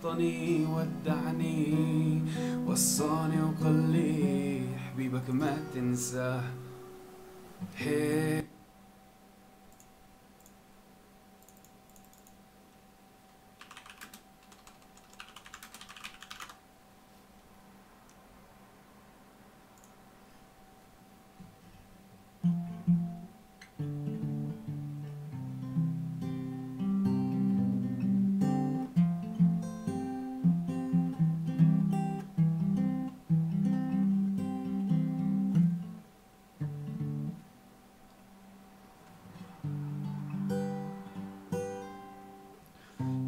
احضني ودعني وصاني وقال لي حبيبك ما تنساه. هي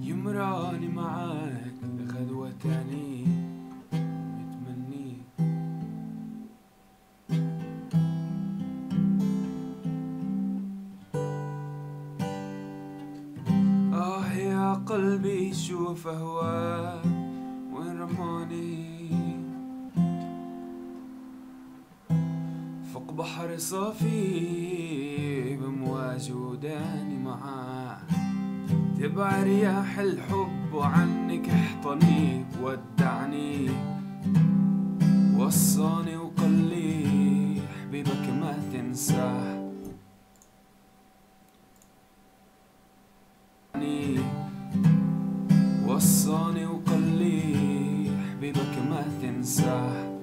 يمراني معاك غدوة تاني متمني. يا قلبي شوف هواك وين رماني، فوق بحر صافي بمواج وداني معاه. تبع رياح الحب وعنك احضني ودعني وصاني وقال لي حبيبك ما تنساه. وصاني وقال لي حبيبك ما تنساه.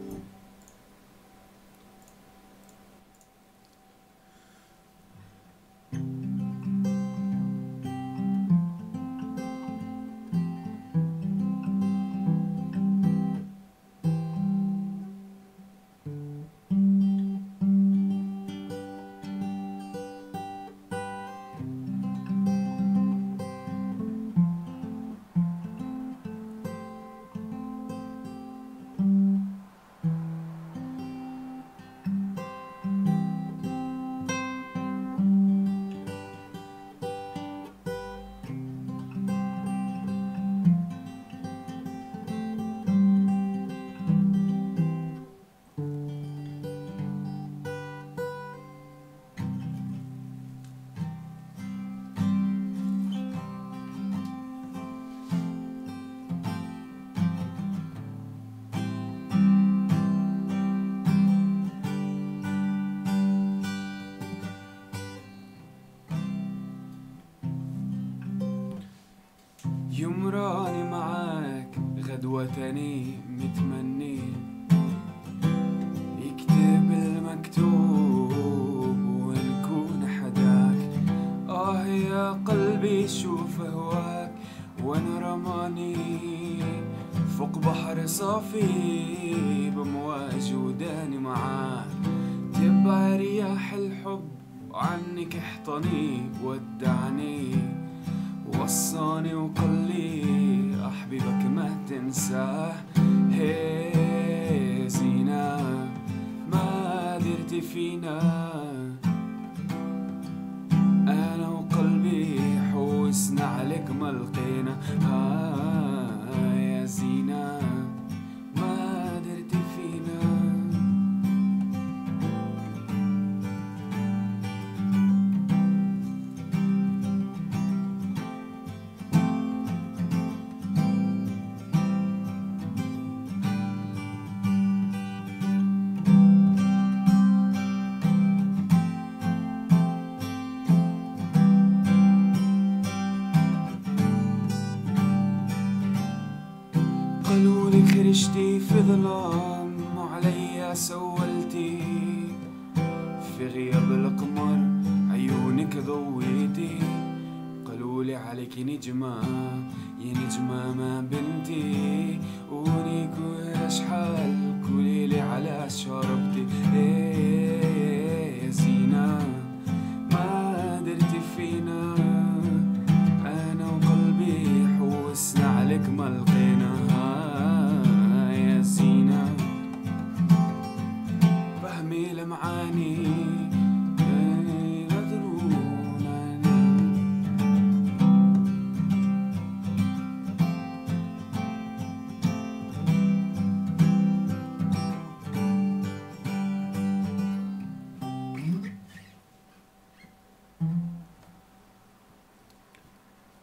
يمراني معاك غدوة تاني متمني، يكتب المكتوب ونكون حداك. يا قلبي شوف هواك وين رماني، فوق بحر صافي بمواج وداني معاه. تبع رياح الحب وعنك احضني ودعني وصاني وقال لي حبيبك ما تنساه. هي زينة ما درتي فينا، أنا وقلبي حوسنا عليك ما لقينا. يا زينة ما درتي فينا. قالولي خرجتي في ظلام وعليا سولتي، في غياب القمر عيونك ضويتي. قالولي عليك نجمة يا نجمة ما بنتي، وني كل شحال قوليلي علاش هربتي. يا زينة ما درتي فينا، أنا وقلبي حوسنا عليك ما لقينا. يا زينة فهمي المعاني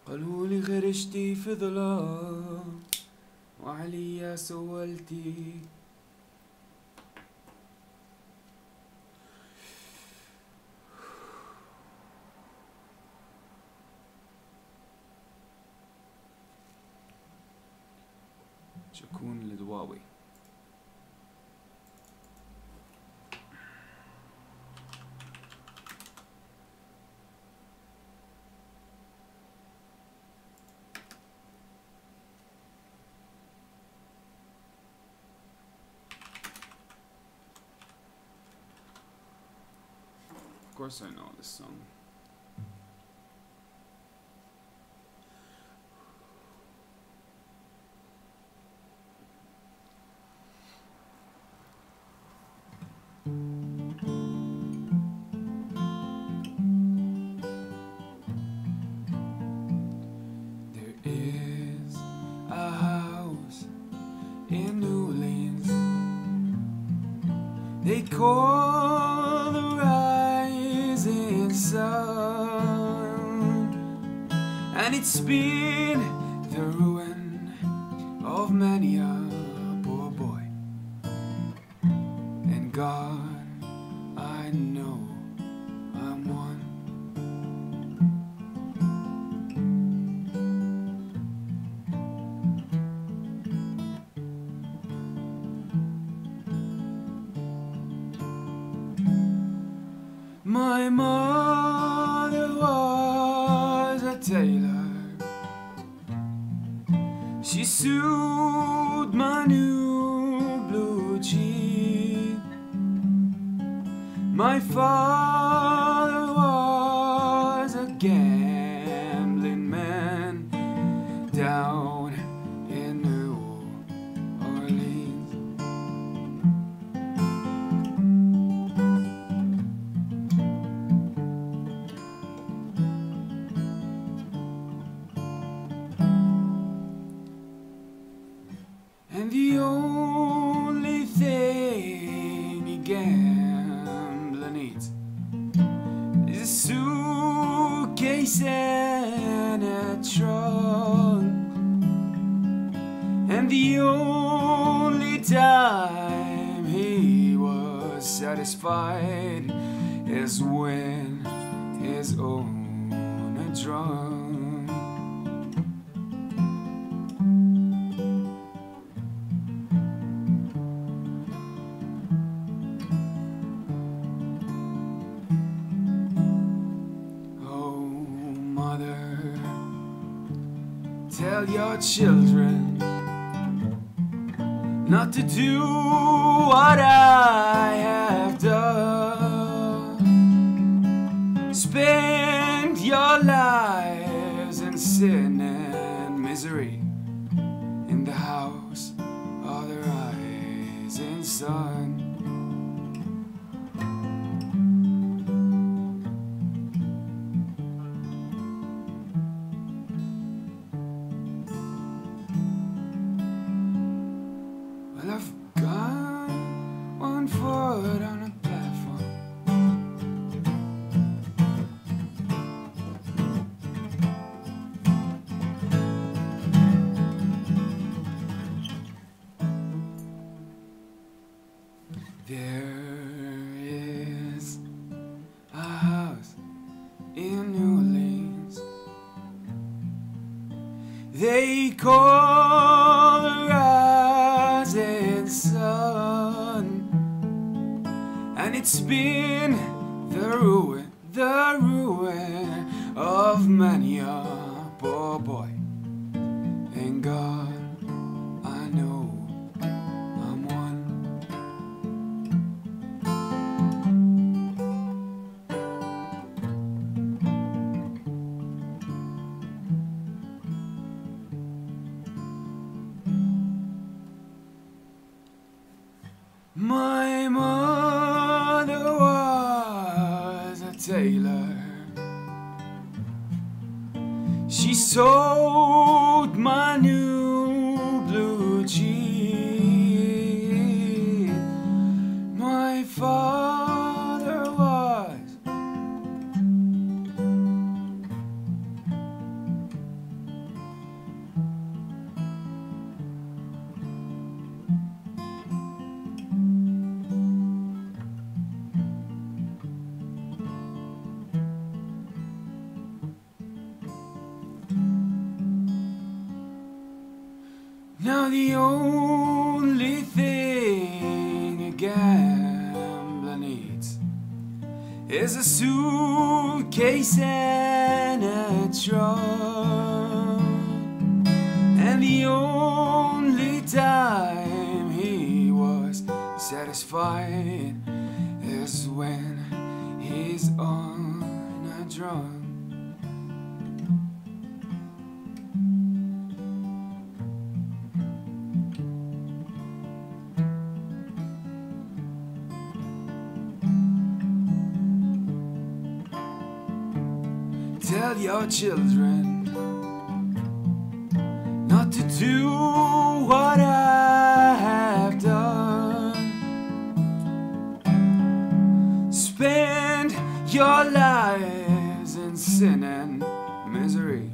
قالولي غرشتي في ظلام وعليا سولتي. شكون الدواوي. Of course I know this song. There is a house in New Orleans they call the rising sun, and it's been the ruin of many a poor boy. And God, I know I'm one. My mother was a tailor. She sewed my new blue jean. My father was a gambling man down in New Orleans. And the only thing a gambler needs is a suitcase and a trunk. And the only time he was satisfied is when his owner drunk. Mother, tell your children not to do what I have done. Spend your lives in sin and misery in the house of the rising sun. Well, I've got one foot on a platform. There is a house in New Orleans they call the rising sun, and it's been the ruin of many a poor boy. And God, I know I'm one. My mother was a tailor. She sewed my new blue jean. My father was Now the only thing a gambler needs is a suitcase and a drum. And the only time he was satisfied is when he's on a drum. Tell your children not to do what I have done. Spend your lives in sin and misery.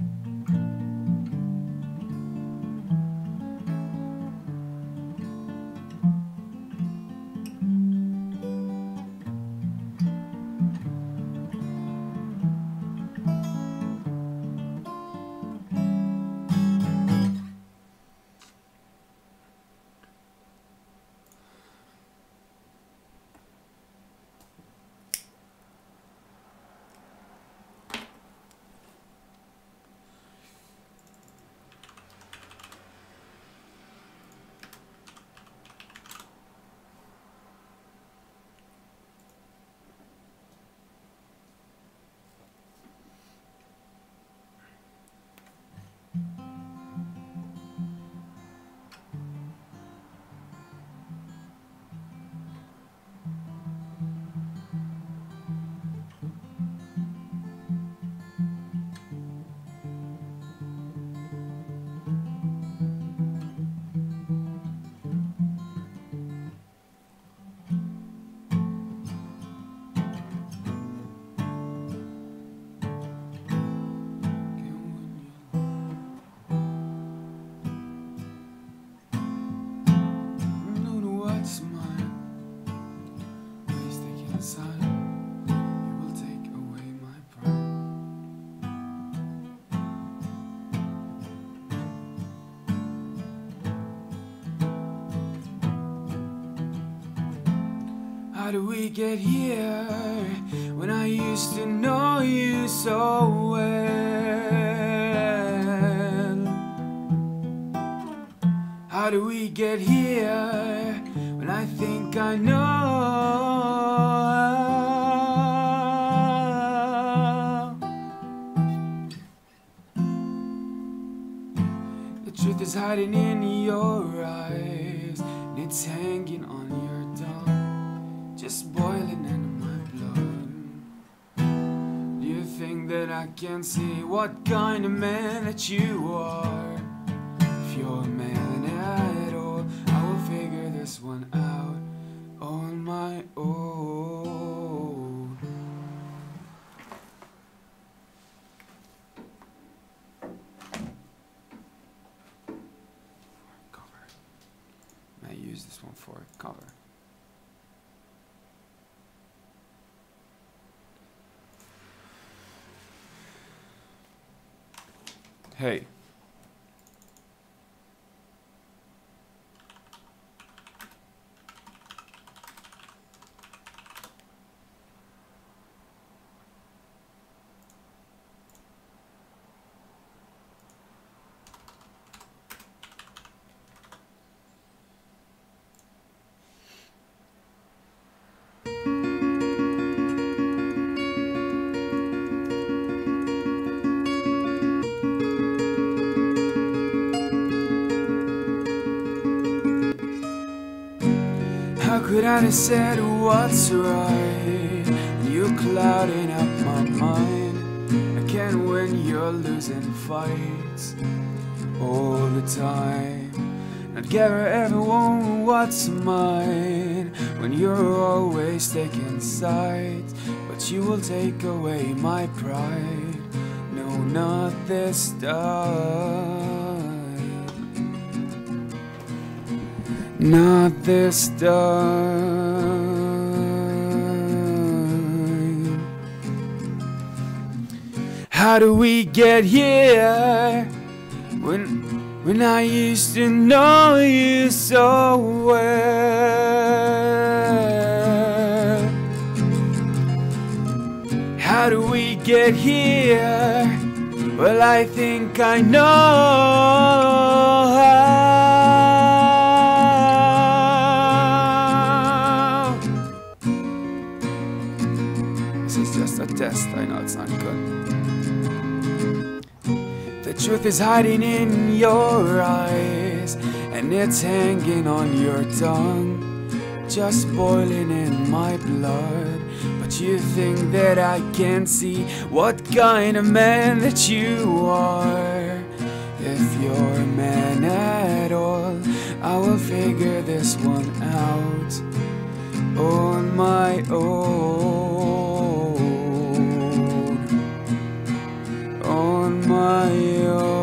How do we get here when I used to know you so well? How do we get here when I think I know? The truth is hiding in your eyes, and it's hanging on your tongue, just boiling in my blood. Do you think that I can see what kind of man that you are? If you're a man at all, I will figure this one out on my own. Cover. I use this one for a cover. Hey. How could I have said what's right? You're clouding up my mind. I can't win, you're losing fights all the time. Not ever want what's mine when you're always taking sides. But you will take away my pride. No, not this time. Not this time. How do we get here when when I used to know you so well. How do we get here? Well, I think I know how. This is just a test, I know it's not good. The truth is hiding in your eyes, and it's hanging on your tongue, just boiling in my blood. But you think that I can't see what kind of man that you are. If you're a man at all, I will figure this one out on my own. On my own.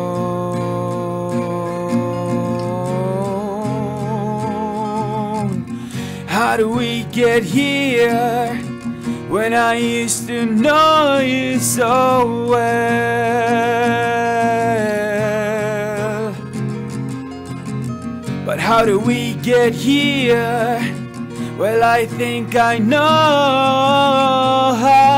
How do we get here? When I used to know you so well. But how do we get here? Well, I think I know how.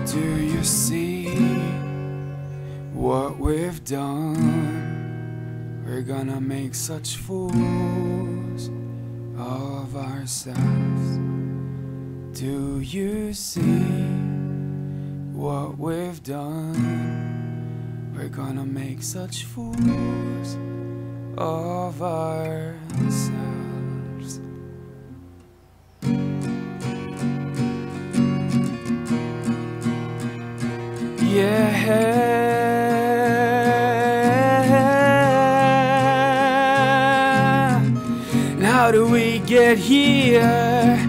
Do you see what we've done? We're gonna make such fools of ourselves. Do you see what we've done? We're gonna make such fools of ourselves. Yeah. And how do we get here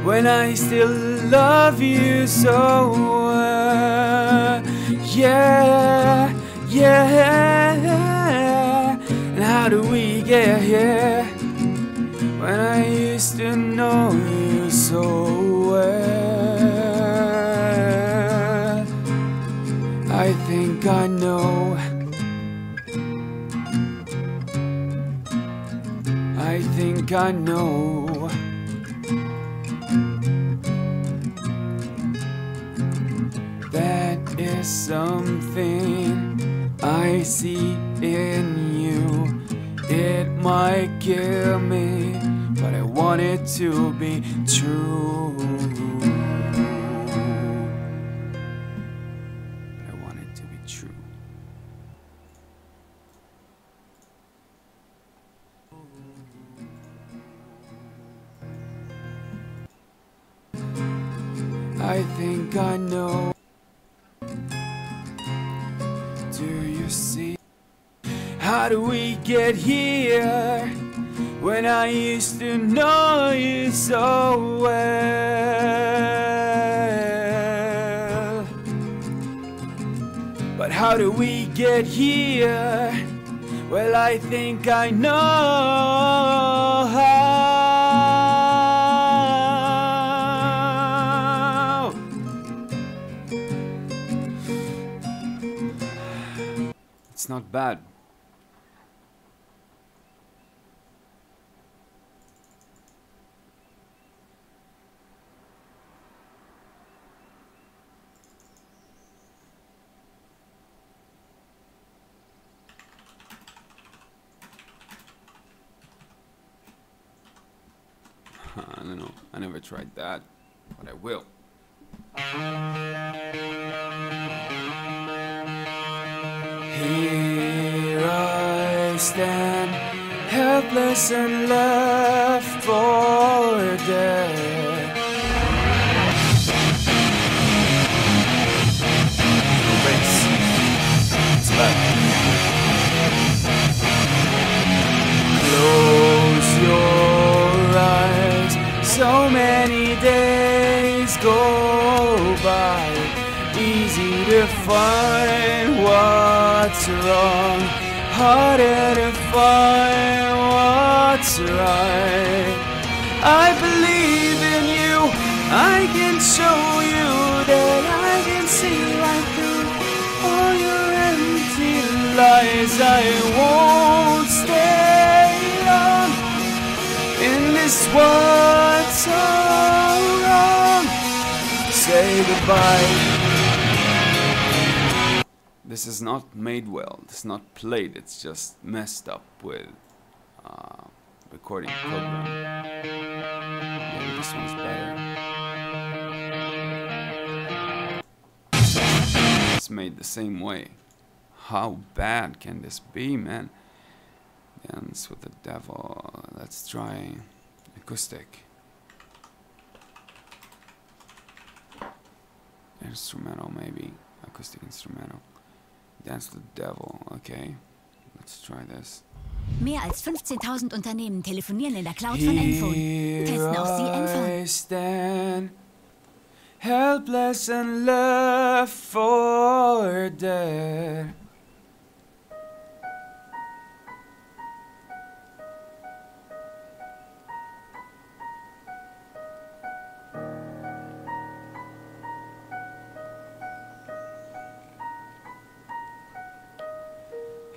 when I still love you so well? Yeah, yeah. And how do we get here when I used to know you so well? I think I know. I think I know. That is something I see in you. It might kill me, but I want it to be true. True. I think I know. Do you see? How do we get here when I used to know you so well? But how do we get here? Well, I think I know how. It's not bad. I don't know, I never tried that, but I will. Here I stand, helpless and left for dead. No bass. It's back. Close right, easy to find what's wrong, harder to find what's right. I believe in you, I can show you that I can see right through all your empty lies. I won't stay long in this world so wrong. Say goodbye. This is not made well, it's not played, it's just messed up with recording program. Maybe this one's better. It's made the same way. How bad can this be, man? Dance with the Devil. Let's try acoustic. Instrumental, maybe. Acoustic instrumental. Dance with the Devil. Okay. Let's try this. Mehr als 15.000 Unternehmen telefonieren in der Cloud von Enphone. Testen auch Sie Enphone. I stand helpless and left for dead.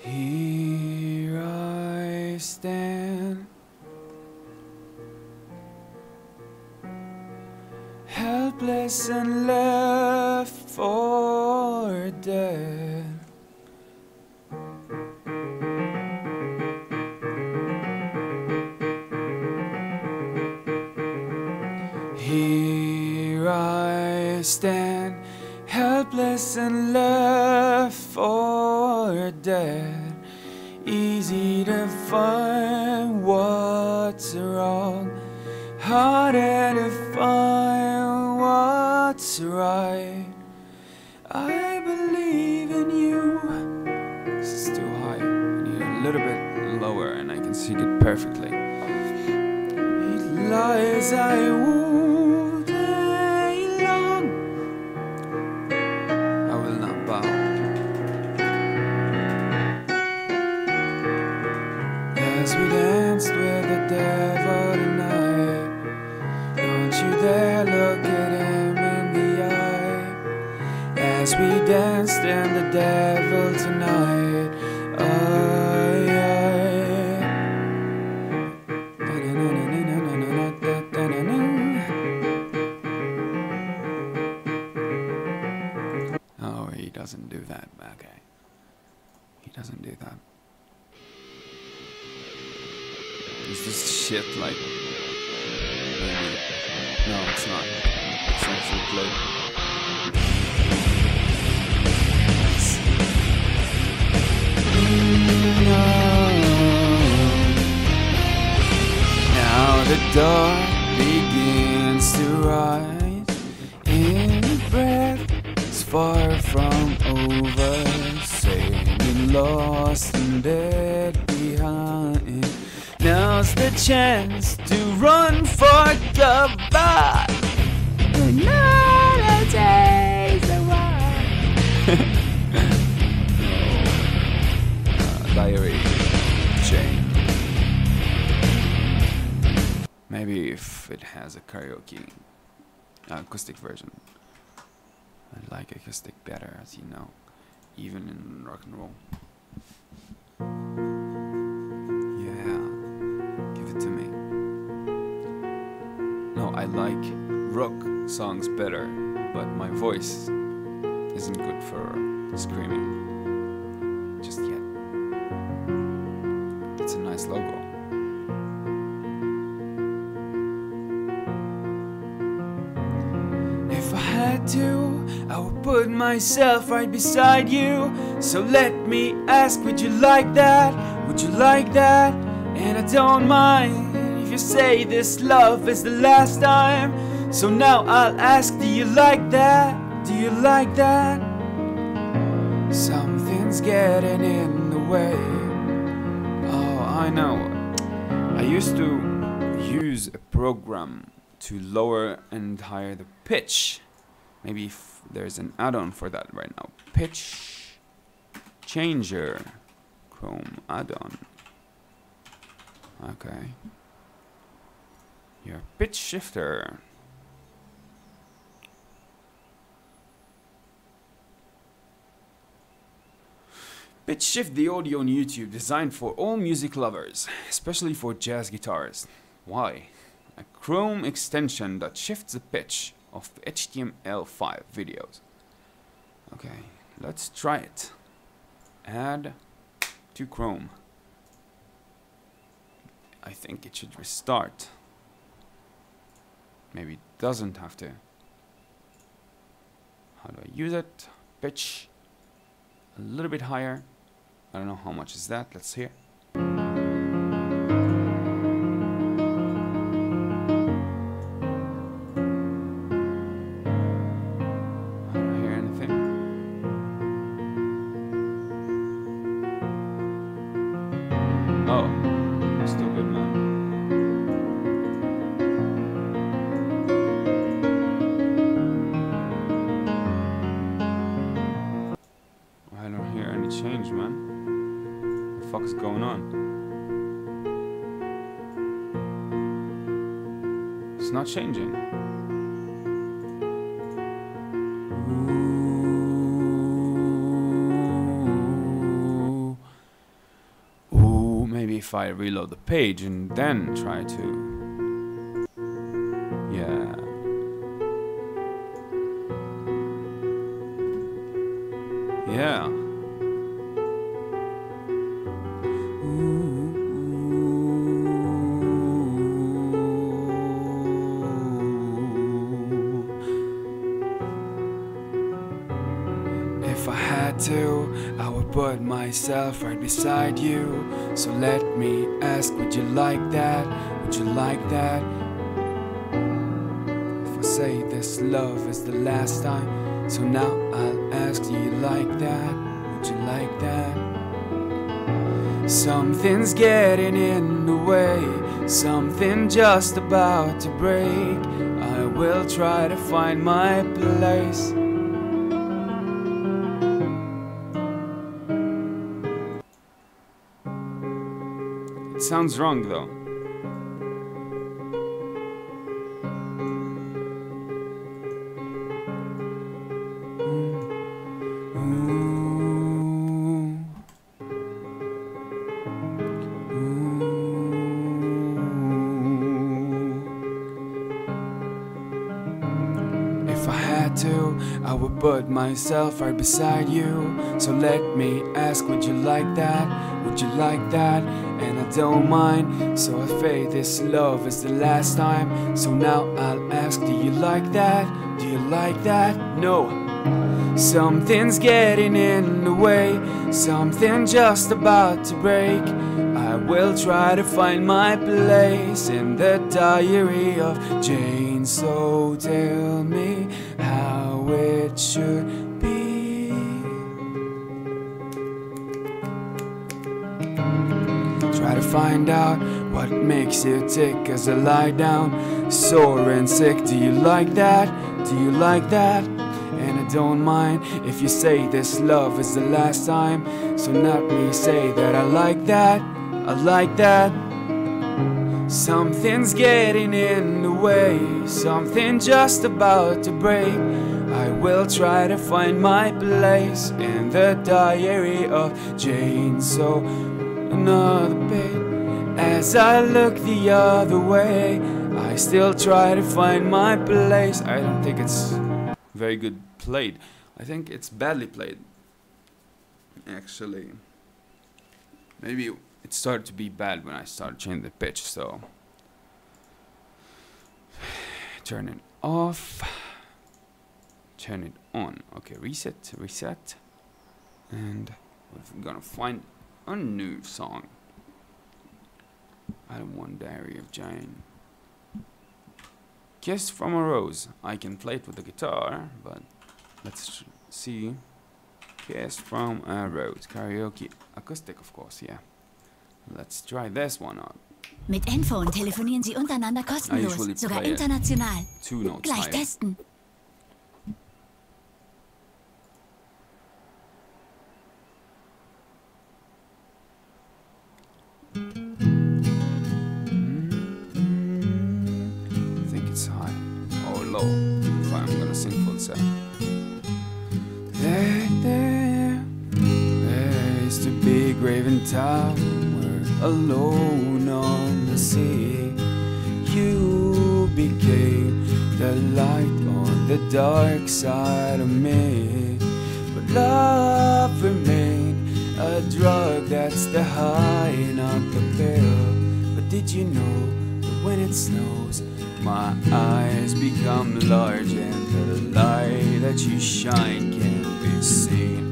Here I stand, helpless and left for dead. Here I stand, helpless and left for dead. Easy to find what's wrong, harder to find what's right. I believe in you. This is too high. I need a little bit lower and I can sing it perfectly. It lies I won't stay long. I will not bow. As we danced with the devil tonight, don't you dare look at him in the eye. As we danced in the devil tonight, oh, he doesn't do that. Okay, he doesn't do that. Is this shit like... maybe... no, it's not. It's actually played. No. Now the dark begins to rise. In breath is far from over. Sailing lost and dead behind. Now's the chance to run for cover. Another day's a while. Diary chain. Maybe if it has a karaoke acoustic version. I like acoustic better, as you know, even in rock and roll. To me. No, I like rock songs better, but my voice isn't good for screaming just yet. It's a nice logo. If I had to, I would put myself right beside you. So let me ask, would you like that? Would you like that? And I don't mind if you say this love is the last time. So now I'll ask, do you like that? Do you like that? Something's getting in the way. Oh, I know. I used to use a program to lower and higher the pitch Maybe if there's an add-on for that right now. Pitch changer. Chrome add-on. Okay. Your pitch shifter. Pitch Shift the audio on YouTube, designed for all music lovers, especially for jazz guitarists. Why? A Chrome extension that shifts the pitch of HTML5 videos. Okay, let's try it. Add to Chrome. I think it should restart. Maybe it doesn't have to. How do I use it? Pitch a little bit higher. I don't know how much is that. Let's hear. I don't hear anything. Oh, stupid man. I don't hear any change, man. What the fuck is going on? It's not changing. Ooh, maybe if I reload the page and then try to... Yeah. Yeah. If I had to, I would put myself right beside you. So let me ask, would you like that? Would you like that? If I say this love is the last time, so now I'll ask, do you like that? Would you like that? Something's getting in the way, something just about to break. I will try to find my place. It sounds wrong though. If I had to, I would put myself right beside you. So let me ask, would you like that? Would you like that? And I don't mind. So I fade this love is the last time. So now I'll ask, do you like that? Do you like that? No. Something's getting in the way, something just about to break. I will try to find my place in the diary of Jane. So tell me how it should be. Try to find out what makes you tick as I lie down, sore and sick. Do you like that? Do you like that? And I don't mind if you say this love is the last time. So not me say that I like that. I like that. Something's getting in the way, something just about to break. I will try to find my place in the diary of Jane. So another page. As I look the other way, I still try to find my place. I don't think it's very good played. I think it's badly played, actually. Maybe it started to be bad when I started changing the pitch, so turn it off, turn it on. Okay, reset, reset, and we're gonna find a new song. I don't want Diary of Jane. Kiss from a Rose. I can play it with the guitar, but let's see. Kiss from a Rose. Karaoke. Acoustic, of course, yeah. Let's try this one out. Mit Enphone telefonieren Sie untereinander kostenlos, sogar international. Two notes Gleich higher. testen. Leaning tower alone on the sea, you became the light on the dark side of me. But love remained a drug, that's the high, not the pill. But did you know that when it snows, my eyes become large and the light that you shine can't be seen?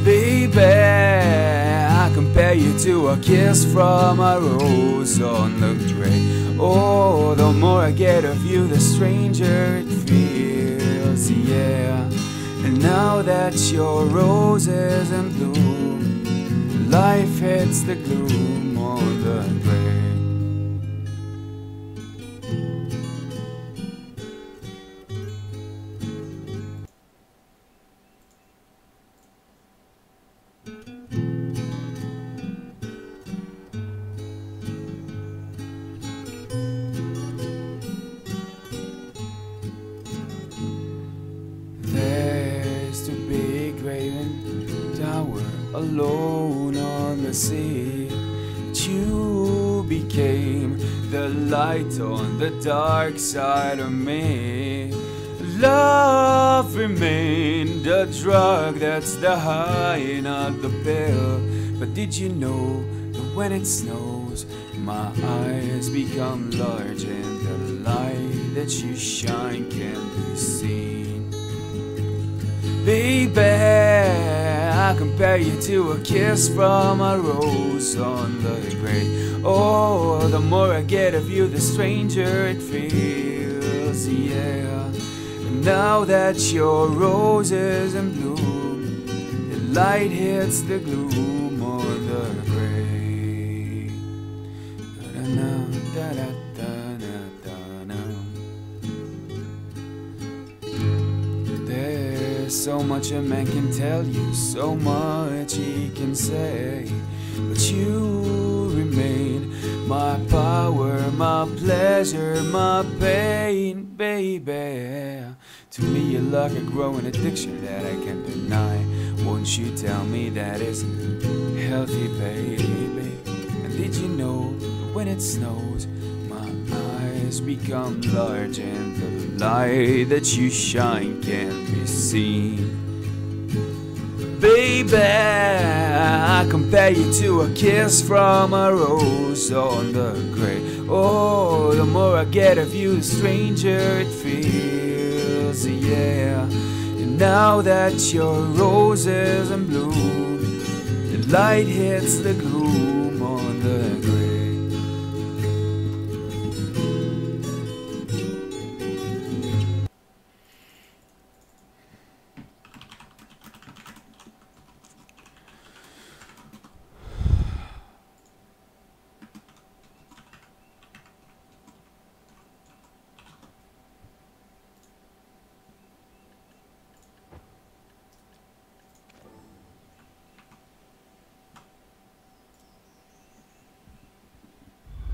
Baby, I compare you to a kiss from a rose on the grave. Oh, the more I get of you, the stranger it feels, yeah. And now that your rose is in bloom, life hits the gloom on the grave. Alone on the sea, but you became the light on the dark side of me. Love remained a drug, that's the high, not the pill. But did you know that when it snows, my eyes become large and the light that you shine can't be seen? Baby, I compare you to a kiss from a rose on the grave. Oh, the more I get of you, the stranger it feels, yeah. And now that your rose is in bloom, the light hits the gloom on the grave. So much a man can tell you, so much he can say, but you remain my power, my pleasure, my pain, baby. To me you're like a growing addiction that I can't deny. Won't you tell me that isn't healthy, baby? And did you know that when it snows, my eyes become large and the light that you shine can't be seen? Baby, I compare you to a kiss from a rose on the grave. Oh, the more I get of you, the stranger it feels, yeah. And now that your rose is in bloom, the light hits the gloom on the grave.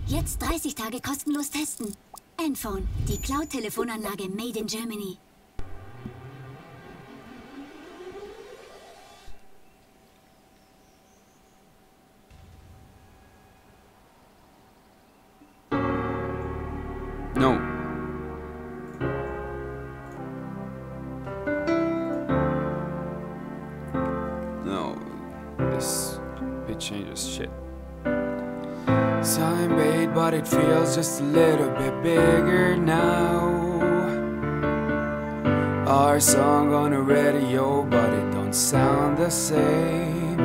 Jetzt 30 Tage kostenlos testen. Enphone, die Cloud-Telefonanlage made in Germany. No. No. This bit changes shit. Time made, but it feels just a little bit bigger now. Our song on the radio, but it don't sound the same.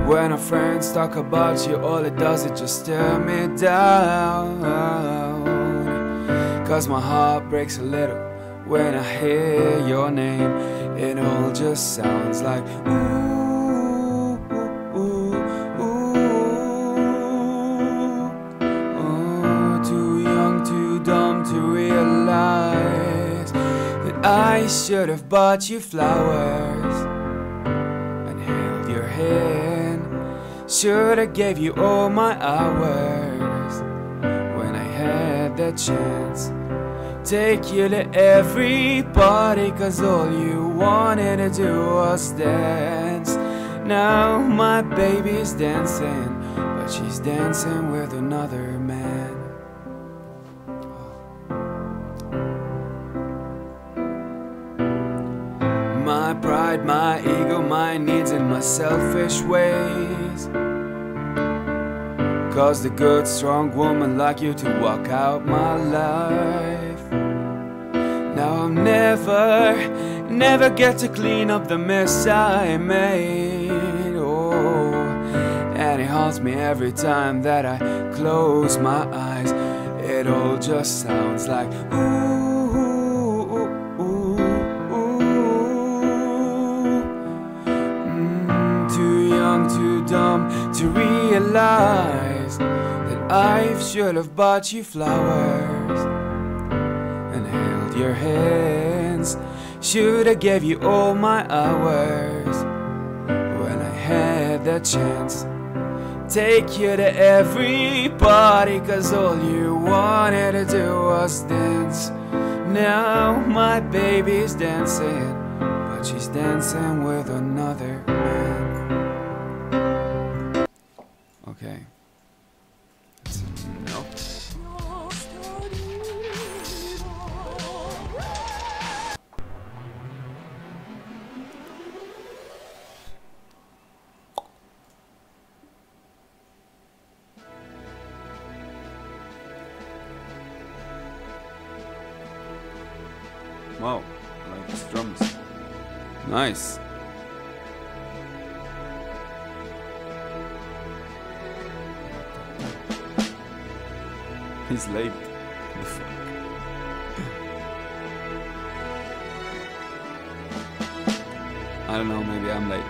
When our friends talk about you, all it does is just tear me down. Cause my heart breaks a little when I hear your name. It all just sounds like ooh. I should have bought you flowers and held your hand. Should have gave you all my hours when I had the chance. Take you to every party, cause all you wanted to do was dance. Now my baby's dancing, but she's dancing with another man. My pride, my ego, my needs and my selfish ways caused a good, strong woman like you to walk out my life. Now I'll never get to clean up the mess I made. Oh, and it haunts me every time that I close my eyes. It all just sounds like ooh, ooh, ooh, ooh. Too young, too dumb to realize that I should have bought you flowers and held your hands. Should have gave you all my hours when I had the chance. Take you to every party, cause all you wanted to do was dance. Now my baby's dancing, but she's dancing with another man. Okay. Nope. Wow, I like these drums. Nice. He's late. What the fuck? I don't know, maybe I'm late.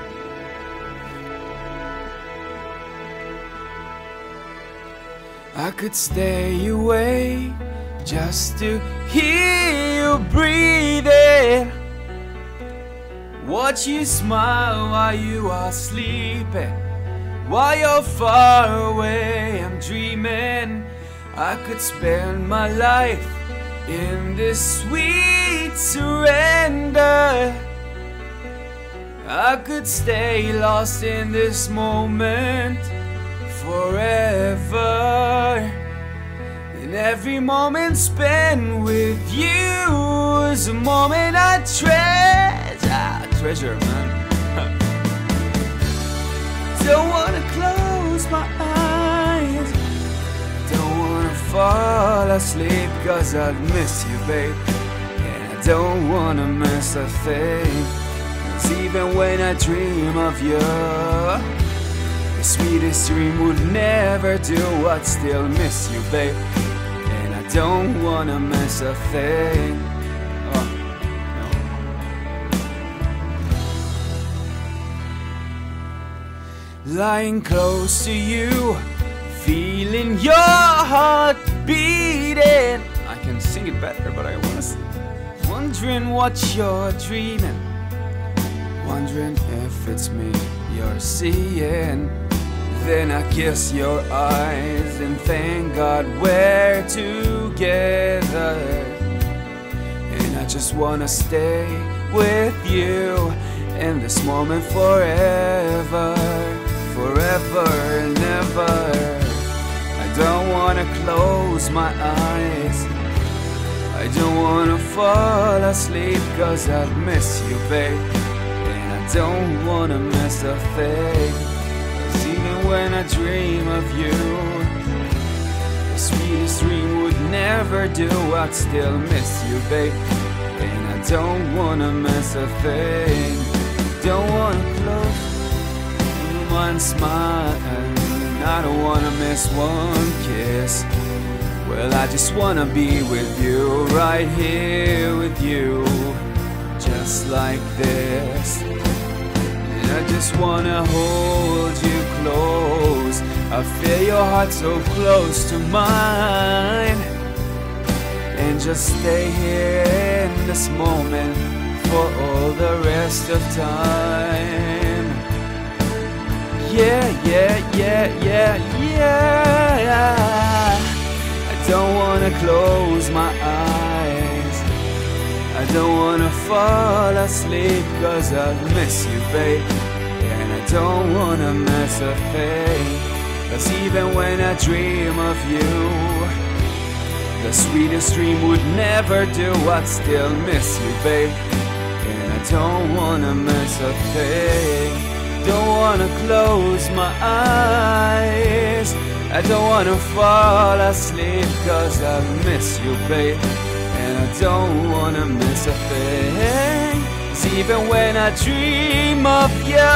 I could stay away just to hear you breathing, watch you smile while you are sleeping. While you're far away, I'm dreaming. I could spend my life in this sweet surrender. I could stay lost in this moment forever. And every moment spent with you is a moment I treasure, man. Don't wanna close my eyes, don't wanna fall asleep, cause I'd miss you, babe. And I don't wanna miss a thing, 'cause even when I dream of you, the sweetest dream would never do. I'd still miss you, babe. And I don't wanna miss a thing. Oh, no. Lying close to you, feeling your heart beating. I can sing it better, but I wanna sing. Wondering what you're dreaming, wondering if it's me you're seeing. Then I kiss your eyes and thank God we're together. And I just wanna stay with you in this moment forever, forever and ever. I don't wanna close my eyes, I don't wanna fall asleep, cause I'd miss you, babe. And I don't wanna miss a thing, cause even when I dream of you, the sweetest dream would never do. I'd still miss you, babe. And I don't wanna miss a thing. Don't wanna close one smile, I don't wanna miss one kiss. Well, I just wanna be with you, right here with you, just like this. And I just wanna hold you close, I feel your heart so close to mine. And just stay here in this moment for all the rest of time. Yeah, yeah, yeah, yeah, yeah. I don't wanna close my eyes, I don't wanna fall asleep, cause I miss you, babe. And I don't wanna miss a thing. 'Cause even when I dream of you, the sweetest dream would never do. I'd still miss you, babe. And I don't wanna miss a thing. Don't wanna close my eyes. I don't wanna fall asleep 'cause I miss you, babe. And I don't wanna miss a thing. 'Cause even when I dream of you,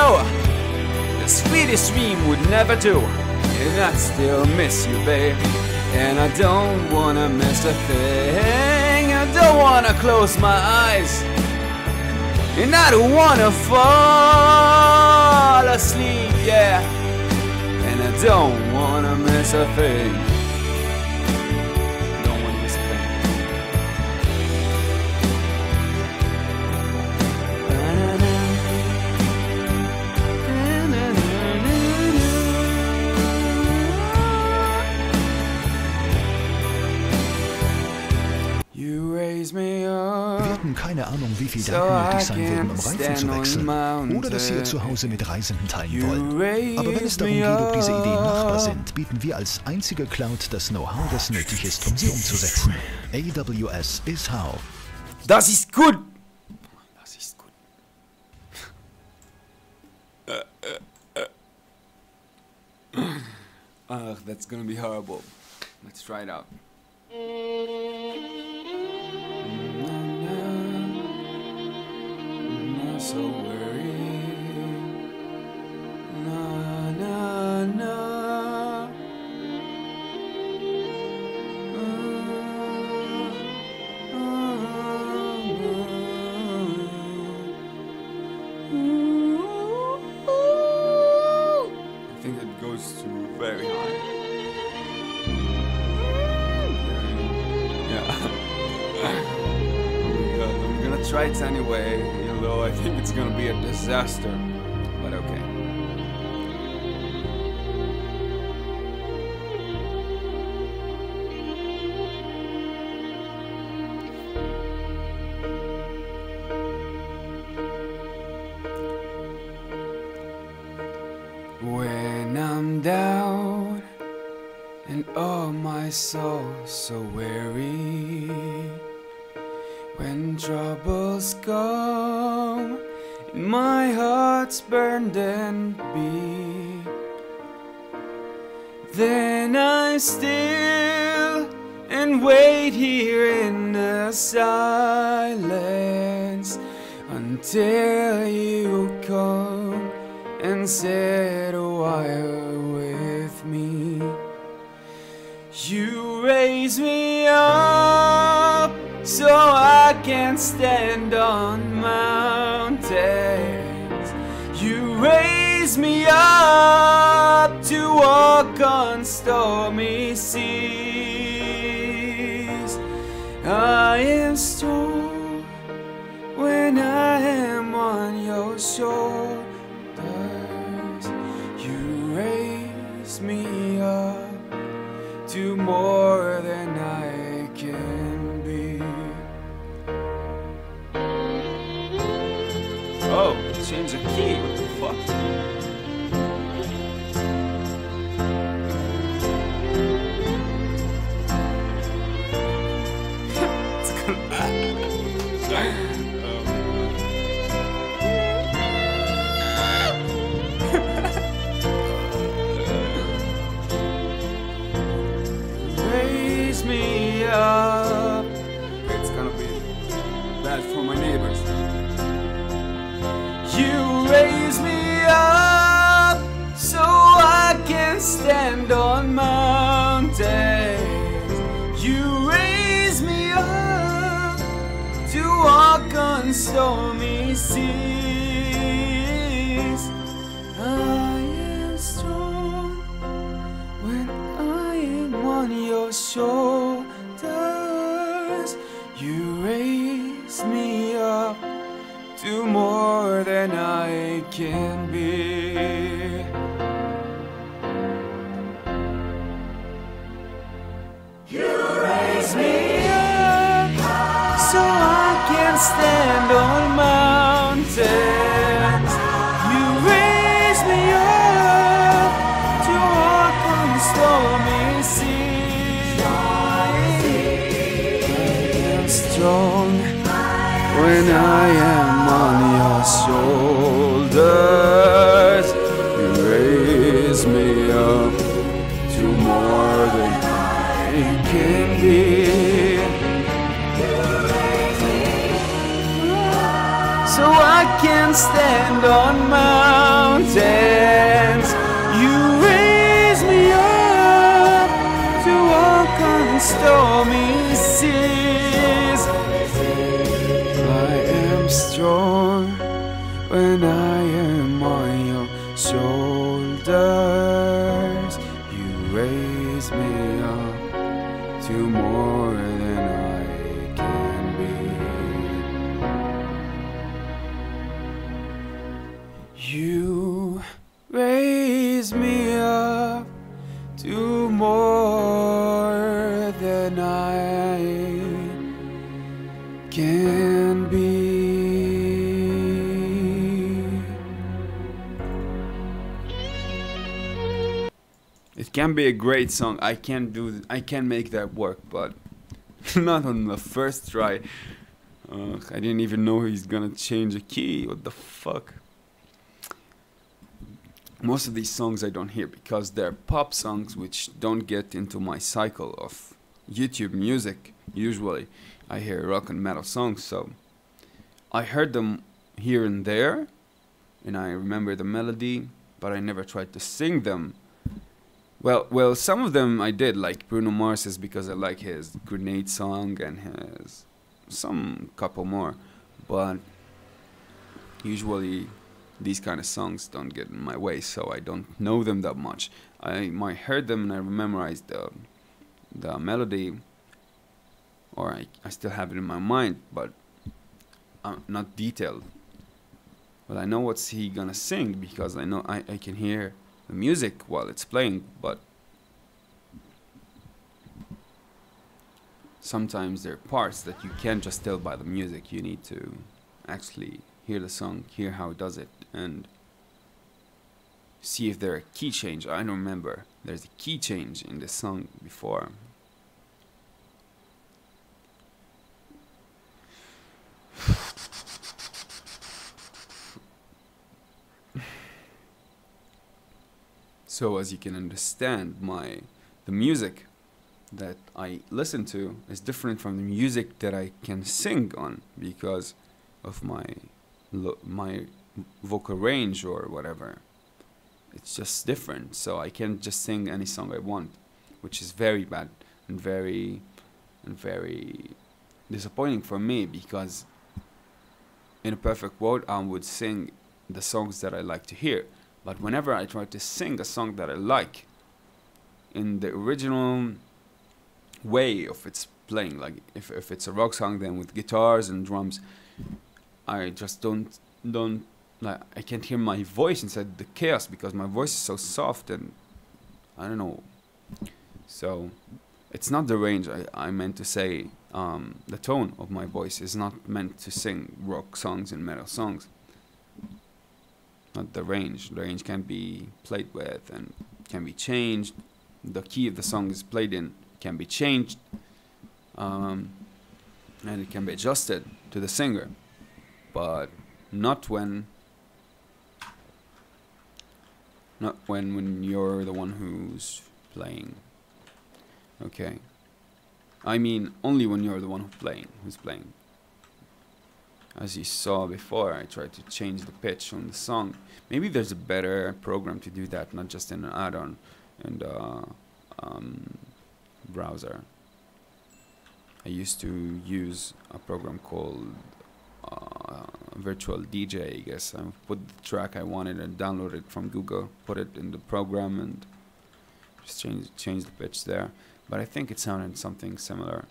the sweetest dream would never do. And I'd still miss you, babe. And I don't wanna miss a thing. I don't wanna close my eyes. And I don't wanna fall asleep, yeah. And I don't wanna miss a thing. Don't wanna miss a thing. You raise me up. Wir hatten keine Ahnung, wie viel Daten nötig sein würden, um Reifen zu wechseln oder dass Sie ihr Zuhause mit Reisenden teilen wollen. Aber wenn es darum geht, ob diese Ideen machbar sind, bieten wir als einzige Cloud das Know-how, das nötig ist, um sie umzusetzen. AWS is how. Das ist gut. Das ist gut. Ugh, that's gonna be horrible. Let's try it out. Not so worried. Na na na. I think it goes to very high. I'm gonna try it anyway, even though I think it's gonna be a disaster, but okay. When I'm down and oh my soul so weary, when troubles come and my heart's burned and beat, then I'm still and wait here in the silence until you come and sit a while with me. You raise me up so I can stand on mountains. You raise me up to walk on stormy seas. I am strong when I am on your shoulders. You raise me up to more than I can be. Oh, change the key, what the fuck? It's gonna... Raise me up. It's gonna be bad for my neighbors. You raise me up so I can stand on mountains. You raise me up to walk on stormy seas. I am strong when I am on your shoulders. You raise me up to more than I can be. You raise me up so I can stand on mountains. You raise me can stand on mountains. You raise me up to walk on stormy seas. I am strong when I am on your shoulders. You raise me up to more than I can be. You raise me up to more than I can be. It can be a great song. I can make that work, but not on the first try. I didn't even know he's gonna change a key. What the fuck? Most of these songs I don't hear because they're pop songs which don't get into my cycle of YouTube music. Usually I hear rock and metal songs, so I heard them here and there and I remember the melody, but I never tried to sing them. Well, some of them I did, like Bruno Mars's, because I like his Grenade song and his some couple more, but usually these kind of songs don't get in my way, so I don't know them that much. I might heard them and I memorized the melody, or I still have it in my mind, but not detailed. But I know what's he gonna sing because I know I can hear the music while it's playing, but sometimes there are parts that you can't just tell by the music. You need to actually hear the song, hear how it does it, and see if there's a key change. I don't remember. There's a key change in the song before. So as you can understand, the music that I listen to is different from the music that I can sing on because of my vocal range or whatever. It's just different, so I can't just sing any song I want, which is very bad and very disappointing for me, because in a perfect world I would sing the songs that I like to hear. But whenever I try to sing a song that I like in the original way of its playing, like if it's a rock song, then with guitars and drums, I just don't like, I can't hear my voice inside the chaos because my voice is so soft and I don't know. So it's not the range I meant to say. The tone of my voice is not meant to sing rock songs and metal songs. Not the range. The range can be played with and can be changed. The key of the song is played in can be changed, and it can be adjusted to the singer, but not when you're the one who's playing. Okay, I mean only when you're the one who's playing. As you saw before, I tried to change the pitch on the song. Maybe there's a better program to do that, not just in an add-on in the browser. I used to use a program called Virtual DJ, I guess. I put the track I wanted and download it from Google, put it in the program and just change the pitch there. But I think it sounded something similar.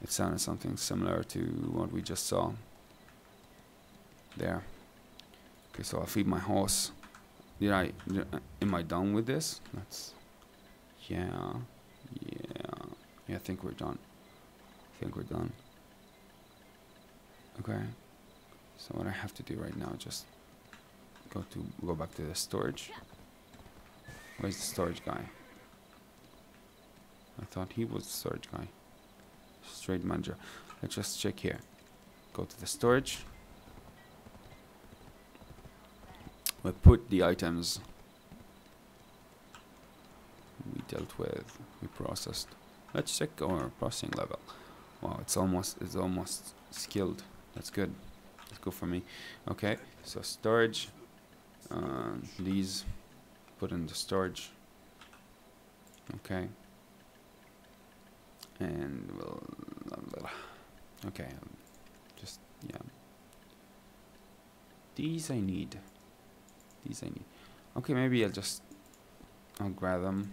It sounded something similar to what we just saw there. Okay, so I'll feed my horse. Am I done with this? Yeah, I think we're done. Okay, so what I have to do right now, just go back to the storage. Where's the storage guy? I thought he was the storage guy. Trade manager. Let's just check here. Go to the storage. We put the items we dealt with, we processed. Let's check our processing level. Wow, it's almost skilled. That's good. That's good for me. Okay, so storage. These put in the storage. Okay. And we'll... Okay, just, yeah. These I need. These I need. Okay, maybe I'll grab them.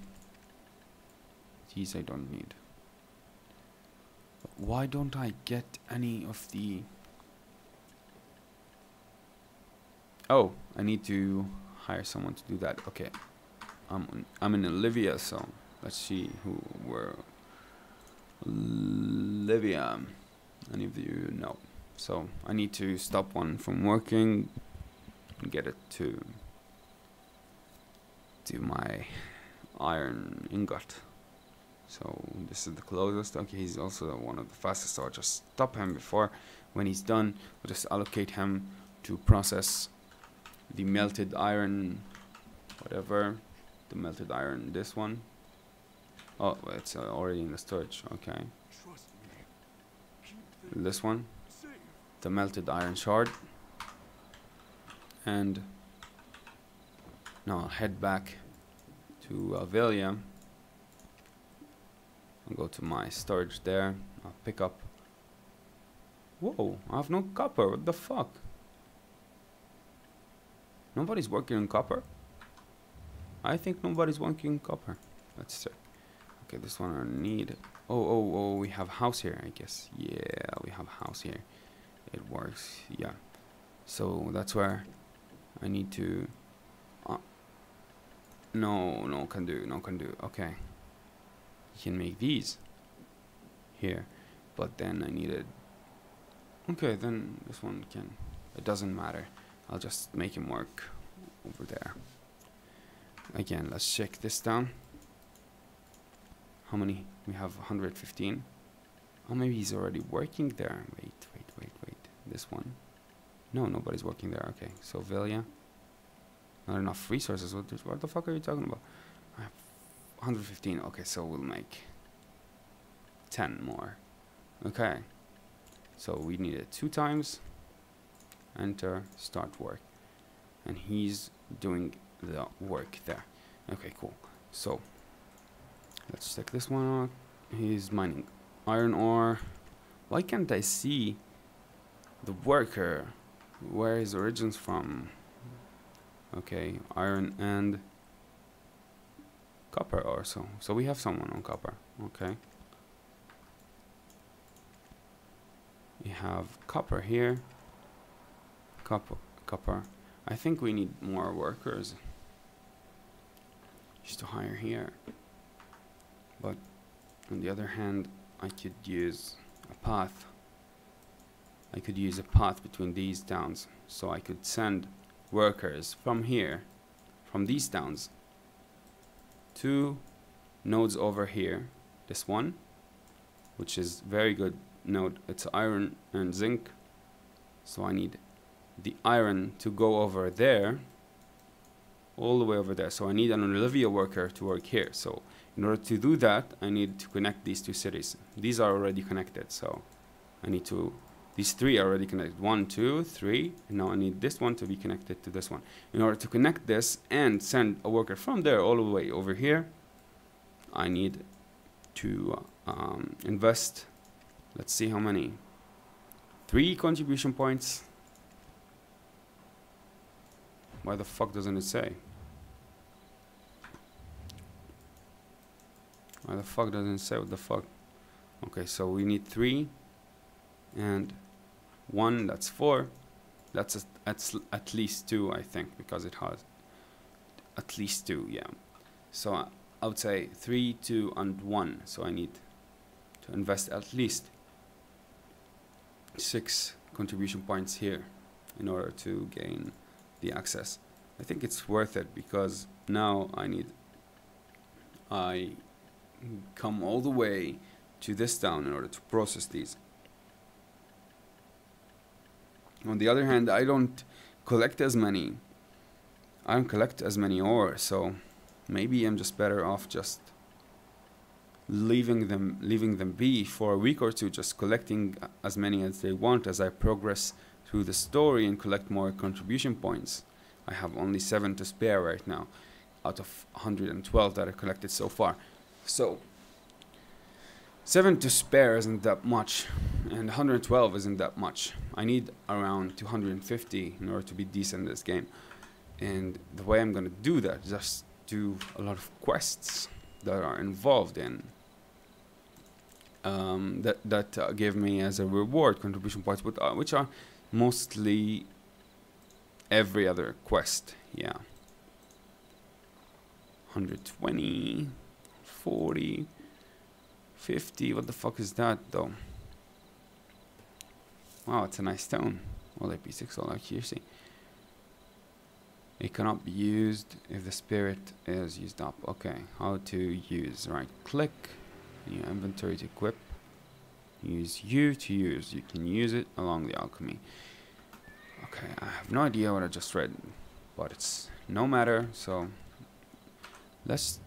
These I don't need. Why don't I get any of the... Oh, I need to hire someone to do that. Okay. I'm in Olivia, so let's see who were... Olivia. Any of you know? So I need to stop one from working and get it to my iron ingot. So this is the closest. Okay, he's also one of the fastest, so I'll just stop him before. When he's done, we'll just allocate him to process the melted iron, whatever. The melted iron, this one. Oh, it's already in the storage. Okay. This one, the melted iron shard. And now I'll head back to Alvelia. I'll go to my storage there. I'll pick up. Whoa, I have no copper. What the fuck? Nobody's working on copper? I think nobody's working on copper. Let's check. Okay, this one I need. Oh, we have house here, I guess. Yeah, we have house here. It works, yeah. So that's where I need to... No can do. Okay. You can make these here. But then I needed... Okay, then this one can... It doesn't matter. I'll just make him work over there. Again, let's check this down. How many? We have 115. Oh, maybe he's already working there. Wait. This one. No, nobody's working there. Okay, so Velia. Not enough resources. What the fuck are you talking about? I have 115. Okay, so we'll make 10 more. Okay. So we need it 2 times. Enter, start work. And he's doing the work there. Okay, cool. So let's check this one out. He's mining iron ore. Why can't I see the worker? Where his origins from? Okay, iron and copper ore. So we have someone on copper. Okay. We have copper here. Copper. I think we need more workers just to hire here. But on the other hand, I could use a path. I could use a path between these towns, so I could send workers from here, from these towns, to nodes over here. This one, which is very good node. It's iron and zinc, so I need the iron to go over there, all the way over there. So I need an Olivia worker to work here. So in order to do that, I need to connect these 2 cities. These are already connected, so I need to... These 3 are already connected. 1, 2, 3. And now I need this one to be connected to this one. In order to connect this and send a worker from there all the way over here, I need to invest... Let's see how many. 3 contribution points. Why the fuck doesn't it say? Why the fuck doesn't it say? What the fuck? Okay, so we need 3 and 1, that's 4. That's at least 2, I think, because it has at least 2, yeah. So I would say 3, 2, and 1. So I need to invest at least 6 contribution points here in order to gain the access. I think it's worth it because now I come all the way to this town in order to process these. On the other hand, I don't collect as many ore, so maybe I'm just better off just leaving them be for a week or two, just collecting as many as they want as I progress to the story and collect more contribution points. I have only 7 to spare right now, out of 112 that I collected so far. So 7 to spare isn't that much, and 112 isn't that much. I need around 250 in order to be decent in this game. And the way I'm gonna do that is just do a lot of quests that are involved in that give me as a reward contribution points, which are mostly every other quest. Yeah, 120, 40, 50. What the fuck is that though? Wow, it's a nice stone. All AP6, all accuracy. It cannot be used if the spirit is used up. Okay, how to use? Right click in your inventory to equip. Use U to use. You can use it along the alchemy. Okay, I have no idea what I just read, but it's no matter. So let's.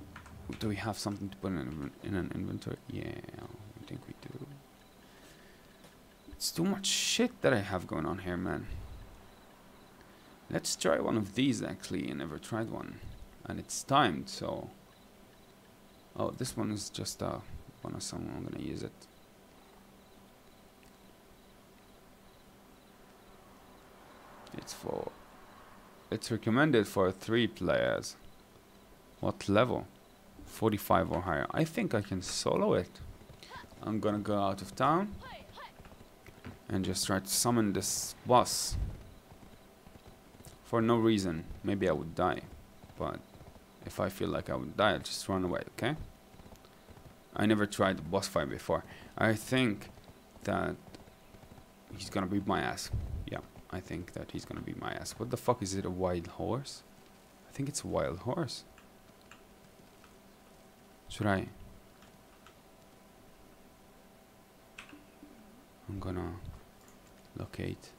Do we have something to put in an inventory? Yeah, I think we do. It's too much shit that I have going on here, man. Let's try one of these. Actually, I never tried one, and it's timed. So, oh, this one is just a bonus. So I'm gonna use it. It's recommended for 3 players. What level? 45 or higher. I think I can solo it. I'm gonna go out of town and just try to summon this boss for no reason. Maybe I would die, but if I feel like I would die, I'll just run away. Okay, I never tried the boss fight before. I think that he's gonna beat my ass. Yeah, I think that he's gonna beat my ass. What the fuck is it? A wild horse? I think it's a wild horse. Should I? I'm gonna locate.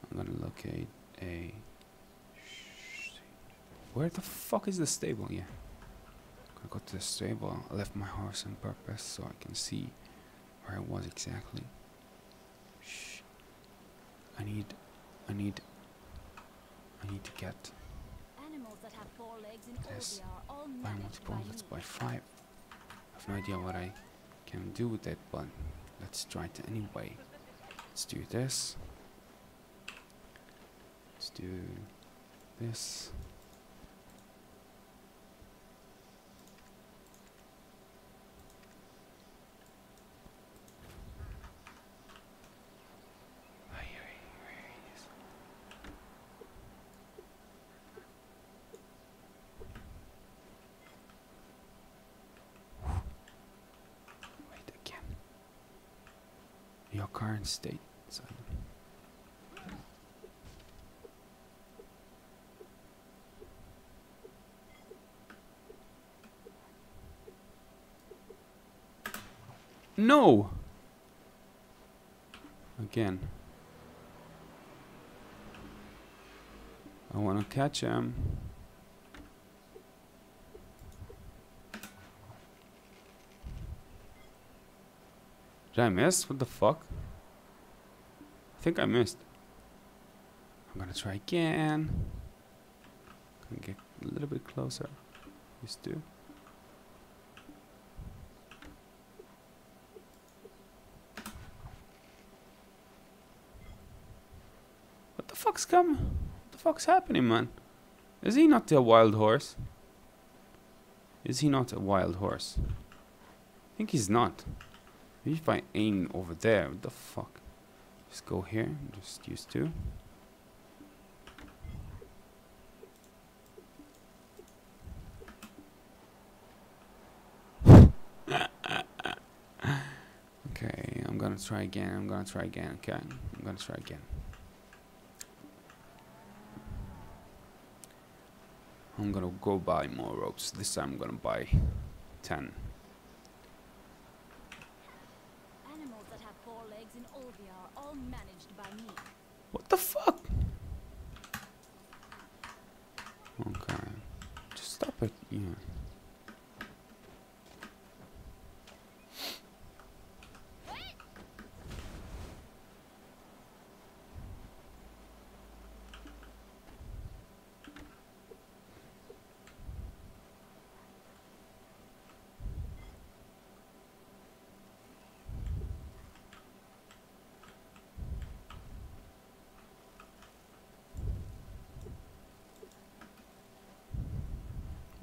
I'm gonna locate a. Where the fuck is the stable? Yeah. I'm gonna go to the stable. I left my horse on purpose so I can see where it was exactly. Shh. I need to get. This by multiple, let's buy 5. I have no idea what I can do with it, but let's try it anyway. Let's do this. Let's do this. Your current state. So no. Again. I want to catch him. Did I miss? What the fuck? I think I missed. I'm gonna try again. Gonna get a little bit closer. Used to. What the fuck's coming? What the fuck's happening, man? Is he not a wild horse? Is he not a wild horse? I think he's not. Maybe if I aim over there, what the fuck? Just go here, just use 2. Okay, I'm gonna try again, okay? I'm gonna try again. I'm gonna go buy more ropes. This time I'm gonna buy 10. What the fuck? Okay. Just stop it. Yeah.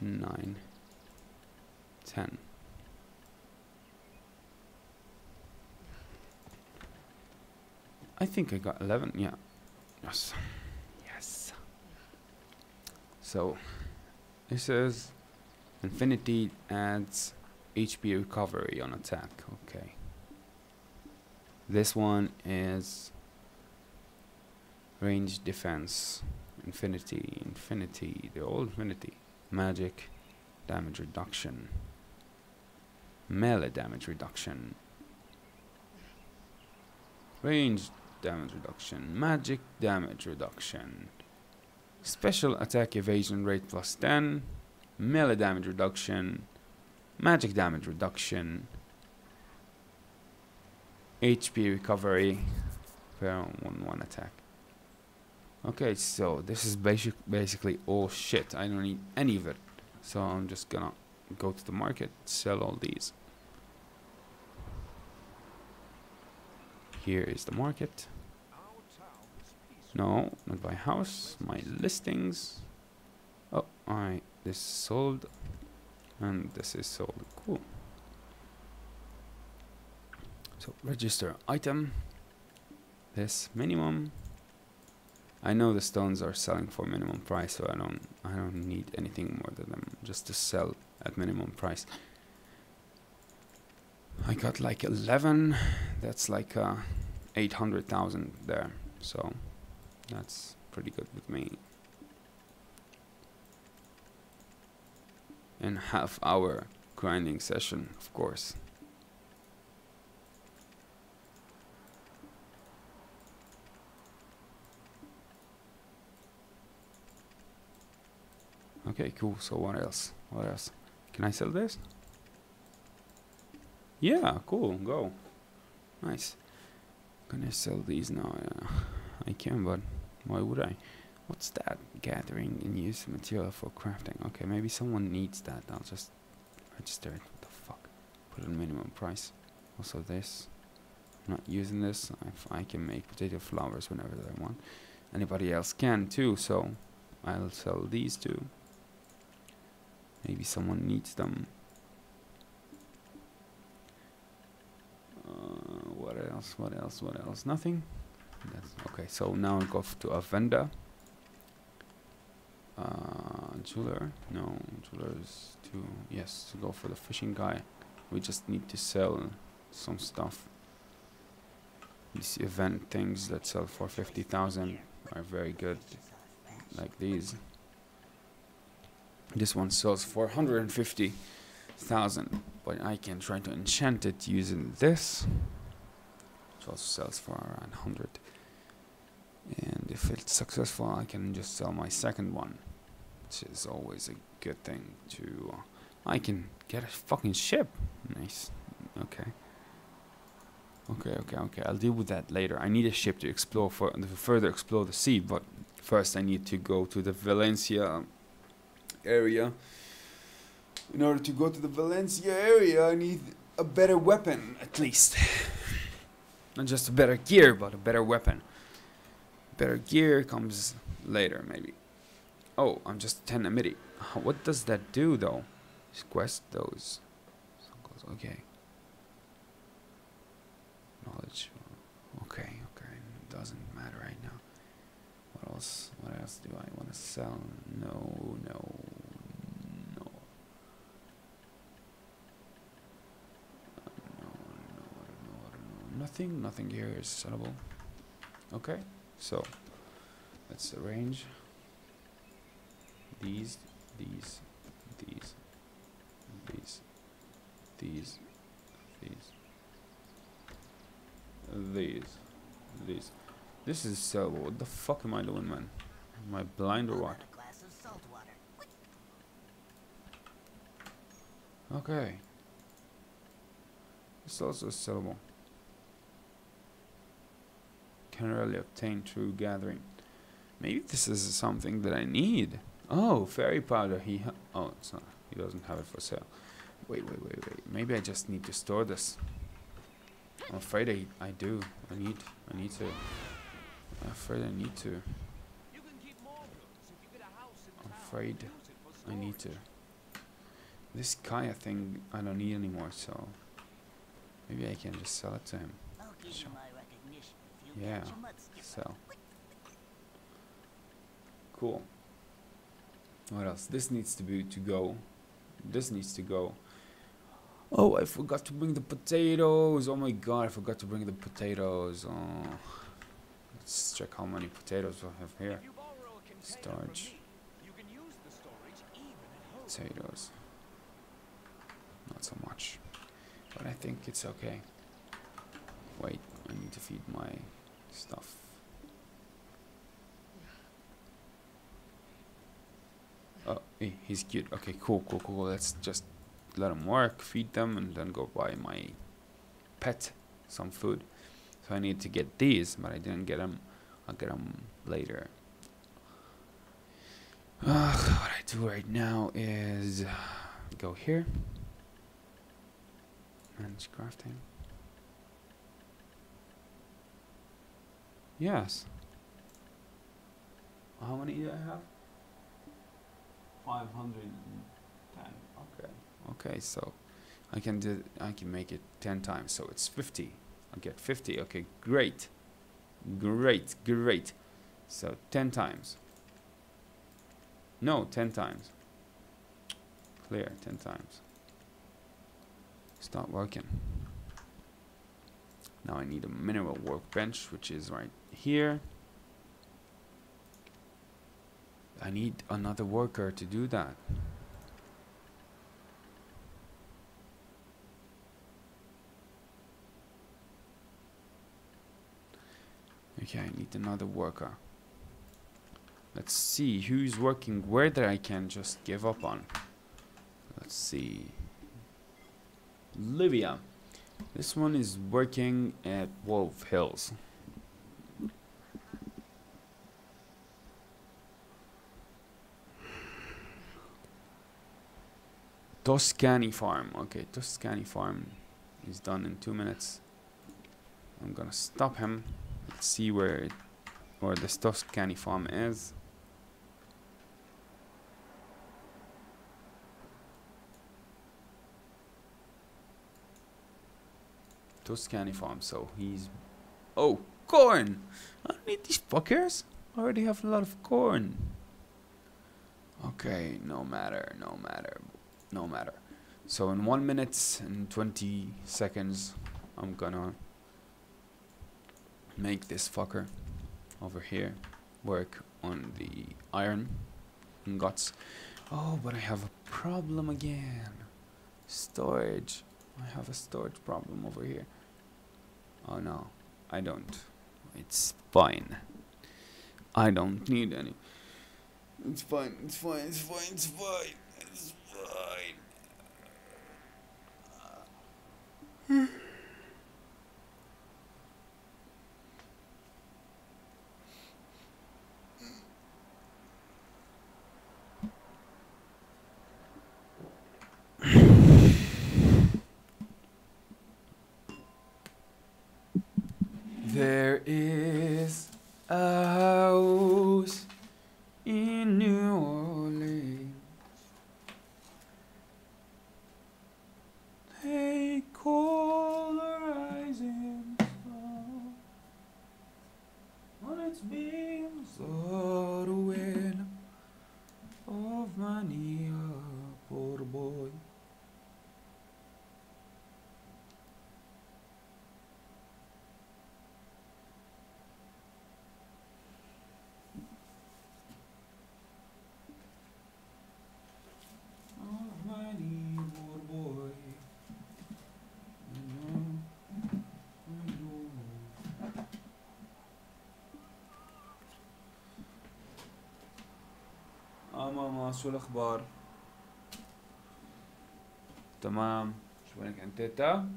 9, 10. I think I got 11. Yeah. Yes. Yes. So this is Infinity adds HP recovery on attack. Okay. This one is range defense. Infinity. They're all Infinity. Magic damage reduction. Melee damage reduction. Range damage reduction. Magic damage reduction. Special attack evasion rate plus 10. Melee damage reduction. Magic damage reduction. HP recovery per one attack. Okay, so this is basically all shit. I don't need any of it. So I'm just gonna go to the market, sell all these. Here is the market. No, not by house. My listings. Oh, alright. This is sold. And this is sold. Cool. So register item. This minimum. I know the stones are selling for minimum price, so I don't need anything more than them, just to sell at minimum price. I got like 11. That's like 800,000 there, so that's pretty good with me. And half-hour grinding session, of course. Okay, cool. So what else? What else? Can I sell this? Yeah, cool. Go. Nice. Can I sell these now? I can, but why would I? What's that? Gathering and use material for crafting. Okay, maybe someone needs that. I'll just register it. What the fuck? Put in minimum price. Also this. I'm not using this. I can make potato flowers whenever I want. Anybody else can too, so I'll sell these two. Maybe someone needs them. What else? What else? What else? Nothing? That's okay, so now I'll go to a vendor. Jeweler? No, jeweler is too... Yes, to go for the fishing guy. We just need to sell some stuff. These event things that sell for 50,000 are very good. Like these. This one sells for 150,000, but I can try to enchant it using this, which also sells for around 100. And if it's successful, I can just sell my second one, which is always a good thing to... I can get a fucking ship. Nice. Okay. Okay. I'll deal with that later. I need a ship to explore to further explore the sea, but first I need to go to the Valencia area. In order to go to the Valencia area, I need a better weapon, at least. Not just a better gear, but a better weapon. Better gear comes later, maybe. Oh, I'm just 10 amity. What does that do, though? Quest those. Okay. Knowledge. Okay. It doesn't matter right now. What else? What else do I want to sell? No. Nothing here is sellable. Okay, so let's arrange these. This is sellable. What the fuck am I doing, man? Am I blind or what? Okay. This also is sellable. Can rarely obtain through gathering. Maybe this is something that I need. Oh, fairy powder. Oh, it's not. He doesn't have it for sale. Wait. Maybe I just need to store this. I'm afraid I do. I need to. I'm afraid I need to. I'm afraid I need to. This Kaya thing I don't need anymore, so maybe I can just sell it to him. Yeah, sell. Cool. What else? This needs to go. This needs to go. Oh, I forgot to bring the potatoes. Oh my god, I forgot to bring the potatoes. Oh. Let's check how many potatoes I have here. Storage. Potatoes. Not so much. But I think it's okay. Wait, I need to feed my stuff. Oh, he's cute. Okay, cool. Let's just let him work, feed them, and then go buy my pet some food. So I need to get these, but I didn't get them. I'll get them later. What I do right now is go here. Manage crafting. Yes. How many do I have? 510. Okay, so I can make it 10 times, so it's 50. I'll get 50. Okay, great. So 10 times. No, 10 times. Clear, 10 times. Start working. Now I need a mineral workbench, which is right here. I need another worker to do that. Okay, I need another worker. Let's see who's working where that I can just give up on. Let's see. Livia. This one is working at Wolf Hills. Toscani Farm. Okay, Toscani Farm is done in 2 minutes. I'm gonna stop him. Let's see where this Toscani Farm is. Toscani Farm. So he's... Oh, corn! I don't need these fuckers. I already have a lot of corn. Okay, no matter. So in 1 minute and 20 seconds, I'm gonna make this fucker over here work on the iron ingots. Oh, but I have a problem again. Storage. I have a storage problem over here. Oh no, I don't. It's fine. I don't need any. It's fine. There is a house in New Orleans. They call the rising sun. On its beams are the wind of many a poor boy. ماما شو الاخبار؟ تمام. شو وينك انت تيتا؟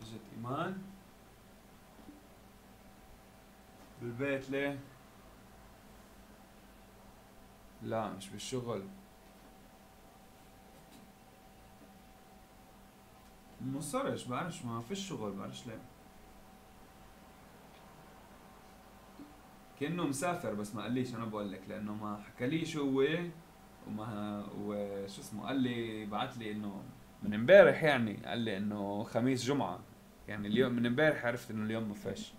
اجت ايمان؟ بالبيت ليه؟ لا مش بالشغل. مصرش بعرفش ما فيش شغل بعرفش ليه. كأنه مسافر بس ما قاليش. انا بقول لك لانه ما حكاليش هو وشو اسمه قال لي بعت لي انه من امبارح، يعني قال لي انه خميس جمعة، يعني اليوم من امبارح عرفت انه اليوم ما فيش.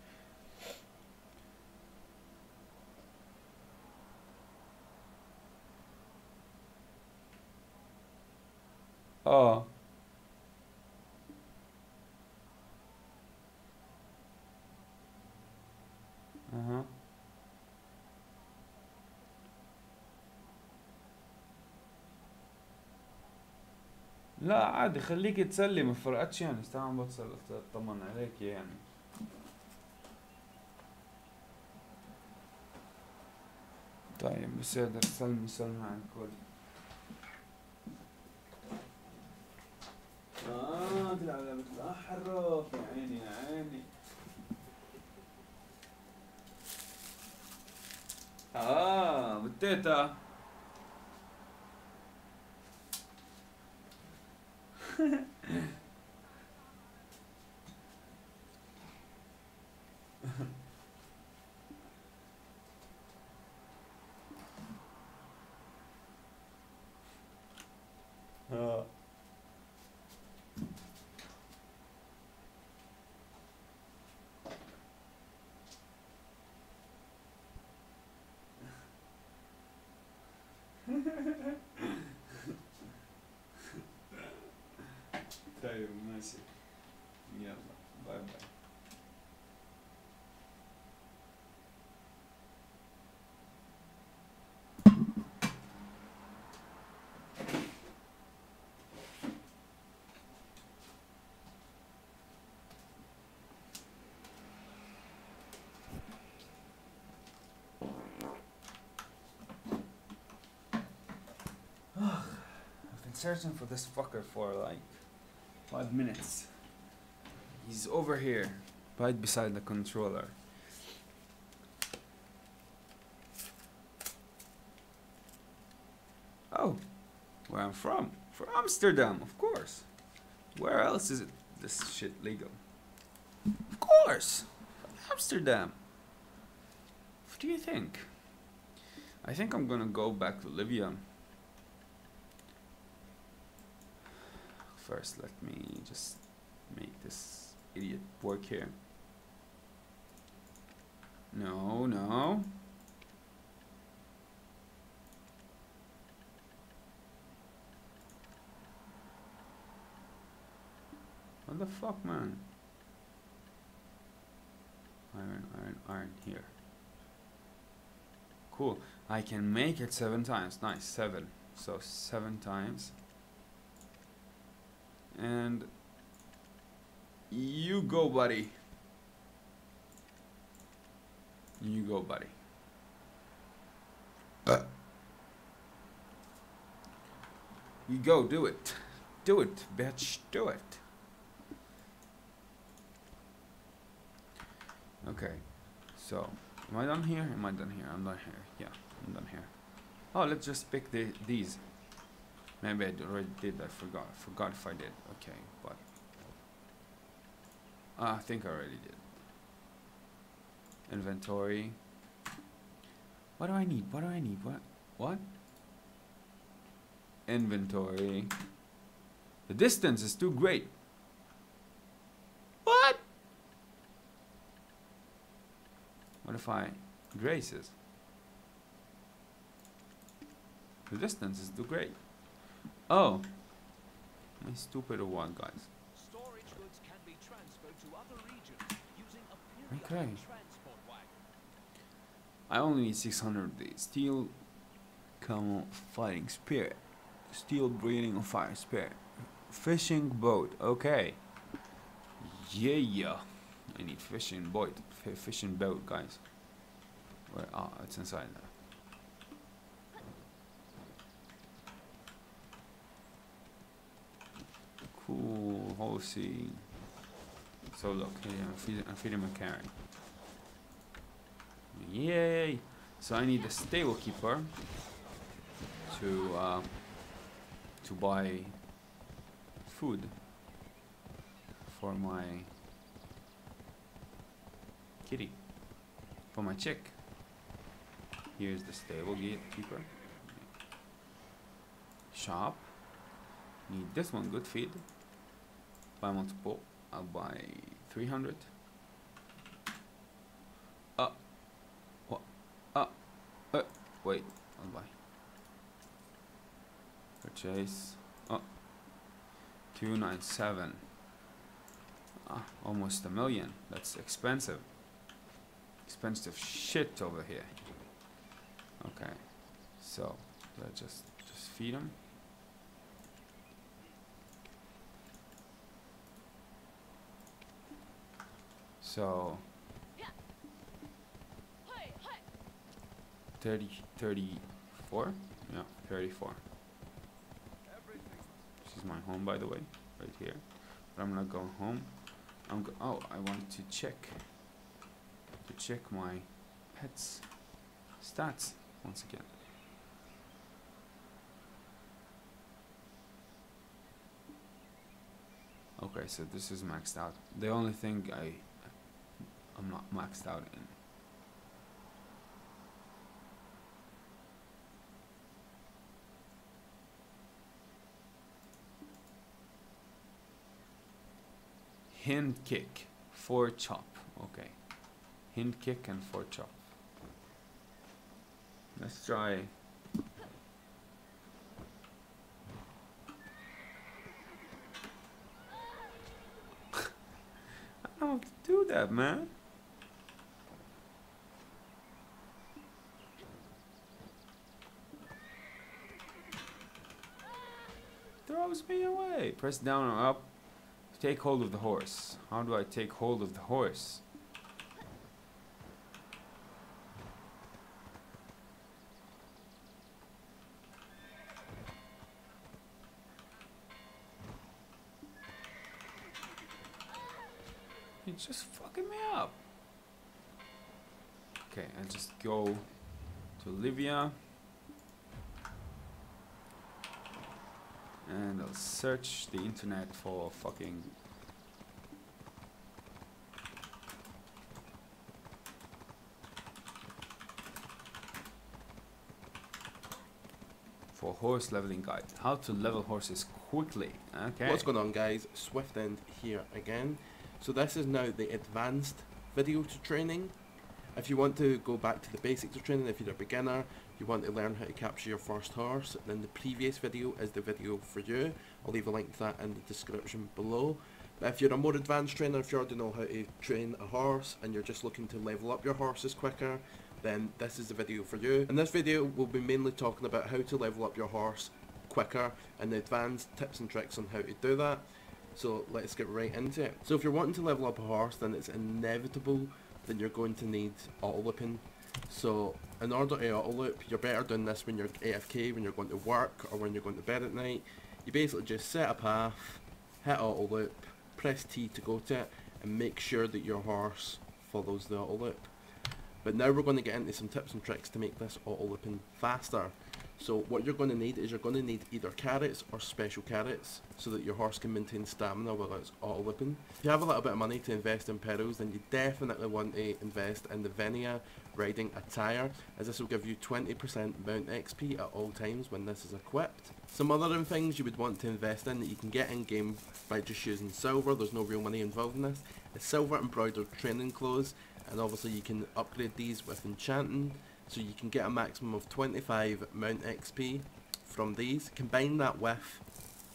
اه اها لا عادي خليك تسلي ما فرقتش يعني، استعمل بتصل اطمن عليك يعني. طيب بس اقدر سلمي على الكل. تلعب لعبة الأحرف، يا عيني يا عيني. بالتيتا. اه طيب ماشي، يلا باي باي. I've been searching for this fucker for like 5 minutes. He's over here, right beside the controller. Oh, where I'm from? From Amsterdam, of course. Where else is it this shit legal? Of course, Amsterdam. What do you think? I think I'm gonna go back to Libya. First, let me just make this idiot work here. No, no. What the fuck, man? Iron, iron, iron, here. Cool. I can make it 7 times. Nice, 7. So 7 times. And you go, buddy. You go, buddy. You go, do it. Do it, bitch, do it. Okay, so am I done here? Am I done here? I'm done here. Yeah, I'm done here. Oh, let's just pick these. Maybe I already did. I forgot. I forgot if I did. Okay, but I think I already did. Inventory. What do I need? What do I need? What? Inventory. The distance is too great. What? What if I graces? The distance is too great. Oh, my stupid one, guys. Storage goods can be transferred to other regions using a periodic transport wagon. I only need 600 of these. Steel, camel, fighting spirit, steel breathing of fire spirit, fishing boat. Okay. Yeah. I need fishing boat. Fishing boat, guys. Where? Oh, it's inside there. Cool, horsey. So look, here I'm feeding my carrot. Yay! So I need a stable keeper to buy food for my kitty, for my chick. Here's the stable gatekeeper. shop. Need this one, good feed. Buy multiple. I'll buy 300. What? Wait, I'll buy. Purchase. 297. Almost 1 million. That's expensive. Expensive shit over here. Okay, so let's just feed them. So 34? Yeah, 34. This is my home, by the way, right here. But I'm not going home. Oh, I want to check my pets stats once again. Okay, so this is maxed out. The only thing I'm not maxed out in. Hind kick, 4 chop. Okay. Hind kick and 4 chop. Let's try. I don't do that, man. Throws me away. Press down or up. Take hold of the horse. How do I take hold of the horse? You're just fucking me up. Okay, I'll just go to Olivia. And I'll search the internet for fucking horse leveling guide. How to level horses quickly. Okay. What's going on, guys? SwiftEnd here again. So this is now the advanced video to training. If you want to go back to the basics of training, if you're a beginner, you want to learn how to capture your first horse, then the previous video is the video for you. I'll leave a link to that in the description below. But if you're a more advanced trainer, if you already know how to train a horse and you're just looking to level up your horses quicker, then this is the video for you. In this video we'll be mainly talking about how to level up your horse quicker and the advanced tips and tricks on how to do that. So let's get right into it. So if you're wanting to level up a horse, then it's inevitable that you're going to need auto looping. So in order to auto loop, you're better doing this when you're AFK, when you're going to work or when you're going to bed at night. You basically just set a path, hit auto loop, press T to go to it, and make sure that your horse follows the auto loop. But now we're going to get into some tips and tricks to make this auto looping faster. So what you're going to need is you're going to need either carrots or special carrots so that your horse can maintain stamina while it's auto looping. If you have a little bit of money to invest in pedals, then you definitely want to invest in the Venia riding attire, as this will give you 20% mount XP at all times when this is equipped. Some other things you would want to invest in that you can get in game by just using silver, there's no real money involved in this, is silver embroidered training clothes, and obviously you can upgrade these with enchanting, so you can get a maximum of 25 mount XP from these. Combine that with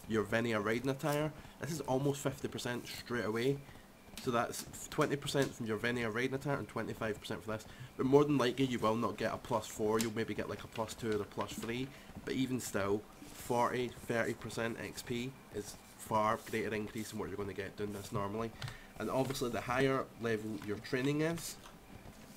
your Venia riding attire, this is almost 50% straight away. So that's 20% from your Venia riding attire and 25% for this. But more than likely you will not get a +4, you'll maybe get like a +2 or a +3. But even still, 40-30% XP is far greater increase than what you're going to get doing this normally. And obviously the higher level your training is,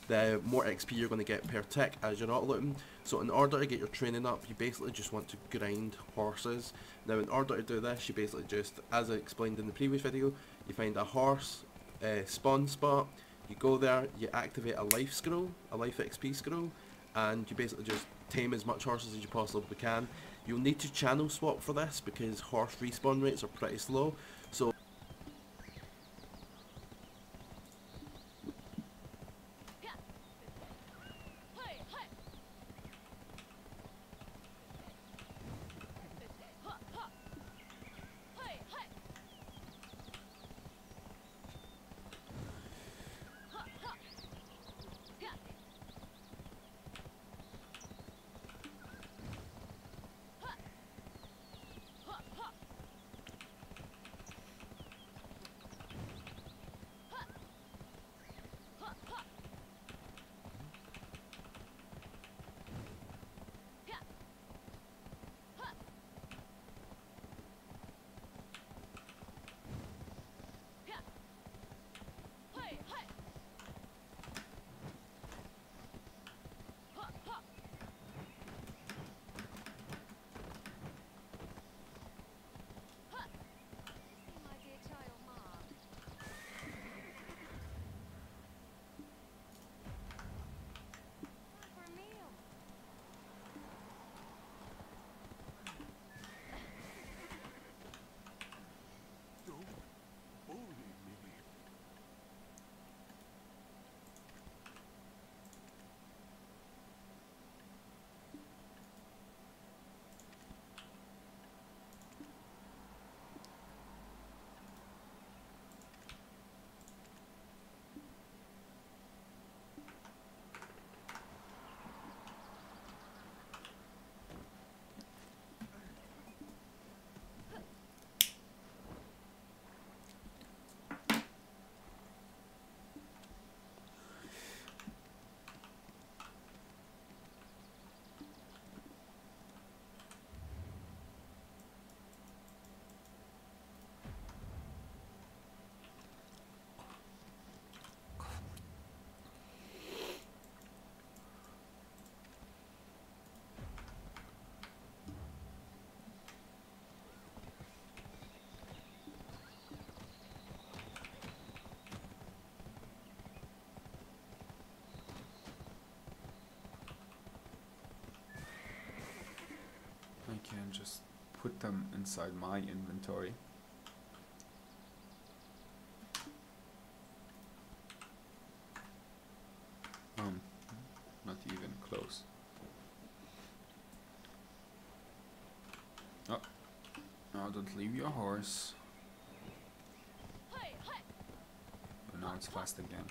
the more XP you're going to get per tick as you're auto looping. So in order to get your training up, you basically just want to grind horses. Now in order to do this, you basically just, as I explained in the previous video, you find a horse spawn spot, you go there, you activate a life scroll, a life XP scroll, and you basically just tame as much horses as you possibly can. You'll need to channel swap for this because horse respawn rates are pretty slow. So and just put them inside my inventory. Not even close. Oh, no, don't leave your horse. Oh, now it's fast again.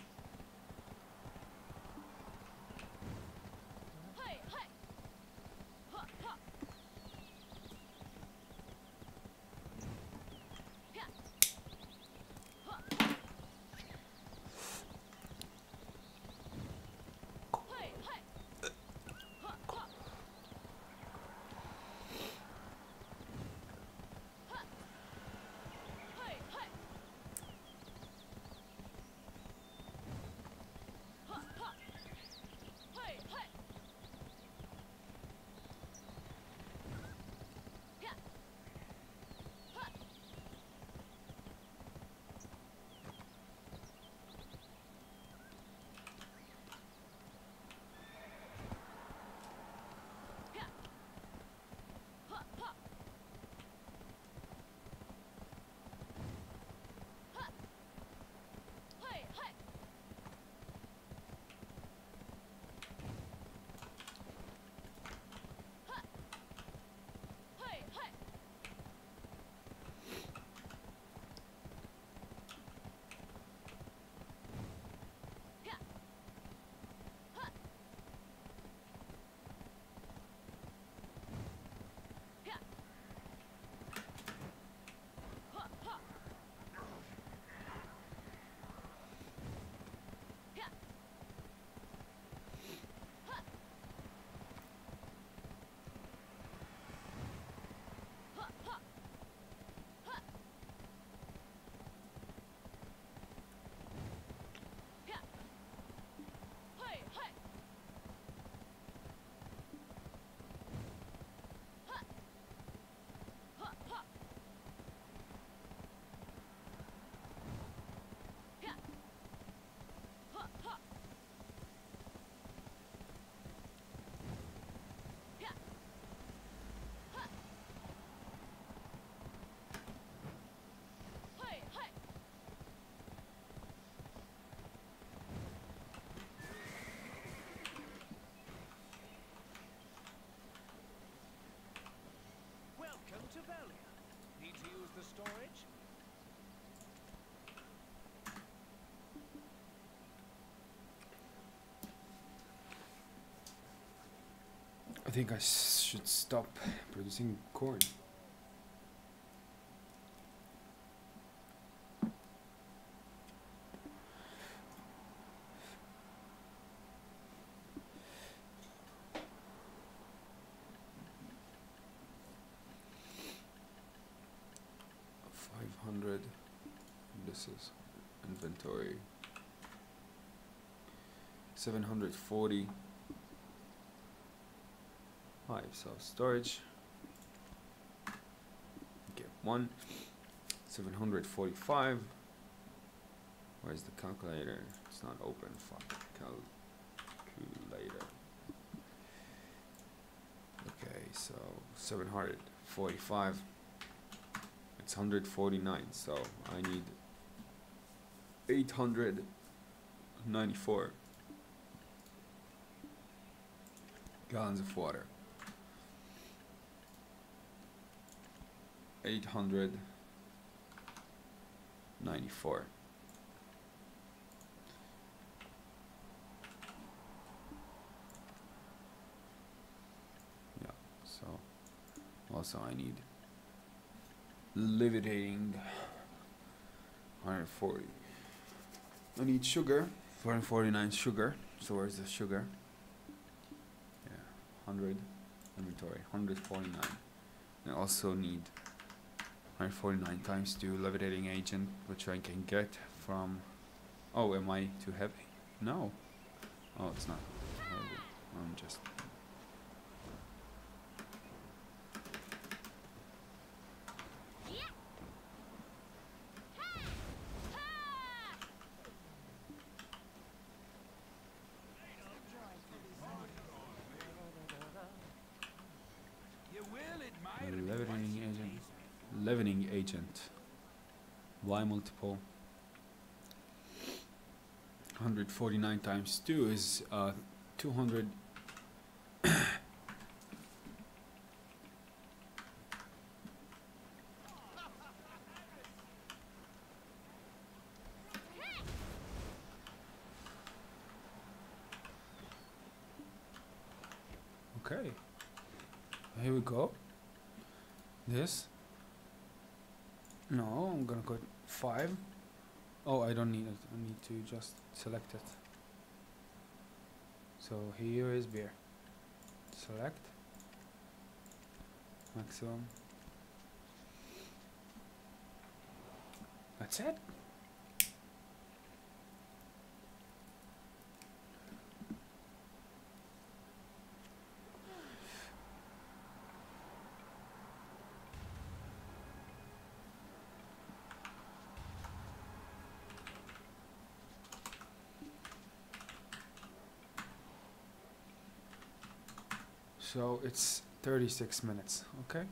Welcome to Valia. Need to use the storage? I think I should stop producing corn. This is inventory. 740. So storage. Okay, 745. Where's the calculator? It's not open. Fuck. Calculator. Okay, so 745. It's 149, so I need 894 gallons of water. 894. Yeah, so also I need levitating 140. I need sugar, 449 sugar. So where's the sugar? Yeah, 100 inventory, 149. I also need 149 times 2 levitating agent, which I can get from. Oh, am I too heavy? No. Oh, it's not heavy. I'm just. evening agent. Why multiple? 149 times 2 is 200. Okay, here we go. This. No, I'm gonna go 5. Oh, I don't need it. I need to just select it. So here is beer. Select. Maximum. That's it. So it's 36 minutes, okay?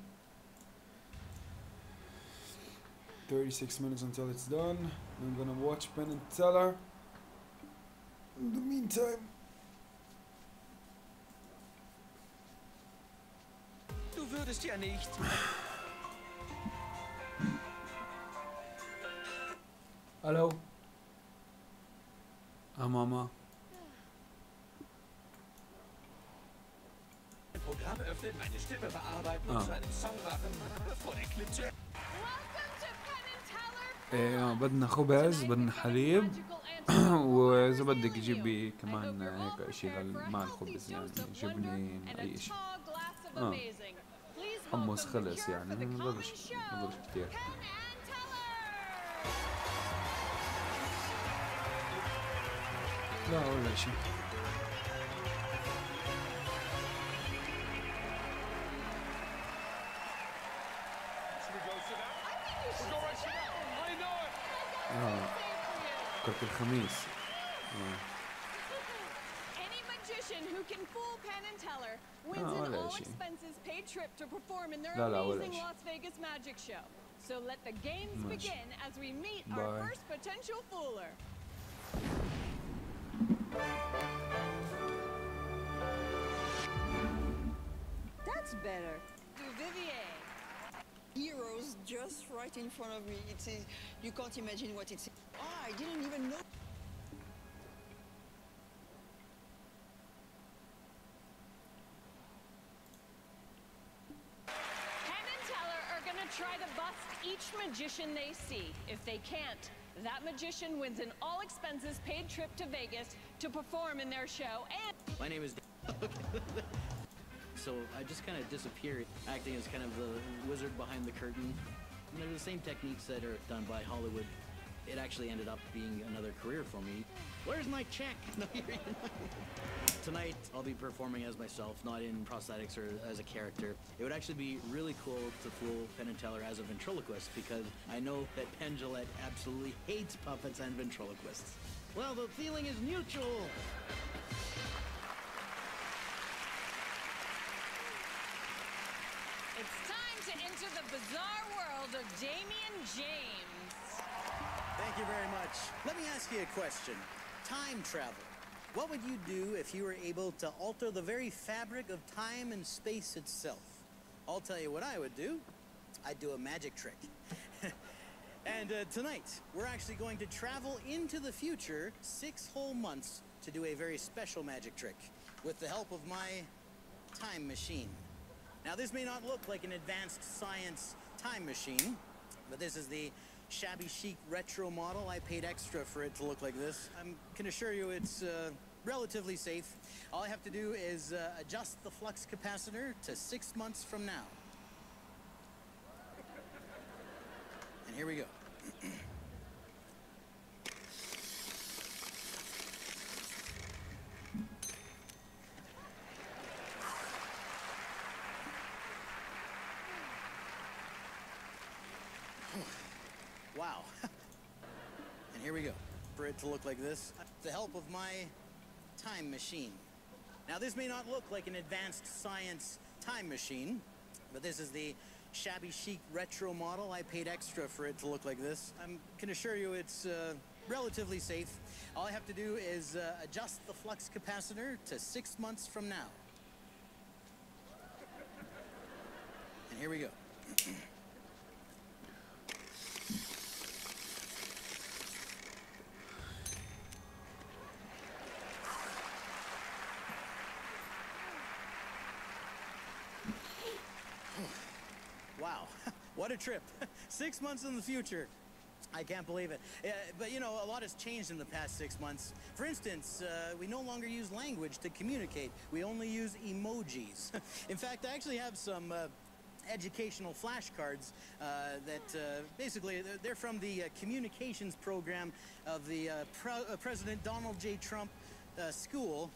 36 minutes until it's done. I'm gonna watch Penn and Teller. In the meantime, Du würdest ja nicht. hello. Mama. Programm öffnet, meine Stimme bearbeiten und zu einem Song machen, bevor der Clip zu... بدنا خبز، بدنا حليب وإذا بدك جيبي كمان هيك اشي مع الخبز، يعني جبنة اي اشي. حمص خلص يعني، ما بضلش كتير. لا ولا شي. فكرت الخميس. Any magician who can fool Penn and Teller wins an all-expenses paid trip to perform in their amazing Las Vegas magic show. So let the games begin as we meet our first potential fooler. That's better. Vivier. Heroes just right in front of me. You can't imagine what it's. Oh, I didn't even know. Penn and Teller are gonna try to bust each magician they see. If they can't, that magician wins an all-expenses paid trip to Vegas to perform in their show. And my name is. So I just kind of disappeared, acting as kind of the wizard behind the curtain. And they're the same techniques that are done by Hollywood. It actually ended up being another career for me. Where's my check? No, tonight I'll be performing as myself, not in prosthetics or as a character. It would actually be really cool to fool Penn and Teller as a ventriloquist, because I know that Penn Jillette absolutely hates puppets and ventriloquists. Well, the feeling is mutual. it's time to enter the bizarre world of Damian James. Thank you very much. Let me ask you a question. Time travel. What would you do if you were able to alter the very fabric of time and space itself? I'll tell you what I would do. I'd do a magic trick. And tonight, we're actually going to travel into the future 6 whole months to do a very special magic trick with the help of my time machine. Now, this may not look like an advanced science time machine, but this is the shabby chic retro model. I paid extra for it to look like this. I can assure you it's relatively safe. All I have to do is adjust the flux capacitor to 6 months from now. And here we go. Wow. And here we go. For it to look like this, with the help of my time machine. Now, this may not look like an advanced science time machine, but this is the shabby chic retro model. I paid extra for it to look like this. I can assure you it's relatively safe. All I have to do is adjust the flux capacitor to 6 months from now. And here we go. Wow, what a trip. 6 months in the future. I can't believe it. But you know, a lot has changed in the past 6 months. For instance, we no longer use language to communicate. We only use emojis. In fact, I actually have some educational flashcards that basically they're from the communications program of the President Donald J. Trump school.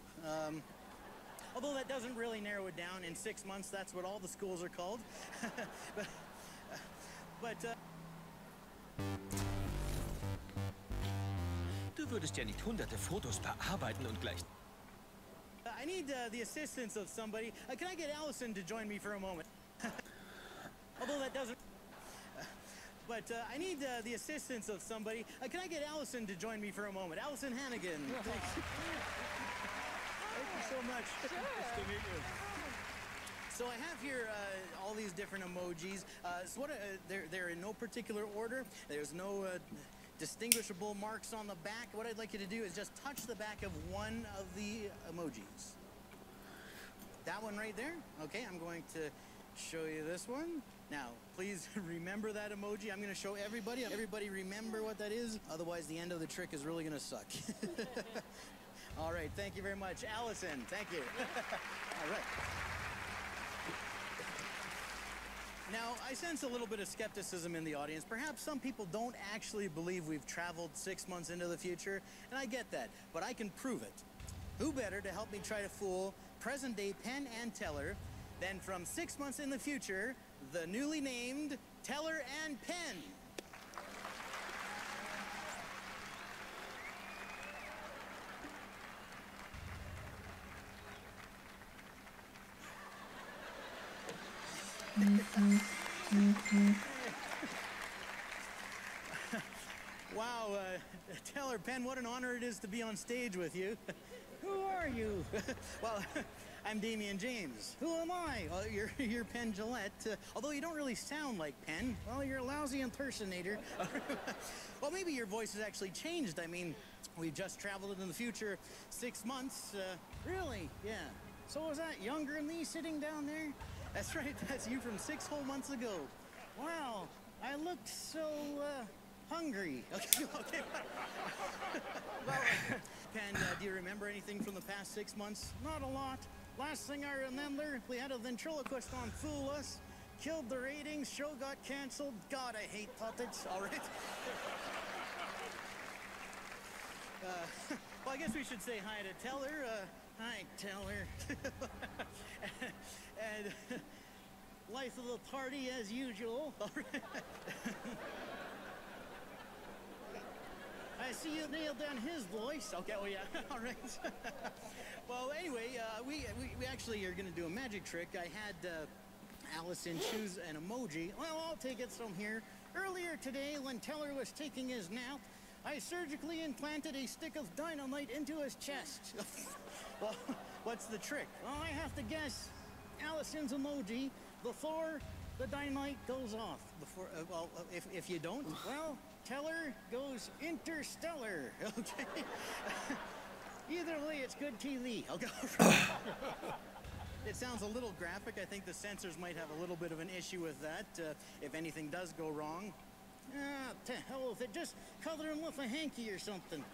Although that doesn't really narrow it down. In 6 months, that's what all the schools are called. but Du würdest ja nicht hunderte Fotos bearbeiten und gleich... I need the assistance of somebody. Can I get Allison to join me for a moment? Although that doesn't... But I need the assistance of somebody. Can I get Allison to join me for a moment? Allison Hannigan. Thank you so much. Sure. Nice to meet you. So I have here all these different emojis. So what? They're in no particular order. There's no distinguishable marks on the back. What I'd like you to do is just touch the back of one of the emojis. That one right there. Okay, I'm going to show you this one. Now, please remember that emoji. I'm going to show everybody. Everybody remember what that is. Otherwise, the end of the trick is really going to suck. All right, thank you very much. Allison, thank you. All right. Now, I sense a little bit of skepticism in the audience. Perhaps some people don't actually believe we've traveled 6 months into the future, and I get that, but I can prove it. Who better to help me try to fool present-day Penn and Teller than from 6 months in the future, the newly named Teller and Penn? Wow, Teller, Penn, what an honor it is to be on stage with you. Who are you? Well, I'm Damian James. Who am I? Well, you're Penn Jillette. Although you don't really sound like Penn. Well, you're a lousy impersonator. Well, maybe your voice has actually changed. I mean, we've just traveled into the future 6 months. Really? Yeah. So is that younger me sitting down there? That's right, that's you from 6 whole months ago. Wow, I looked so, hungry. Okay, okay. Well, Penn, do you remember anything from the past 6 months? Not a lot. Last thing I remember, we had a ventriloquist on Fool Us, killed the ratings, show got canceled. God, I hate puppets, all right? Well, I guess we should say hi to Teller. Hi, Teller. And life of the party as usual. I see you nailed down his voice. Okay, oh yeah, all right. Well, anyway, we actually are going to do a magic trick. I had Allison choose an emoji. Well, I'll take it from here. Earlier today, when Teller was taking his nap, I surgically implanted a stick of dynamite into his chest. Well, what's the trick? Well, I have to guess. Allison's emoji, before the dynamite goes off. Before, well, if you don't, well, Teller goes interstellar. Okay. Either way, it's good TV. I'll go. It sounds a little graphic. I think the censors might have a little bit of an issue with that. If anything does go wrong. Ah, to hell with it. Just color him with a hanky or something.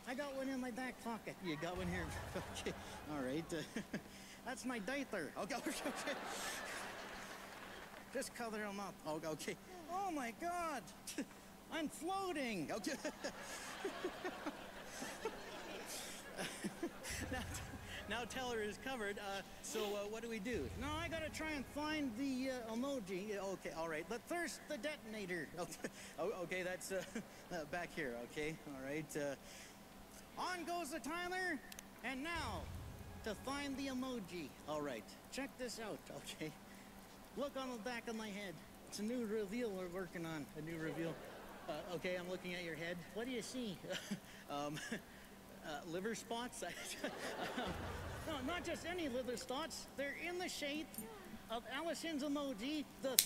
I got one in my back pocket. You got one here? Okay. All right. That's my diaper. Okay. Just color him up. Oh, okay. Oh, my God. I'm floating. Okay. Now Teller is covered. So what do we do? No, I gotta try and find the emoji. Okay, all right. But first, the detonator. Okay, that's back here. Okay, all right. On goes the timer, and now to find the emoji. All right, check this out, okay? Look on the back of my head. It's a new reveal we're working on, a new reveal. Okay, I'm looking at your head. What do you see? Liver spots? No, not just any liver spots. They're in the shape of Allison's emoji, the...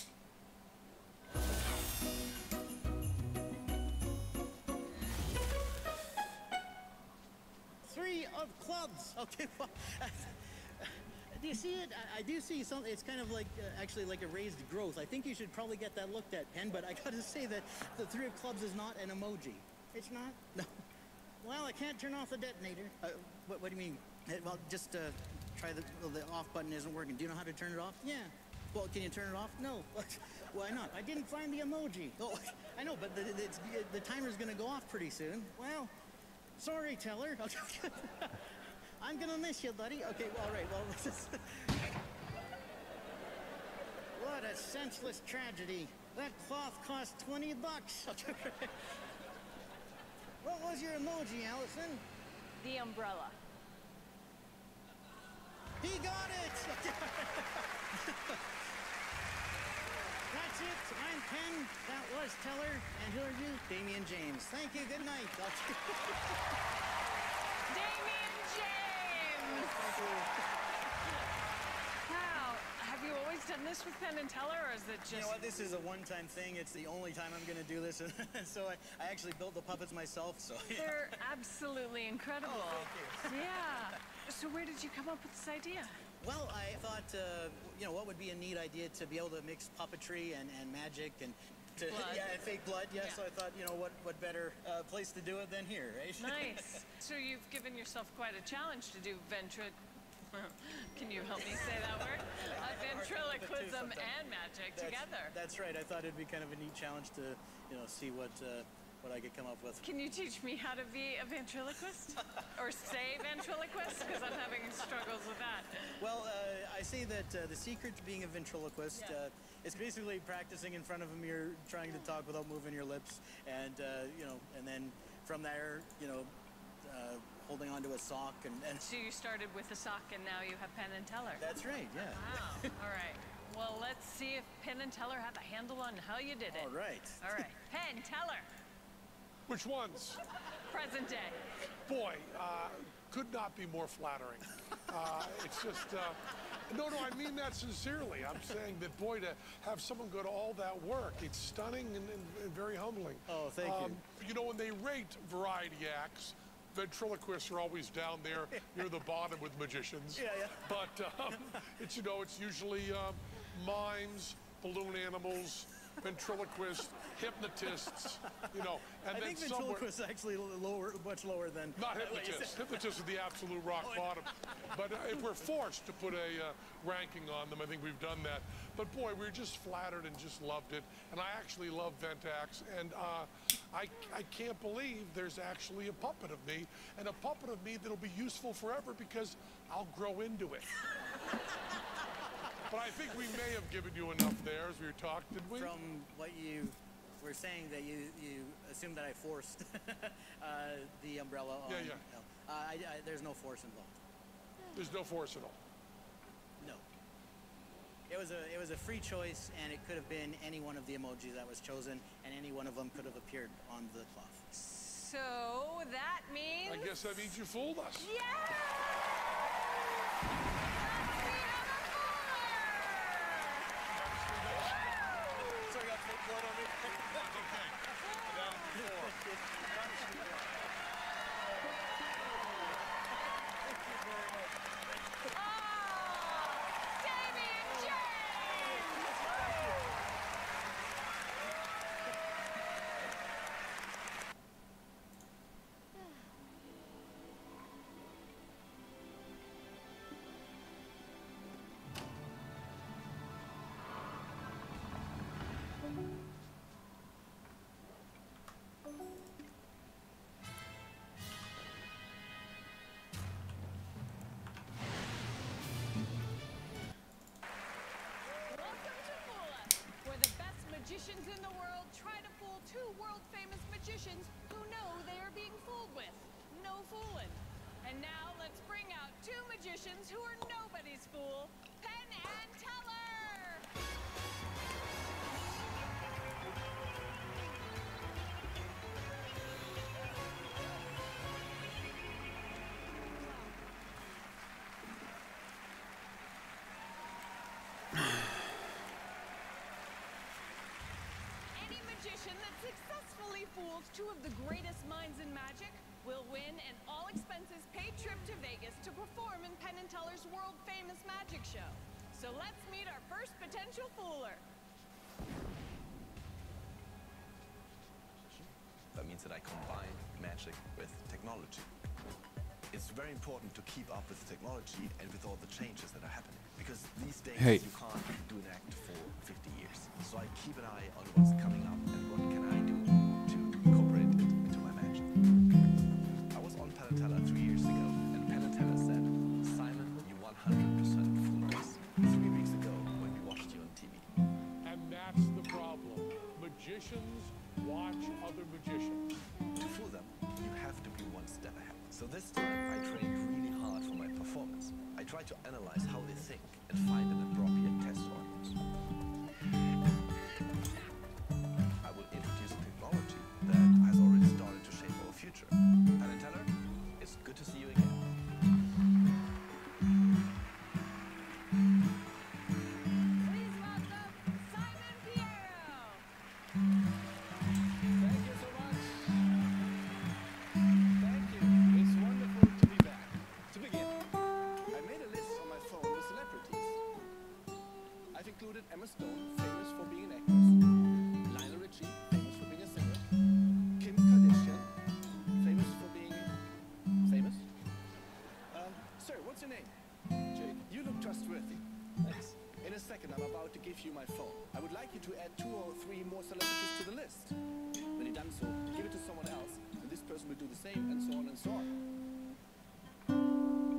Three of clubs. Okay, well, do you see it? I do see something. It's kind of like, actually like a raised growth. I think you should probably get that looked at, Penn, but I gotta say that the three of clubs is not an emoji. It's not? No. Well, I can't turn off the detonator. What do you mean? Well, just try the off button isn't working. Do you know how to turn it off? Yeah. Well, can you turn it off? No. Why not? I didn't find the emoji. Oh, I know, but the timer's gonna go off pretty soon. Well, sorry, Teller. I'm gonna miss you, buddy. Okay, well, all right, well, what a senseless tragedy. That cloth cost $20. What was your emoji, Allison? The umbrella. He got it! That's it. I'm Penn. That was Teller. And who are you? Damian James. Thank you. Good night. Damian James! Wow. Have you always done this with Penn and Teller, or is it just... You know what? This is a one-time thing. It's the only time I'm going to do this. So I actually built the puppets myself, so... Yeah. They're absolutely incredible. Oh, thank you. Yeah. So where did you come up with this idea? Well, I thought, you know, what would be a neat idea to be able to mix puppetry and magic and... Yeah, and fake blood, yeah. So I thought, you know, what better place to do it than here, right? Nice. So you've given yourself quite a challenge to do Can you help me say that word? Ventriloquism and magic together. That's right. I thought it'd be kind of a neat challenge to, you know, see what I could come up with. Can you teach me how to be a ventriloquist? Or say ventriloquist? Because I'm having struggles with that. Well, I say that the secret to being a ventriloquist is basically practicing in front of a mirror, trying to talk without moving your lips, and, you know, and then from there, you know, holding onto a sock and... So you started with a sock and now you have Penn and Teller. That's right, yeah. Wow. All right. Well, let's see if Penn and Teller have a handle on how you did it. All right. All right. Penn, Teller. Which ones? Present day. Boy, could not be more flattering. It's just, no, I mean that sincerely. I'm saying that, boy, to have someone go to all that work, it's stunning and very humbling. Oh, thank you. You know, when they rate variety acts, ventriloquists are always down there near the bottom with magicians. Yeah. But it's, you know, it's usually mimes, balloon animals, ventriloquists, hypnotists, you know, and I then think ventriloquists actually much lower than... Not hypnotists. Hypnotists are the absolute rock bottom. But if we're forced to put a ranking on them, I think we've done that. But boy, we were just flattered and just loved it. And I actually love Ventax. And I can't believe there's actually a puppet of me, and a puppet of me that'll be useful forever because I'll grow into it. But I think we may have given you enough there as we talked, did we? From what you were saying, that you assumed that I forced the umbrella on. Yeah. No. There's no force involved. There's no force at all. No. It was a free choice, and it could have been any one of the emojis that was chosen, and any one of them could have appeared on the cloth. So that means... I guess that means you fooled us. Yeah! Magicians in the world try to fool two world-famous magicians who know they are being fooled with. No fooling. And now let's bring out two magicians magicians who are nobody's fool, Penn and Teller! Any magician that successfully fools two of the greatest minds in magic will win an all-expenses-paid trip to Vegas to perform in Penn and Teller's world-famous magic show. So let's meet our first potential fooler. That means that I combine magic with technology. It's very important to keep up with technology and with all the changes that are happening. Because these days you can't do an act for 50 years. So I keep an eye on what's coming up and what can I do to incorporate it into my magic. I was on Penn and Teller 3 years ago, and Penn and Teller said, Simon, you 100% fooled us 3 weeks ago when we watched you on TV. And that's the problem. Magicians watch other magicians. To fool them, you have to be one step ahead. So this time, I trained really hard for my performance. I tried to analyze how they think and find an appropriate test audience. I will introduce technology that has already started to shape our future. Penn and Teller, it's good to see you again. Please welcome Simon Piero! Thank you so much. Thank you. It's wonderful to be back. To begin, I made a list on my phone with celebrities. I've included Emma Stone, famous for being an actress, Lionel Richie, famous for being a singer, Kim Kardashian, famous for being famous. Sir, what's your name? Jake. You look trustworthy. Thanks. In a second, I'm about to give you my phone. I would like you to add 2 or 3 more celebrities to the list. When you've done so, give it to someone else, and this person will do the same, and so on and so on.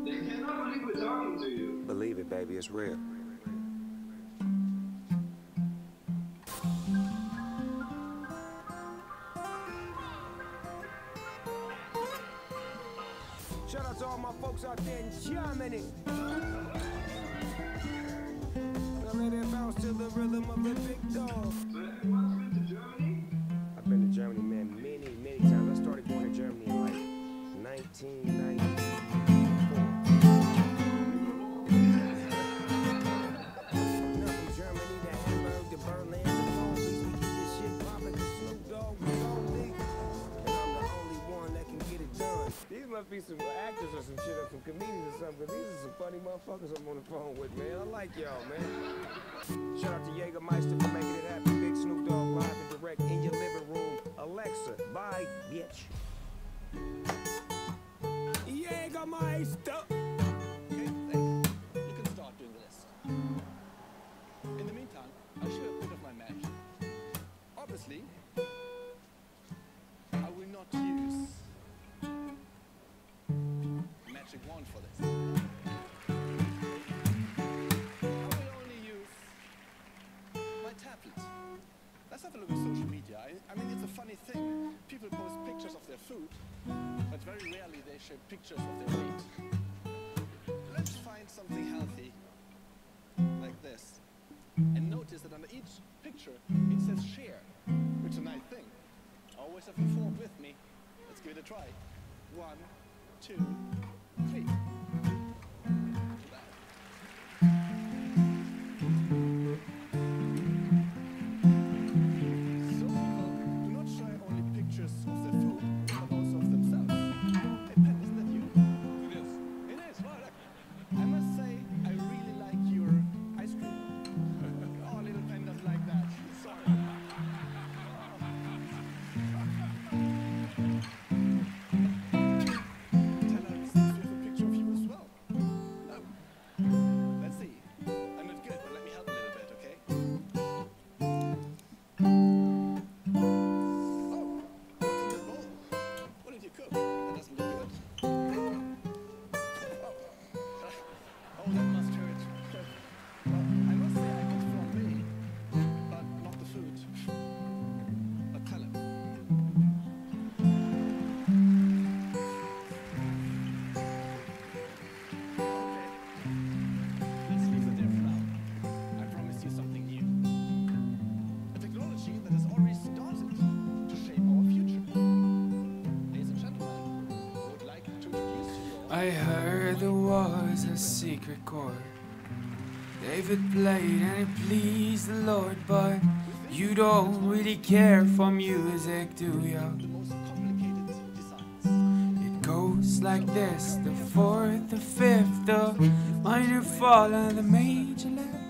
They cannot believe we're talking to you. Believe it, baby, it's real. Shout out to all my folks out there in Germany. Now let it bounce to the rhythm of the big dog. So everyone's been to Germany? I've been to Germany, man, many times. I started going to Germany in like 1994. From Germany to Hamburg to Berlin to Paris, we keep this shit poppin' 'cause Snoop Dogg was only, and I'm the only one that can get it done. These must be some actors or some shit or some comedians or something, 'cause these are some funny motherfuckers I'm on the phone with, man. I like y'all, man. Shout out to Jägermeister for making it happen. Big Snoop Dogg live and direct in your living room. Alexa, bye, bitch. Jägermeister! Okay, thank you. You can start doing the list. In the meantime, I'll show you a bit of my magic. Obviously, I will not use magic wand for this. I will only use my tablet. Let's have a look at social media. I mean, it's a funny thing. People post pictures of their food, but very rarely they share pictures of their weight. Let's find something healthy, like this. And notice that under each picture, it says share, which is a nice thing. Always have a fork with me. Let's give it a try. 1, 2, 3. So people do not share only pictures of their food, but also of themselves. Hey, Penn, isn't that you? It is. It is. Well, I must say, I really like your ice cream. Oh, little Penn doesn't like that. Sorry. Teller, since we have a picture of you as I heard there was a secret chord David played and it pleased the Lord, but you don't really care for music, do ya? It goes like this, the fourth, the fifth, the minor fall and the major left.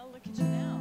Well, look at you now.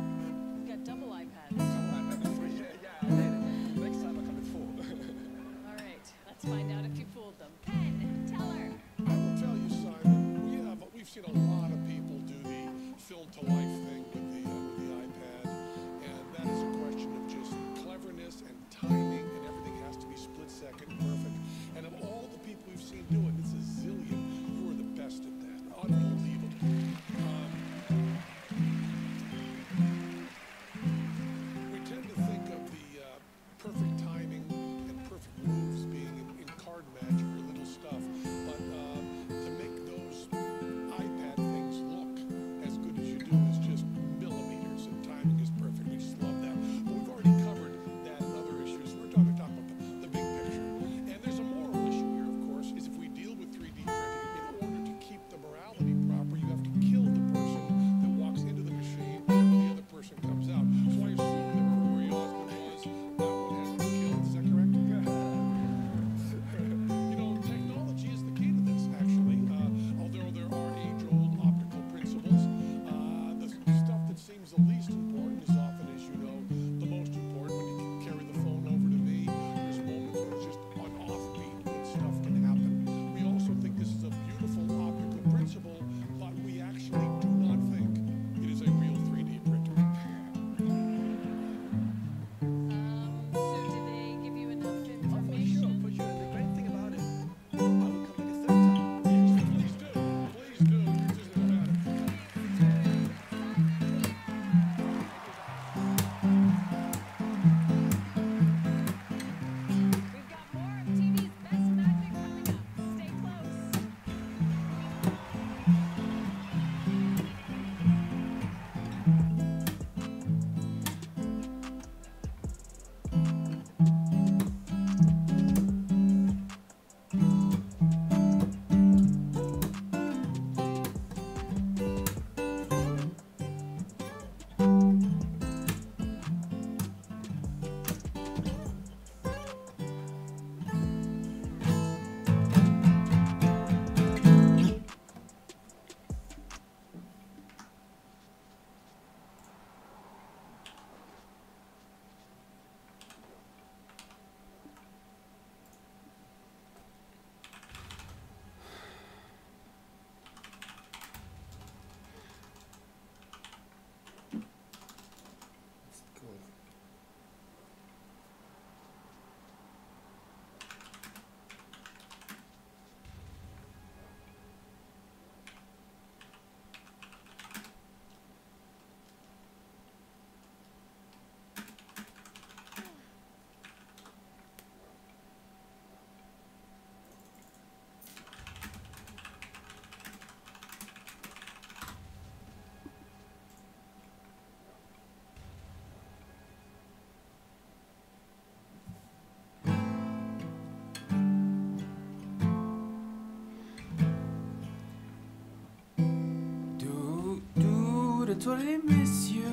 totally miss you.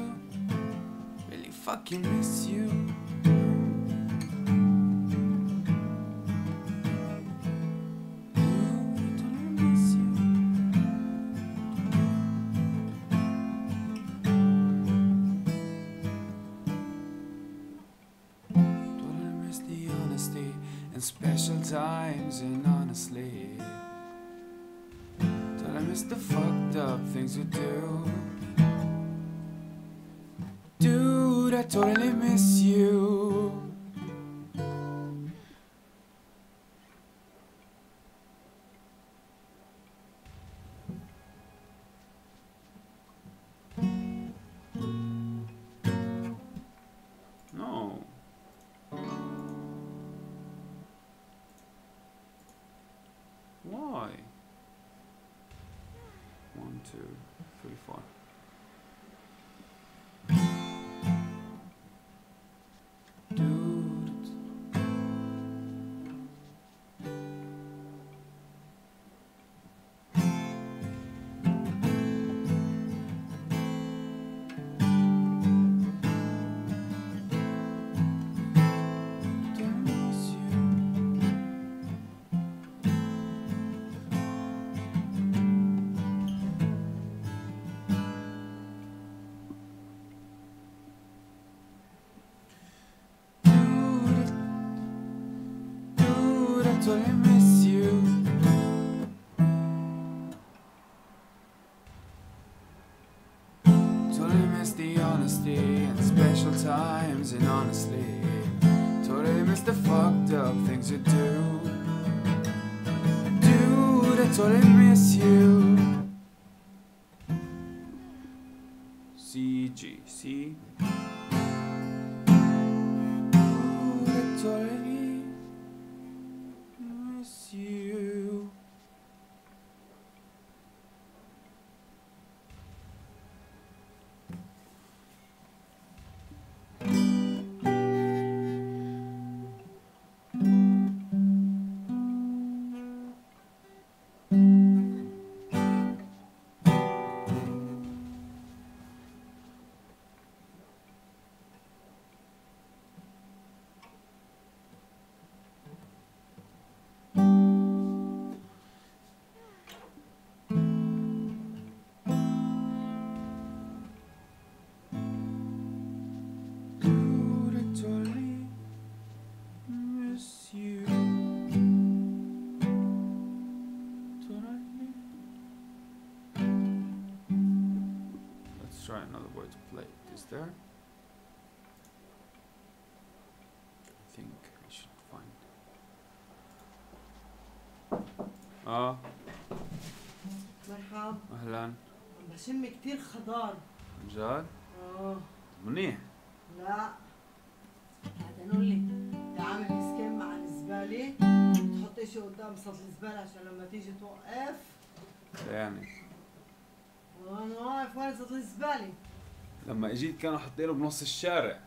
Really fucking miss you. Special times, and honestly, don't I miss the fucked up things you do? Dude, I totally miss you. No. Why? 1, 2, 3, 4. I miss you. Totally miss the honesty and special times, and honestly, totally miss the fucked up things you do. Dude, I totally miss you. CG, see? Dude, I totally miss you. Try another way to play it. Is there? I think I should find. مرحبا. اهلا. بشم كتير خضار. عن جد؟ منيح. لا. قاعد لي انت عامل سكيم مع الزبالة تحط اشي قدام صف الزبالة عشان لما تيجي توقف. يعني وانا واقف وين صف الزبالة؟ لما اجيت كانوا حاطينه بنص الشارع.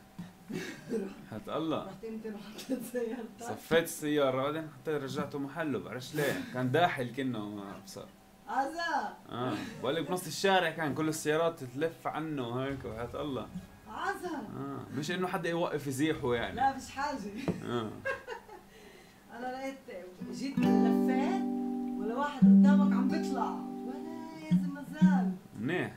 حت الله. رحت انت وحطيت سيارتك. صفيت السيارة بعدين حطيت رجعته محله، بعرفش ليه، كان داحل كأنه ما بصر. عزا. بقول لك بنص الشارع كان كل السيارات تلف عنه وهيك وحياة الله. عزا. مش انه حدا يوقف يزيحه يعني. لا مش حاجة. انا لقيت جيت لفيت ولا واحد قدامك عم بيطلع ولا يا زلمة منيح.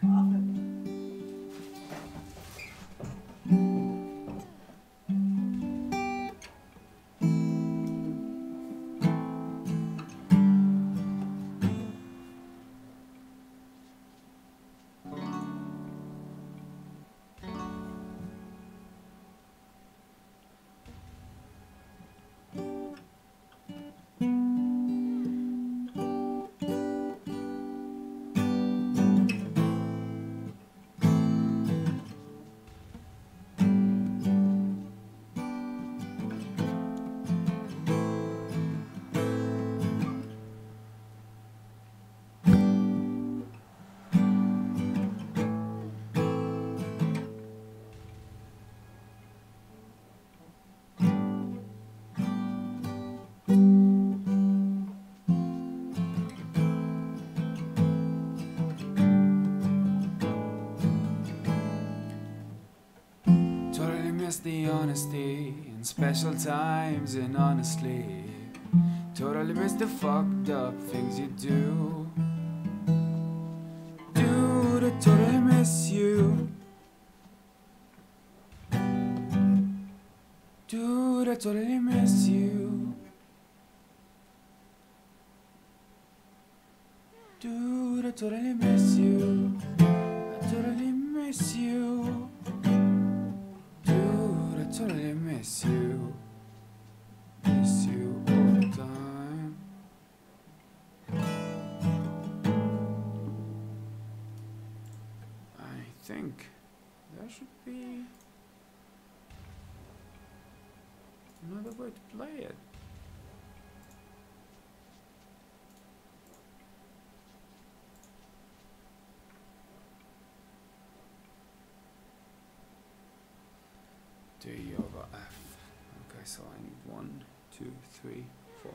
miss the honesty in special times, and honestly, totally miss the fucked up things you do. Dude, I totally miss you. Dude, I totally miss you. Dude, I totally miss you. I totally miss you. Dude, I totally miss you. Miss you all the time. I think there should be another way to play it. D over F. Okay, so I need 1, 2, 3, 4.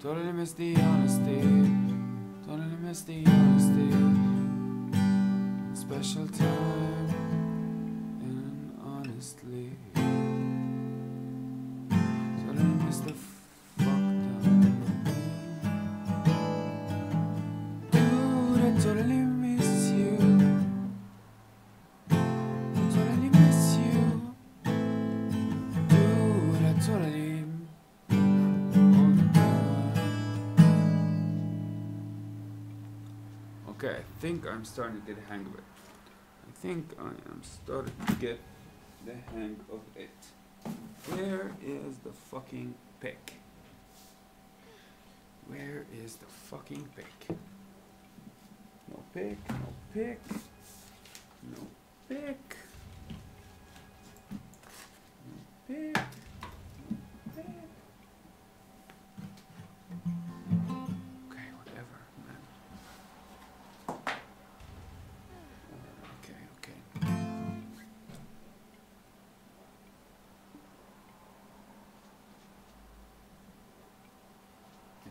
Totally miss the honesty. Totally miss the honesty. Special time and honestly. Totally miss the fucked up. Dude, I totally miss you. I totally miss you. Dude, I totally. Okay, I think I'm starting to get the hang of it. I think I am starting to get the hang of it. Where is the fucking pick? Where is the fucking pick? No pick, no pick, no pick, no pick, no pick.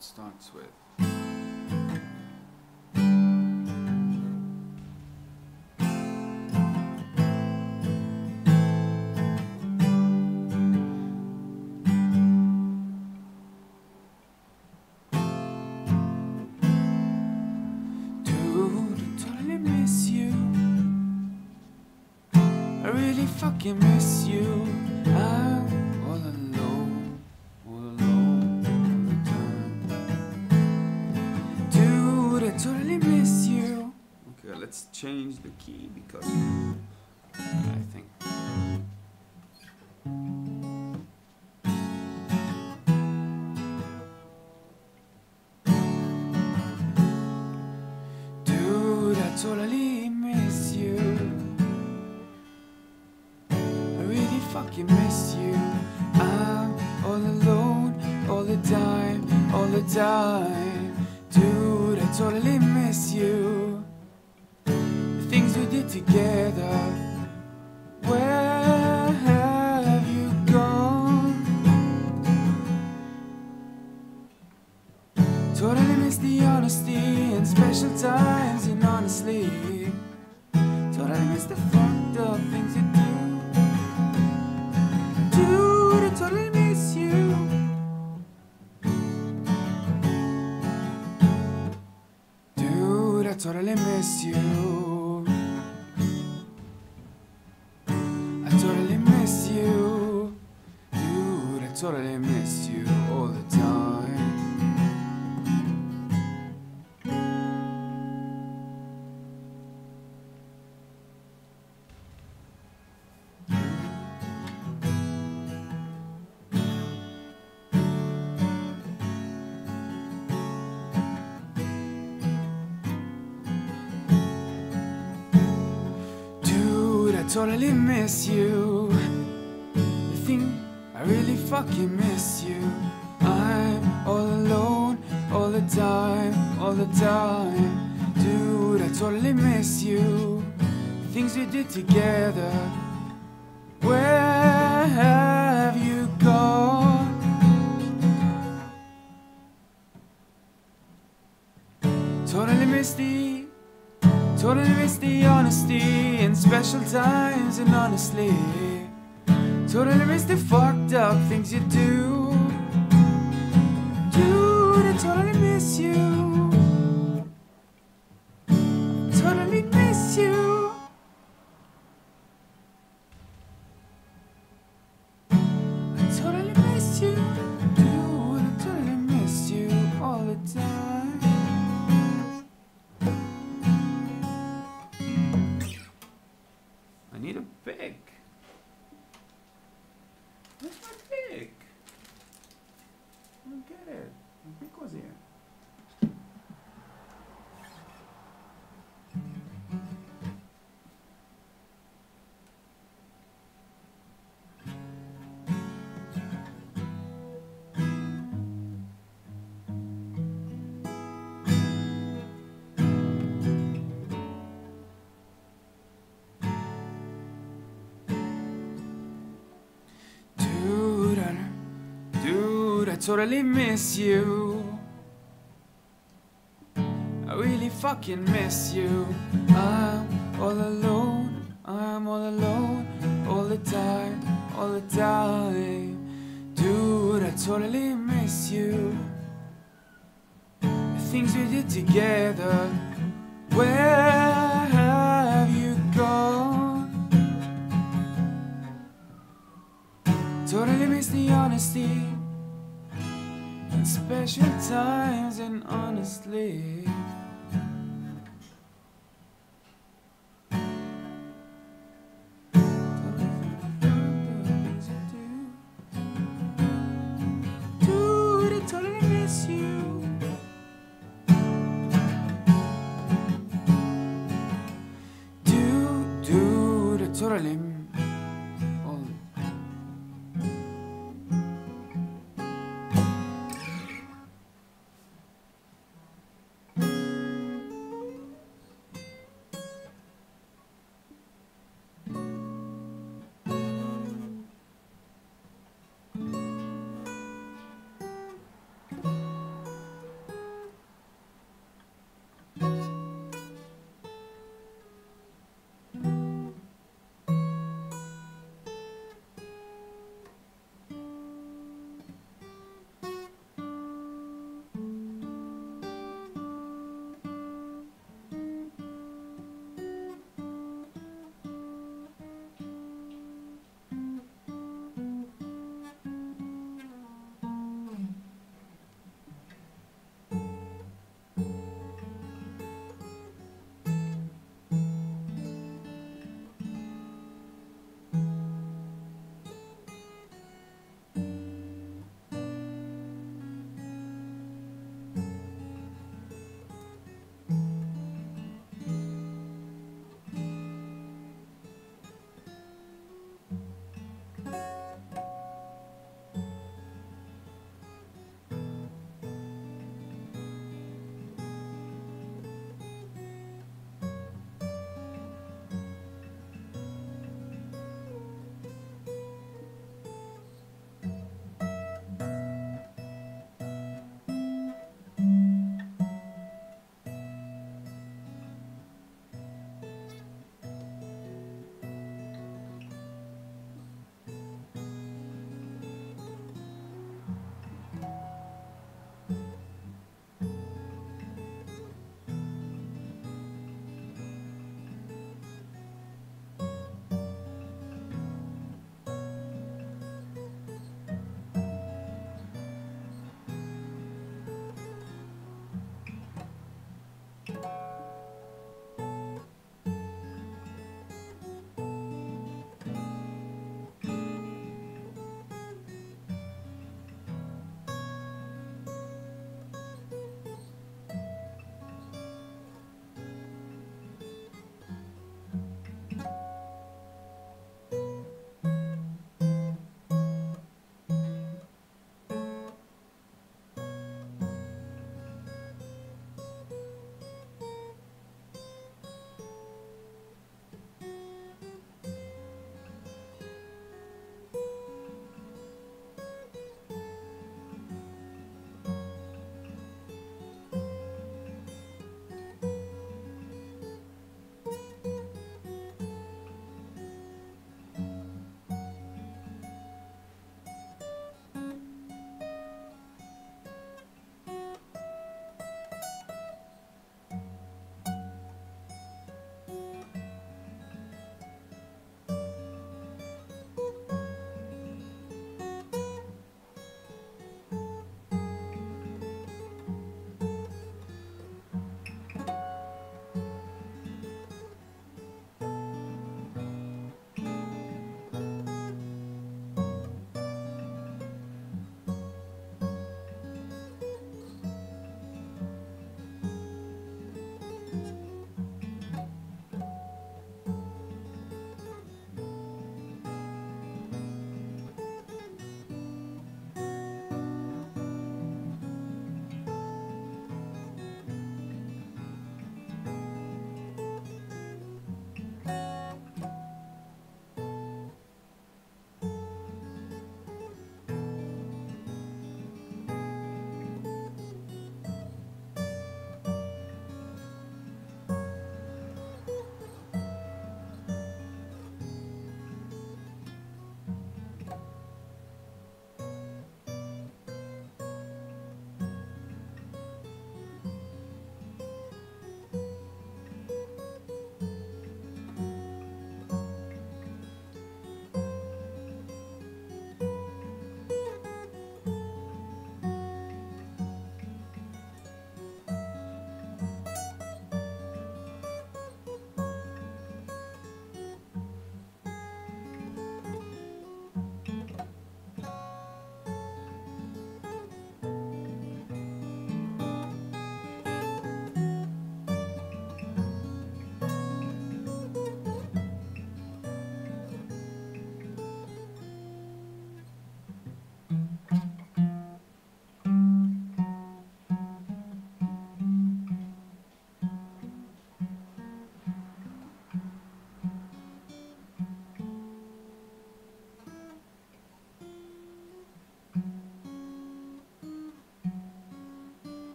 Starts with dude, I totally miss you. I really fucking miss you. I'm all alone, all alone all the time. Dude, I totally miss you. Okay, let's change the key because I think. Dude, I totally miss you. I really fucking miss you. I'm all alone all the time. all the time. Dude, I totally miss you. The things we did together. Where have you gone? Totally miss the honesty and special times, and honestly, totally miss the fucked up things you do. Dude, I totally miss you. Dude, I totally miss you. I totally miss you. Dude, I totally miss you all the time. Totally miss you. The thing, I really fucking miss you. I'm all alone, all the time, all the time. Dude, I totally miss you. The things we did together. Where have you gone? Totally miss the honesty and special times, and honestly, totally miss the fucked up things you do. Dude, I totally miss you. Totally miss you. I totally miss you. Dude, I totally miss you all the time. I need a pick. Where's my pick? I don't get it. My pick was here. Dude, I totally miss you. I really fucking miss you. I'm all alone, I'm all alone, all the time, all the time. Dude, I totally miss you. The things we did together. Where have you gone? Totally miss the honesty and special times, and honestly, dude, I totally miss you. Dude, I totally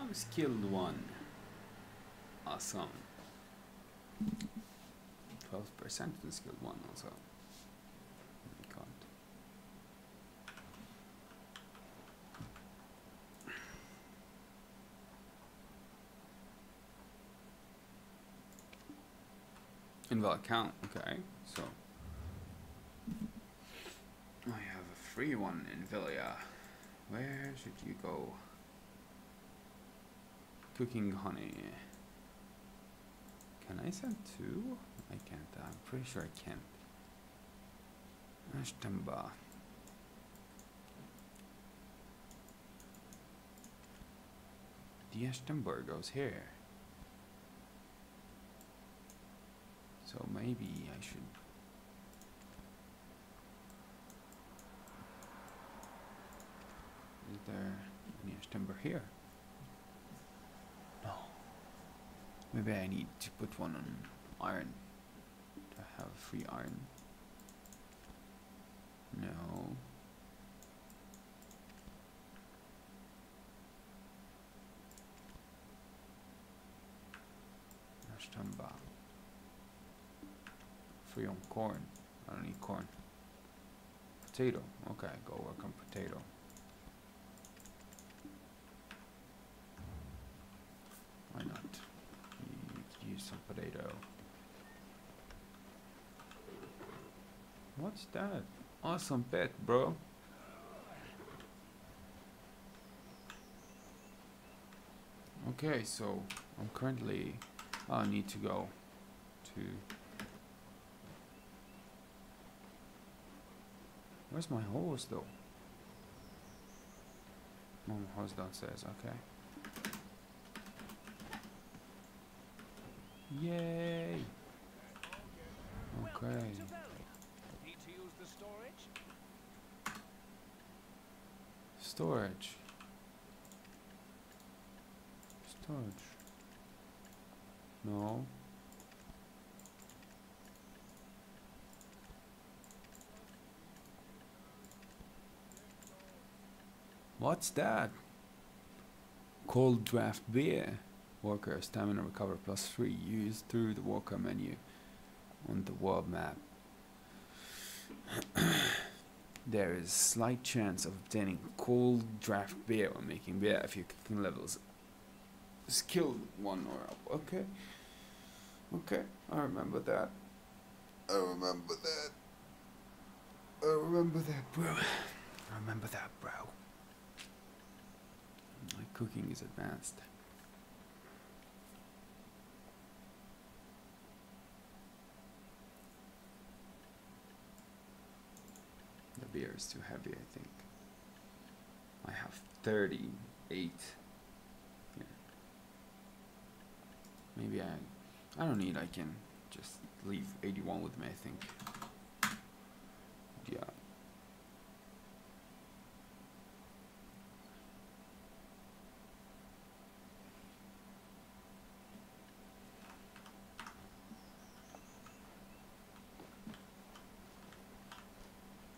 I'm skilled 1. Awesome. 12% in skilled 1 also. Can't. Invalid count, okay, so I have a free one in Villia. Where should you go? Cooking honey. Can I send 2? I can't, I'm pretty sure I can't. Ashtemba. The Ashtemba goes here. So maybe I should. Is there any timber here? No. Maybe I need to put one on iron to have free iron. No. Ashtemba. Free on corn. I don't need corn. Potato. Okay, go work on potato. Why not? You could use some potato. What's that? Awesome pet, bro. Okay, so I'm currently. I need to go to. Where's my horse though? Oh, my horse downstairs, okay. Yay! Okay. Need to use the storage? Storage. Storage. No. What's that? Cold draft beer. Worker stamina recover +3. Used through the worker menu on the world map. There is slight chance of obtaining cold draft beer when making beer if your cooking levels skilled 1 or up. Okay. Okay, I remember that. I remember that. I remember that, bro. I remember that, bro. My cooking is advanced. The beer is too heavy, I think. I have 38 here. Maybe I don't need, I can just leave 81 with me, I think. Yeah.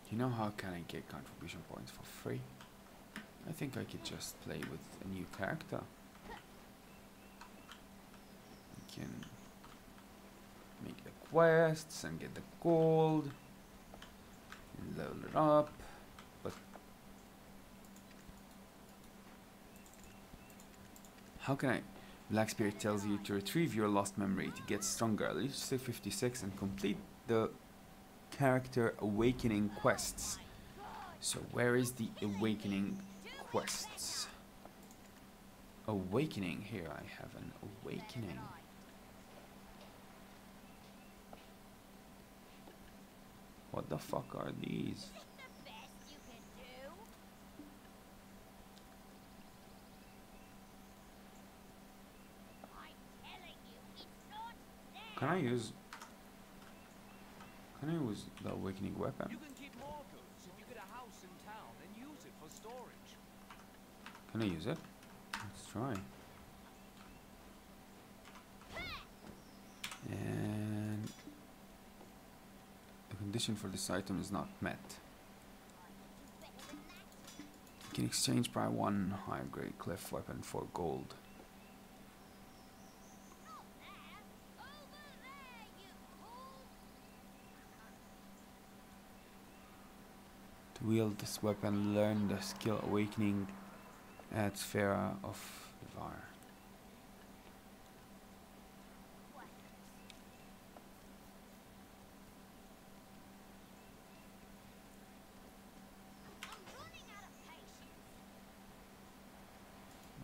You know how can I get contribution points for free? I think I could just play with a new character. I can make the quests and get the gold and level it up, but how can I? Black Spirit tells you to retrieve your lost memory to get stronger. Reach 56 and complete the character awakening quests. So where is the awakening quests? Awakening, here I have an awakening. What the fuck are these? Can I use the awakening weapon? You can keep more goods if you get a house in town and use it for storage. Can I use it? Let's try. And the condition for this item is not met. You can exchange by 1 higher grade cliff weapon for gold. To wield this weapon, learn the skill Awakening at Sphera of Var.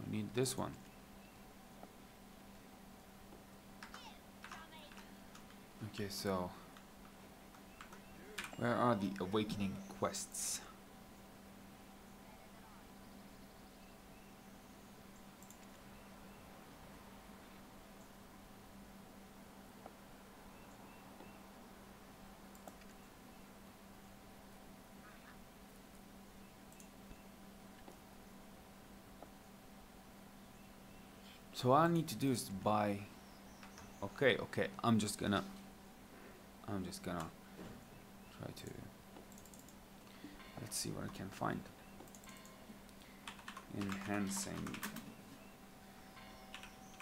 We need this one. Okay, so where are the Awakening quests? So all I need to do is buy. Okay, I'm just gonna try to, let's see what I can find. Enhancing.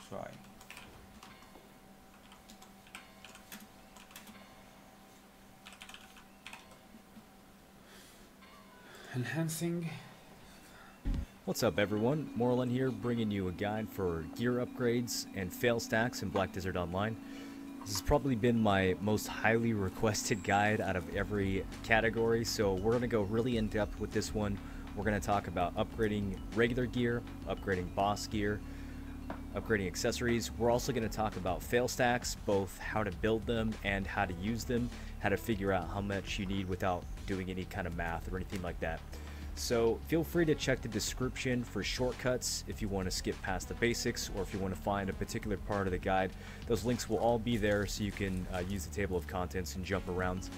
Try. Enhancing. What's up everyone, Morlun here, bringing you a guide for gear upgrades and fail stacks in Black Desert Online. This has probably been my most highly requested guide out of every category, so we're going to go really in depth with this one. We're going to talk about upgrading regular gear, upgrading boss gear, upgrading accessories. We're also going to talk about fail stacks, both how to build them and how to use them, how to figure out how much you need without doing any kind of math or anything like that. So feel free to check the description for shortcuts if you want to skip past the basics, or if you want to find a particular part of the guide. Those links will all be there so you can use the table of contents and jump around.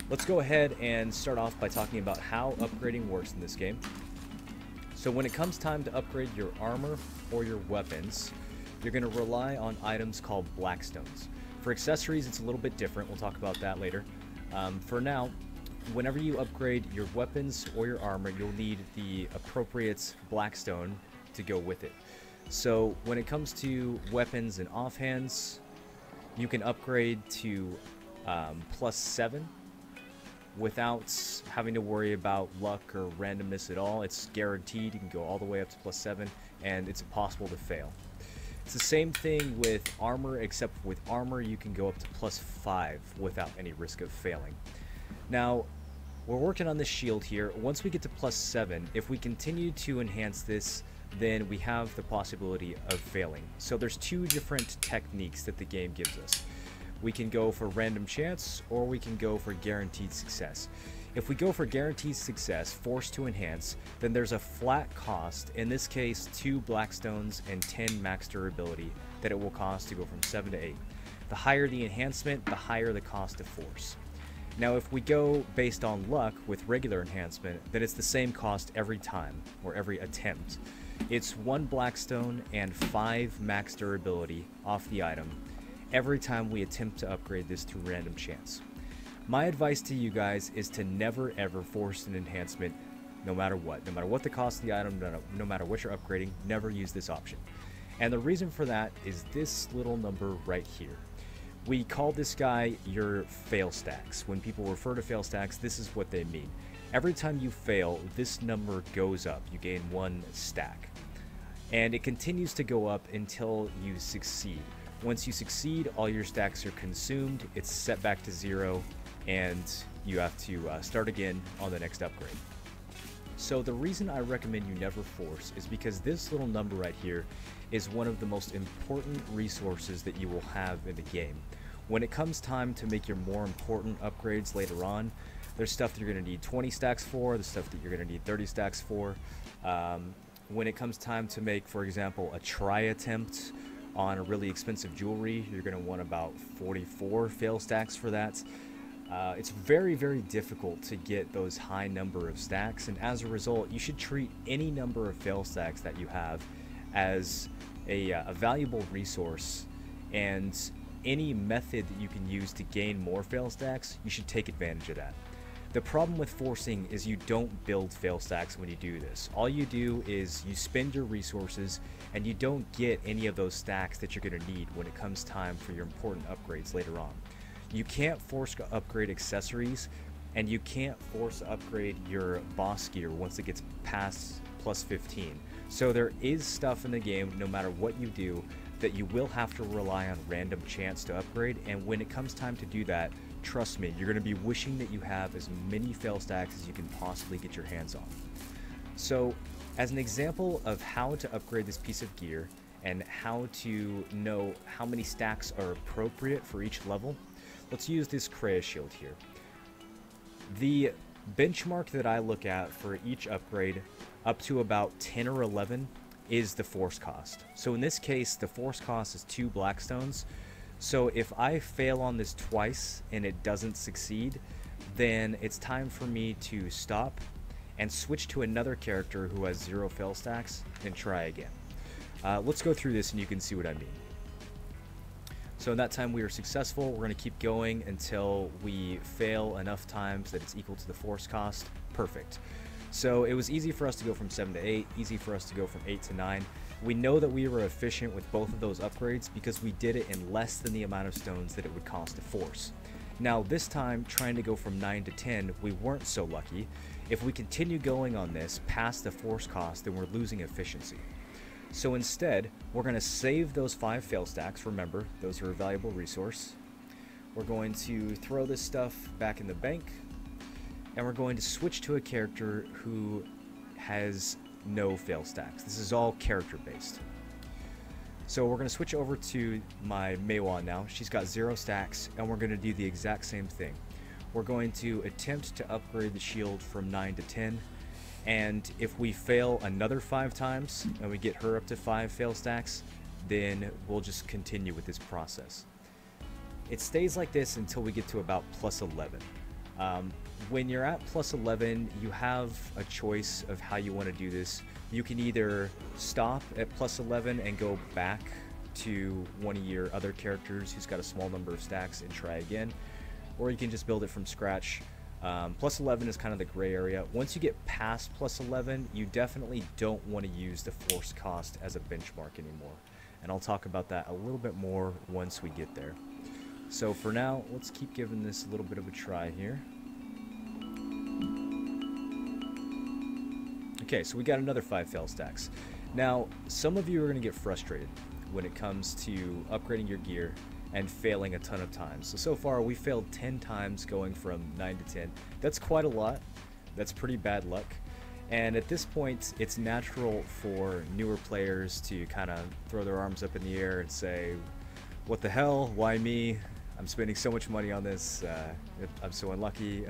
Let's go ahead and start off by talking about how upgrading works in this game. So when it comes time to upgrade your armor or your weapons, you're going to rely on items called Blackstones. For accessories, it's a little bit different. We'll talk about that later. For now, whenever you upgrade your weapons or your armor, you'll need the appropriate Blackstone to go with it. So when it comes to weapons and offhands, you can upgrade to +7 without having to worry about luck or randomness at all. It's guaranteed. You can go all the way up to +7, and it's impossible to fail. It's the same thing with armor, except with armor you can go up to +5 without any risk of failing. Now, we're working on this shield here. Once we get to +7, if we continue to enhance this, then we have the possibility of failing. So there's two different techniques that the game gives us. We can go for random chance, or we can go for guaranteed success. If we go for guaranteed success, forced to enhance, then there's a flat cost, in this case 2 Blackstones and 10 max durability, that it will cost to go from 7 to 8. The higher the enhancement, the higher the cost of force. Now if we go based on luck with regular enhancement, then it's the same cost every time, or every attempt. It's 1 Blackstone and 5 max durability off the item every time we attempt to upgrade this through random chance. My advice to you guys is to never ever force an enhancement, no matter what. No matter what the cost of the item, no matter what you're upgrading, never use this option. And the reason for that is this little number right here. We call this guy your fail stacks. When people refer to fail stacks, this is what they mean. Every time you fail, this number goes up. You gain 1 stack. And it continues to go up until you succeed. Once you succeed, all your stacks are consumed, it's set back to 0, and you have to start again on the next upgrade. So the reason I recommend you never force is because this little number right here is one of the most important resources that you will have in the game. When it comes time to make your more important upgrades later on, there's stuff that you're going to need 20 stacks for, there's stuff that you're going to need 30 stacks for. When it comes time to make, for example, a try attempt on a really expensive jewelry, you're going to want about 44 fail stacks for that. It's very, very difficult to get those high number of stacks, and as a result, you should treat any number of fail stacks that you have as a valuable resource, and any method that you can use to gain more fail stacks, you should take advantage of that. The problem with forcing is you don't build fail stacks when you do this. All you do is you spend your resources and you don't get any of those stacks that you're going to need when it comes time for your important upgrades later on. You can't force upgrade accessories and you can't force upgrade your boss gear once it gets past plus 15. So there is stuff in the game, no matter what you do, that you will have to rely on random chance to upgrade, and when it comes time to do that, trust me, you're going to be wishing that you have as many fail stacks as you can possibly get your hands on. So, as an example of how to upgrade this piece of gear, and how to know how many stacks are appropriate for each level, let's use this Kreia shield here. The benchmark that I look at for each upgrade up to about 10 or 11 is the force cost. So in this case, the force cost is 2 Blackstones. So if I fail on this twice and it doesn't succeed, then it's time for me to stop and switch to another character who has 0 fail stacks and try again. Let's go through this and you can see what I mean. So in that time we are successful. We're going to keep going until we fail enough times that it's equal to the force cost. Perfect. So it was easy for us to go from 7 to 8, easy for us to go from 8 to 9. We know that we were efficient with both of those upgrades because we did it in less than the amount of stones that it would cost to force. Now this time, trying to go from 9 to 10, we weren't so lucky. If we continue going on this past the force cost, then we're losing efficiency. So instead, we're going to save those 5 fail stacks. Remember, those are a valuable resource. We're going to throw this stuff back in the bank, and we're going to switch to a character who has no fail stacks. This is all character based. So we're going to switch over to my Meiwa now. She's got 0 stacks, and we're going to do the exact same thing. We're going to attempt to upgrade the shield from 9 to 10. And if we fail another 5 times and we get her up to 5 fail stacks, then we'll just continue with this process. It stays like this until we get to about plus 11. When you're at plus 11, you have a choice of how you want to do this. You can either stop at plus 11 and go back to one of your other characters who's got a small number of stacks and try again, or you can just build it from scratch. Plus 11 is kind of the gray area. Once you get past plus 11, you definitely don't want to use the force cost as a benchmark anymore. And I'll talk about that a little bit more once we get there. So for now, let's keep giving this a little bit of a try here. Okay, so we got another 5 fail stacks. Now, some of you are going to get frustrated when it comes to upgrading your gear and failing a ton of times. So far we failed 10 times going from 9 to 10. That's quite a lot. That's pretty bad luck. And at this point, it's natural for newer players to kind of throw their arms up in the air and say, what the hell? Why me? I'm spending so much money on this. I'm so unlucky.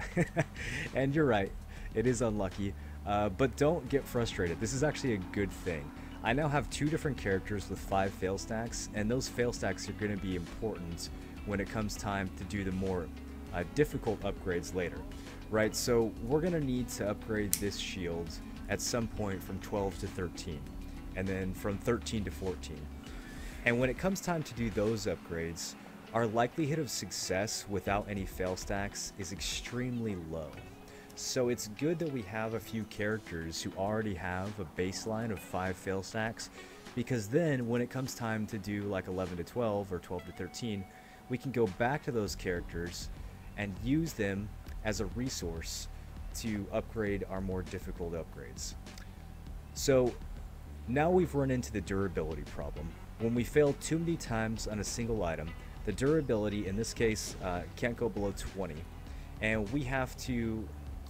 And you're right, it is unlucky. But don't get frustrated. This is actually a good thing. I now have 2 different characters with 5 fail stacks, and those fail stacks are going to be important when it comes time to do the more difficult upgrades later, right? So we're going to need to upgrade this shield at some point from 12 to 13, and then from 13 to 14. And when it comes time to do those upgrades, our likelihood of success without any fail stacks is extremely low. So it's good that we have a few characters who already have a baseline of 5 fail stacks, because then when it comes time to do like 11 to 12 or 12 to 13, we can go back to those characters and use them as a resource to upgrade our more difficult upgrades. So now we've run into the durability problem. When we fail too many times on a single item, the durability in this case can't go below 20, and we have to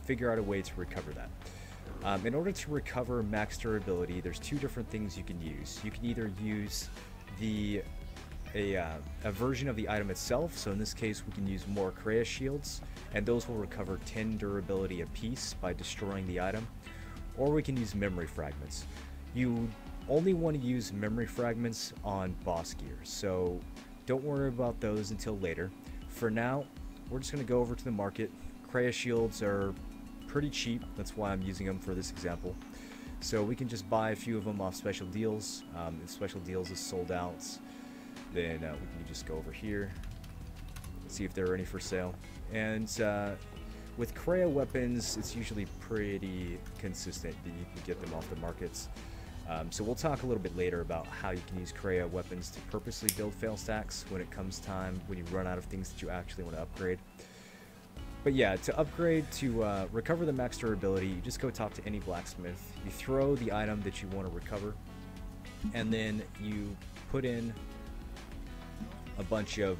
figure out a way to recover that. In order to recover max durability, there's 2 different things you can use. You can either use a version of the item itself, so in this case we can use more Kreia shields, and those will recover 10 durability apiece by destroying the item, or we can use memory fragments. You only want to use memory fragments on boss gear, so don't worry about those until later. For now, we're just going to go over to the market. Kreia shields are pretty cheap, that's why I'm using them for this example. So we can just buy a few of them off special deals. If special deals is sold out, then we can just go over here, see if there are any for sale. And with Kreia weapons, it's usually pretty consistent that you can get them off the markets. So we'll talk a little bit later about how you can use Kreia weapons to purposely build fail stacks when it comes time, when you run out of things that you actually want to upgrade. But yeah, to upgrade, to recover the max durability, you just go talk to any blacksmith. You throw the item that you want to recover, and then you put in a bunch of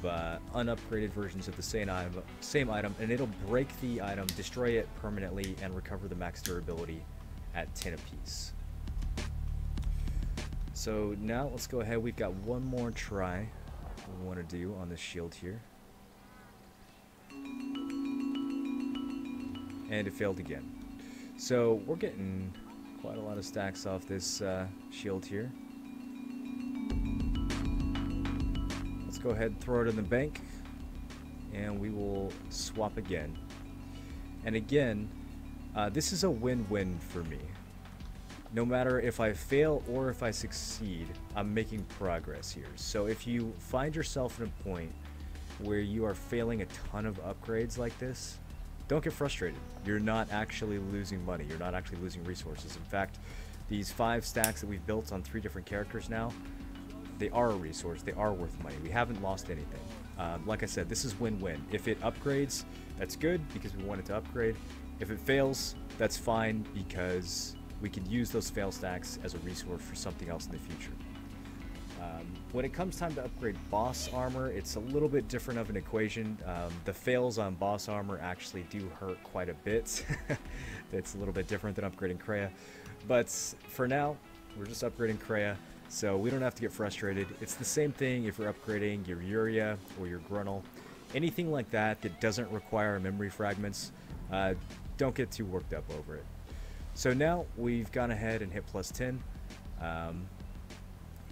unupgraded versions of the same item, and it'll break the item, destroy it permanently, and recover the max durability at 10 apiece. So now let's go ahead. We've got one more try we want to do on this shield here. And it failed again. So we're getting quite a lot of stacks off this shield here. Let's go ahead and throw it in the bank, and we will swap again. And again, this is a win-win for me. No matter if I fail or if I succeed, I'm making progress here. So if you find yourself in a point where you are failing a ton of upgrades like this, don't get frustrated. You're not actually losing money. You're not actually losing resources. In fact, these 5 stacks that we've built on 3 different characters now, they are a resource. They are worth money. We haven't lost anything. Like I said, this is win-win. If it upgrades, that's good because we want it to upgrade. If it fails, that's fine because we can use those fail stacks as a resource for something else in the future. When it comes time to upgrade boss armor, it's a little bit different of an equation. The fails on boss armor actually do hurt quite a bit. It's a little bit different than upgrading Kreia. But for now, we're just upgrading Kreia, so we don't have to get frustrated. It's the same thing if you're upgrading your Yuria or your Gruntle. Anything like that that doesn't require memory fragments, don't get too worked up over it. So now we've gone ahead and hit plus 10.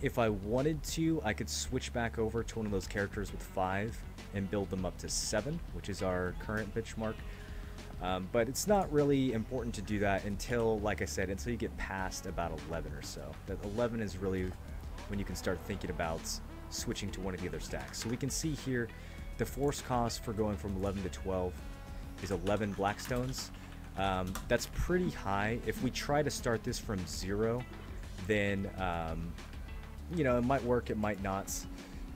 If I wanted to, I could switch back over to one of those characters with 5 and build them up to 7, which is our current benchmark. But it's not really important to do that until, like I said, until you get past about 11 or so. That 11 is really when you can start thinking about switching to one of the other stacks. So we can see here the force cost for going from 11 to 12 is 11 Blackstones. That's pretty high. If we try to start this from 0, then you know, it might work, it might not.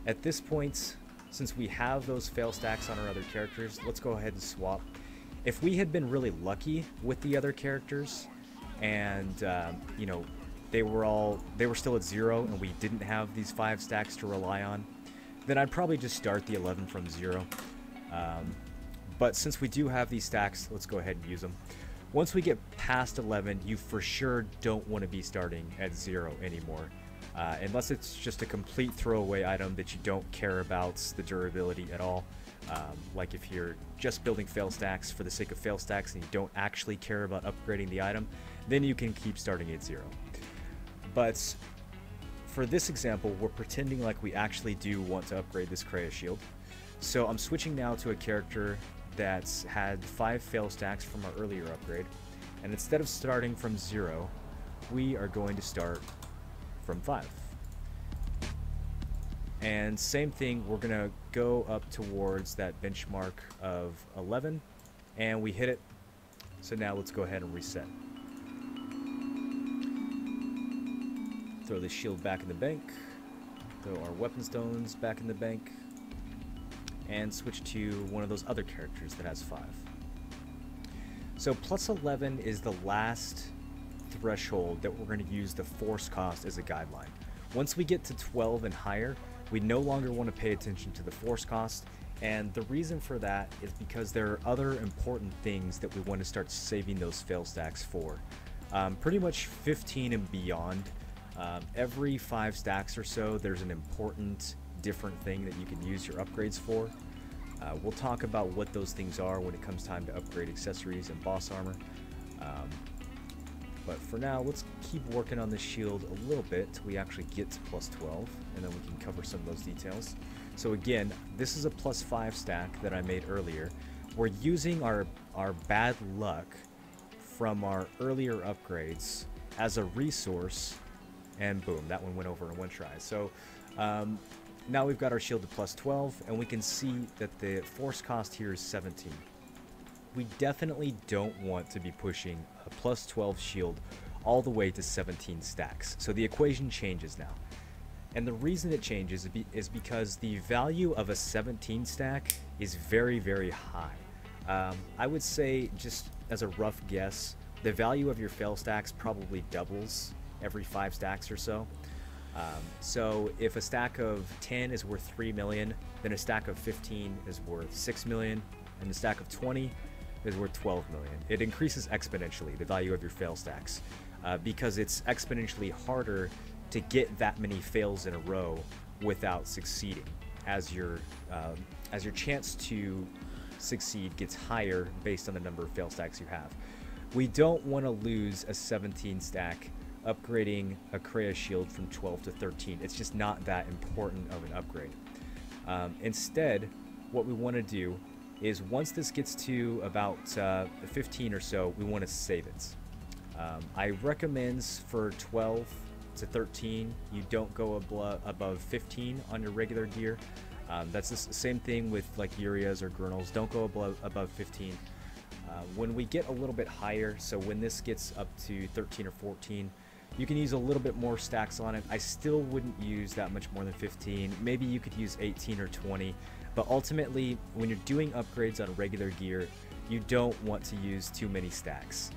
At this point, since we have those fail stacks on our other characters, let's go ahead and swap. If we had been really lucky with the other characters and you know, they were still at 0 and we didn't have these 5 stacks to rely on, then I'd probably just start the 11 from 0. But since we do have these stacks, let's go ahead and use them. Once we get past 11, you for sure don't want to be starting at 0 anymore. Unless it's just a complete throwaway item that you don't care about the durability at all. Like if you're just building fail stacks for the sake of fail stacks and you don't actually care about upgrading the item, then you can keep starting at 0. But for this example, we're pretending like we actually do want to upgrade this Kreia shield. So I'm switching now to a character that's had 5 fail stacks from our earlier upgrade, and instead of starting from 0, we are going to start from 5. And same thing, we're gonna go up towards that benchmark of 11, and we hit it. So now let's go ahead and reset. Throw the shield back in the bank, throw our weapon stones back in the bank, and switch to one of those other characters that has 5. So plus 11 is the last threshold that we're going to use the force cost as a guideline. Once we get to 12 and higher, we no longer want to pay attention to the force cost, and the reason for that is because there are other important things that we want to start saving those fail stacks for. Pretty much 15 and beyond, every 5 stacks or so, there's an important different thing that you can use your upgrades for. We'll talk about what those things are when it comes time to upgrade accessories and boss armor. But for now, let's keep working on this shield a little bit till we actually get to plus 12, and then we can cover some of those details. So again, this is a plus 5 stack that I made earlier. We're using our bad luck from our earlier upgrades as a resource, and boom, that one went over in one try. So now we've got our shield to plus 12, and we can see that the force cost here is 17. We definitely don't want to be pushing a plus 12 shield all the way to 17 stacks. So the equation changes now. And the reason it changes is because the value of a 17 stack is very, very high. I would say, just as a rough guess, the value of your fail stacks probably doubles every 5 stacks or so. So if a stack of 10 is worth 3 million, then a stack of 15 is worth 6 million, and a stack of 20 is worth 12 million. It increases exponentially, the value of your fail stacks, because it's exponentially harder to get that many fails in a row without succeeding, as your chance to succeed gets higher based on the number of fail stacks you have. We don't want to lose a 17 stack upgrading a Kreia shield from 12 to 13. It's just not that important of an upgrade. Instead, what we want to do is once this gets to about 15 or so, we want to save it. I recommend for 12 to 13, you don't go above 15 on your regular gear. That's the same thing with like Urias or Gurnals. Don't go above 15. When we get a little bit higher, so when this gets up to 13 or 14, you can use a little bit more stacks on it. I still wouldn't use that much more than 15. Maybe you could use 18 or 20, but ultimately, when you're doing upgrades on regular gear, you don't want to use too many stacks.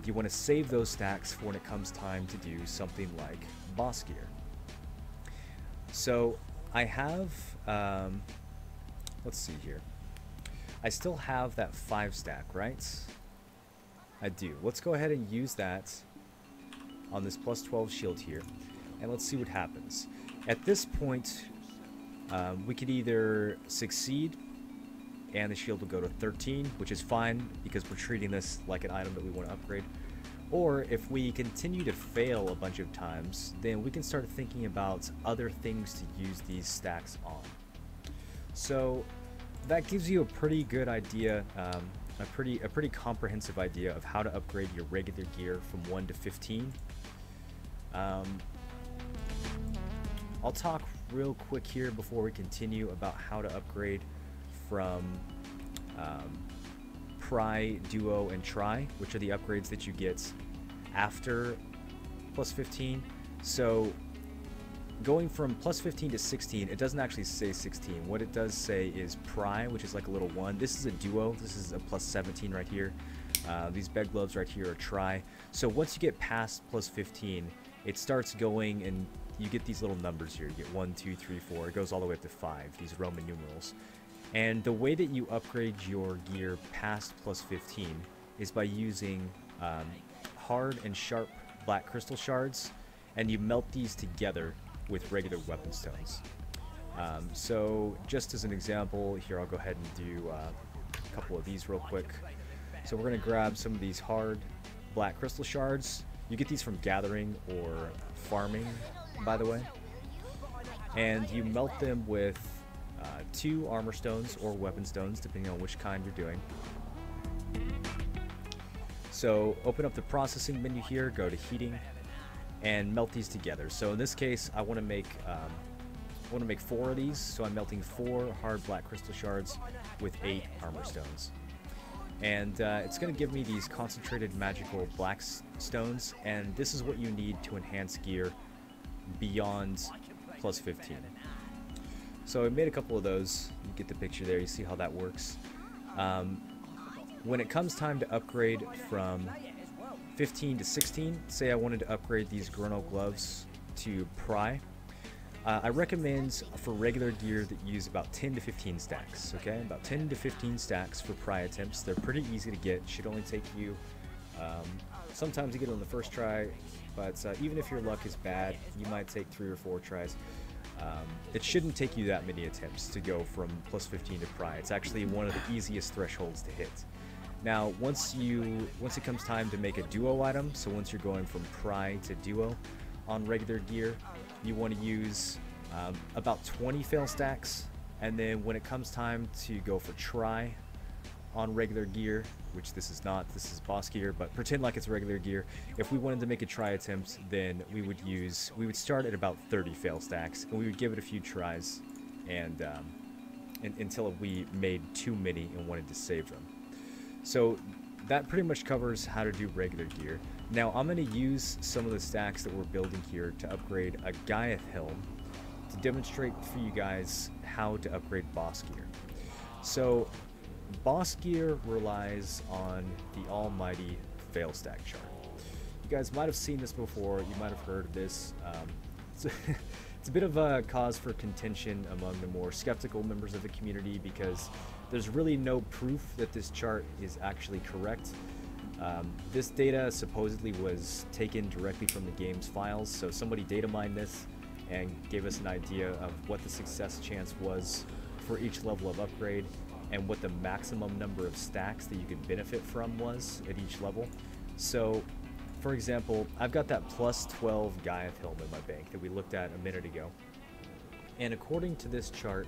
You want to save those stacks for when it comes time to do something like boss gear. So I have, let's see here. I still have that 5 stack, right? I do. Let's go ahead and use that on this plus 12 shield here, and let's see what happens. At this point, we could either succeed and the shield will go to 13, which is fine because we're treating this like an item that we want to upgrade. Or if we continue to fail a bunch of times, then we can start thinking about other things to use these stacks on. So that gives you a pretty good idea, a pretty comprehensive idea of how to upgrade your regular gear from 1 to 15. I'll talk real quick here before we continue about how to upgrade from Pry, Duo, and Tri, which are the upgrades that you get after plus 15. So going from plus 15 to 16, it doesn't actually say 16. What it does say is Pry, which is like a little 1. This is a Duo. This is a plus 17 right here. These bed gloves right here are Tri. So once you get past plus 15, it starts going and you get these little numbers here. You get 1, 2, 3, 4. It goes all the way up to 5, these Roman numerals. And the way that you upgrade your gear past plus 15 is by using hard and sharp black crystal shards, and you melt these together with regular weapon stones. So just as an example, here I'll go ahead and do a couple of these real quick. So we're going to grab some of these hard black crystal shards. You get these from gathering or farming, by the way. And you melt them with 2 armor stones or weapon stones, depending on which kind you're doing. So open up the processing menu here, go to heating, and melt these together. So in this case, I want to make 4 of these. So I'm melting 4 hard black crystal shards with 8 armor stones. And it's going to give me these concentrated magical black stones, and this is what you need to enhance gear beyond plus 15. So I made a couple of those. You get the picture there, you see how that works. When it comes time to upgrade from 15 to 16, say I wanted to upgrade these Gurnal gloves to Pry, I recommend for regular gear that you use about 10 to 15 stacks, okay? About 10 to 15 stacks for Pry attempts. They're pretty easy to get. Should only take you, sometimes you get on the first try, but even if your luck is bad, you might take 3 or 4 tries. It shouldn't take you that many attempts to go from plus 15 to Pry. It's actually one of the easiest thresholds to hit. Now, once it comes time to make a Duo item, so once you're going from Pry to Duo on regular gear, you want to use about 20 fail stacks, and then when it comes time to go for Tri on regular gear, which this is not, this is boss gear, but pretend like it's regular gear. If we wanted to make a Tri attempt, then we would start at about 30 fail stacks, and we would give it a few tries, and until we made too many and wanted to save them. So that pretty much covers how to do regular gear. Now I'm going to use some of the stacks that we're building here to upgrade a Gaiath helm to demonstrate for you guys how to upgrade boss gear. So boss gear relies on the almighty fail stack chart. You guys might have seen this before, you might have heard of this. It's a bit of a cause for contention among the more skeptical members of the community because there's really no proof that this chart is actually correct. This data supposedly was taken directly from the game's files, so somebody data mined this and gave us an idea of what the success chance was for each level of upgrade and what the maximum number of stacks that you could benefit from was at each level. So, for example, I've got that plus 12 Gaiath helm in my bank that we looked at a minute ago. And according to this chart,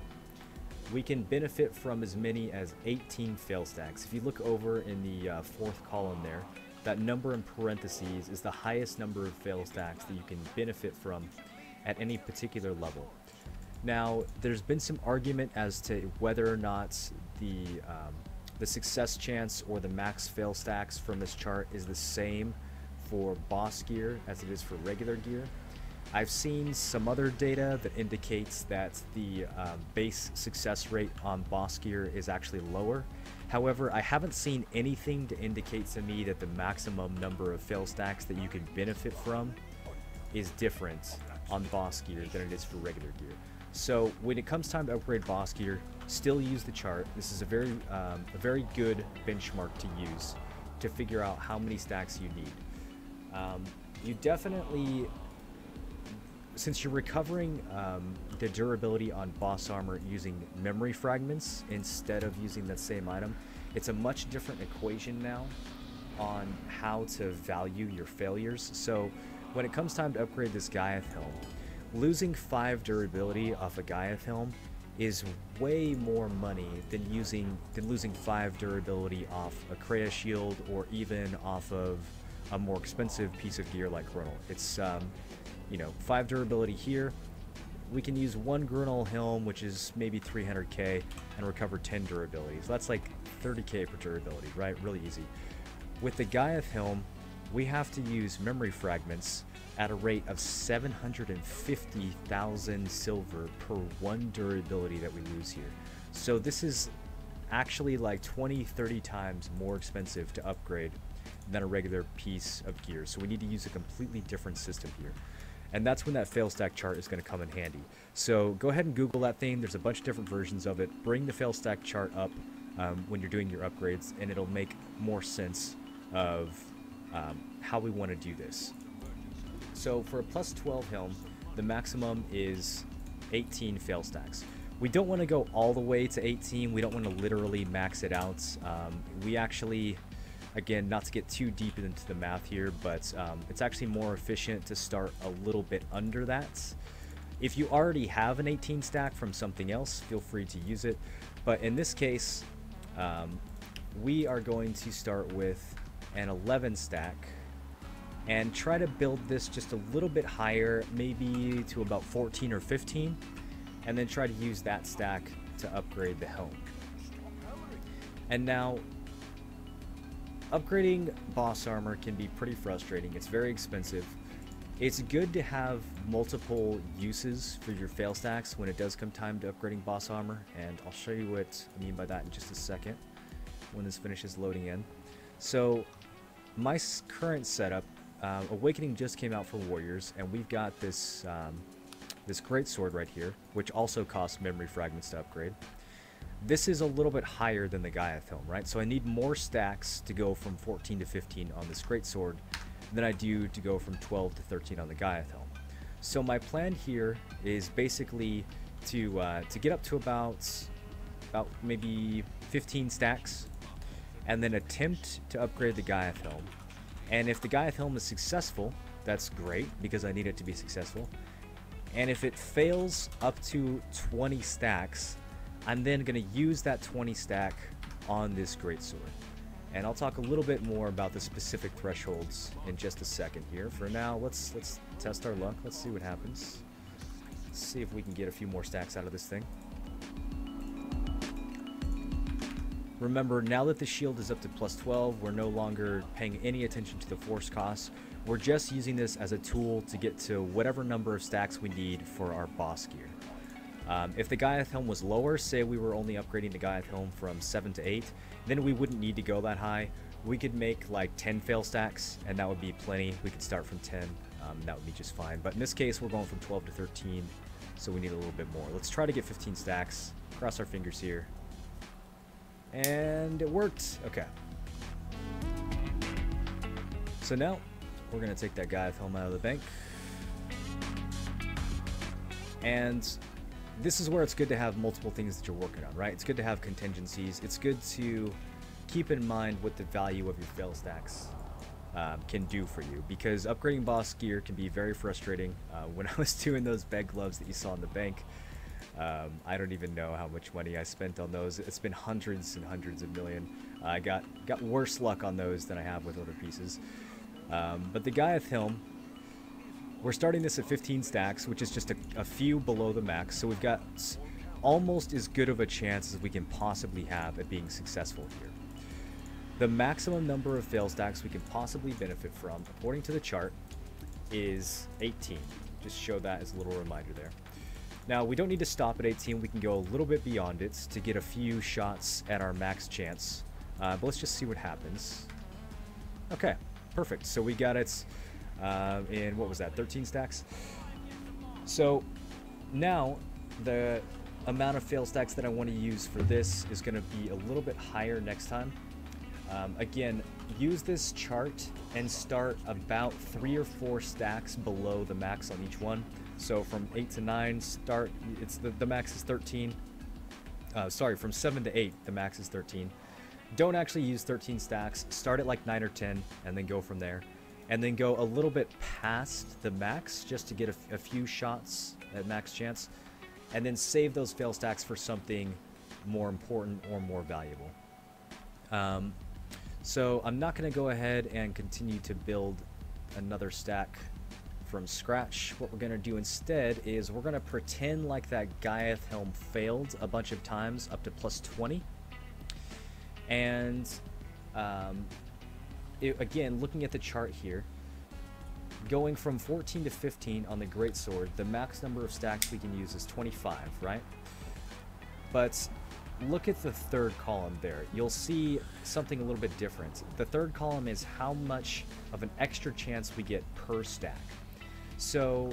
we can benefit from as many as 18 fail stacks. If you look over in the fourth column there, that number in parentheses is the highest number of fail stacks that you can benefit from at any particular level. Now, there's been some argument as to whether or not the success chance or the max fail stacks from this chart is the same for boss gear as it is for regular gear. I've seen some other data that indicates that the base success rate on boss gear is actually lower. However, I haven't seen anything to indicate to me that the maximum number of fail stacks that you can benefit from is different on boss gear than it is for regular gear. So when it comes time to upgrade boss gear, still use the chart. This is a very good benchmark to use to figure out how many stacks you need. You definitely, since you're recovering the durability on boss armor using memory fragments instead of using that same item, it's a much different equation now on how to value your failures. So when it comes time to upgrade this Gaiath helm, losing 5 durability off a Gaiath helm is way more money than losing 5 durability off a Kreia shield or even off of a more expensive piece of gear like Gruntle. It's you know, 5 durability here. We can use 1 Gruntle helm, which is maybe 300k, and recover 10 durability. So that's like 30k per durability, right? Really easy. With the Gaiath helm, we have to use memory fragments at a rate of 750,000 silver per 1 durability that we lose here. So this is actually like 20-30 times more expensive to upgrade than a regular piece of gear. So we need to use a completely different system here. And that's when that fail stack chart is going to come in handy. So go ahead and Google that thing. There's a bunch of different versions of it. Bring the fail stack chart up when you're doing your upgrades, and it'll make more sense of how we want to do this. So for a plus 12 helm, the maximum is 18 fail stacks. We don't want to go all the way to 18. We don't want to literally max it out. We actually, again, not to get too deep into the math here, but it's actually more efficient to start a little bit under that. If you already have an 18 stack from something else, feel free to use it. But in this case, we are going to start with an 11 stack and try to build this just a little bit higher, maybe to about 14 or 15, and then try to use that stack to upgrade the helm. And now, upgrading boss armor can be pretty frustrating. It's very expensive. It's good to have multiple uses for your fail stacks when it does come time to upgrading boss armor, and I'll show you what I mean by that in just a second when this finishes loading in. So my current setup, Awakening just came out for Warriors, and we've got this this greatsword right here, which also costs memory fragments to upgrade. This is a little bit higher than the Gaiath helm, right? So I need more stacks to go from 14 to 15 on this greatsword than I do to go from 12 to 13 on the Gaiath helm. So my plan here is basically to get up to about maybe 15 stacks, and then attempt to upgrade the Gaiath helm. And if the Gaiath helm is successful, that's great, because I need it to be successful. And if it fails up to 20 stacks, I'm then going to use that 20 stack on this greatsword. And I'll talk a little bit more about the specific thresholds in just a second here. For now, let's test our luck. Let's see what happens. Let's see if we can get a few more stacks out of this thing. Remember, now that the shield is up to plus 12, we're no longer paying any attention to the force costs. We're just using this as a tool to get to whatever number of stacks we need for our boss gear. If the Gaiath Helm was lower, say we were only upgrading the Gaiath Helm from 7 to 8, then we wouldn't need to go that high. We could make like 10 fail stacks, and that would be plenty. We could start from 10, that would be just fine. But in this case, we're going from 12 to 13, so we need a little bit more. Let's try to get 15 stacks. Cross our fingers here. And it worked. Okay. So now, we're going to take that Gaiath Helm out of the bank. And this is where it's good to have multiple things that you're working on, right? It's good to have contingencies. It's good to keep in mind what the value of your fail stacks can do for you, because upgrading boss gear can be very frustrating. When I was doing those bed gloves that you saw in the bank, I don't even know how much money I spent on those. It's been hundreds and hundreds of million. I got worse luck on those than I have with other pieces. But the Gaiath Helm, we're starting this at 15 stacks, which is just a few below the max, so we've got almost as good of a chance as we can possibly have at being successful here. The maximum number of fail stacks we can possibly benefit from, according to the chart, is 18. Just show that as a little reminder there. Now, we don't need to stop at 18, we can go a little bit beyond it to get a few shots at our max chance. But let's just see what happens. Okay, perfect. So we got it in, what was that, 13 stacks? So now the amount of fail stacks that I want to use for this is going to be a little bit higher next time. Again, use this chart and start about 3 or 4 stacks below the max on each one. So from 8 to 9, start, it's the max is 13. Sorry, from 7 to 8, the max is 13. Don't actually use 13 stacks. Start at like 9 or 10 and then go from there. And then go a little bit past the max just to get a few shots at max chance. And then save those fail stacks for something more important or more valuable. So I'm not going to go ahead and continue to build another stack from scratch. What we're going to do instead is we're going to pretend like that Gaiath Helm failed a bunch of times up to plus 20. And again, looking at the chart here, going from 14 to 15 on the Greatsword, the max number of stacks we can use is 25, right? But look at the third column there. You'll see something a little bit different. The third column is how much of an extra chance we get per stack. So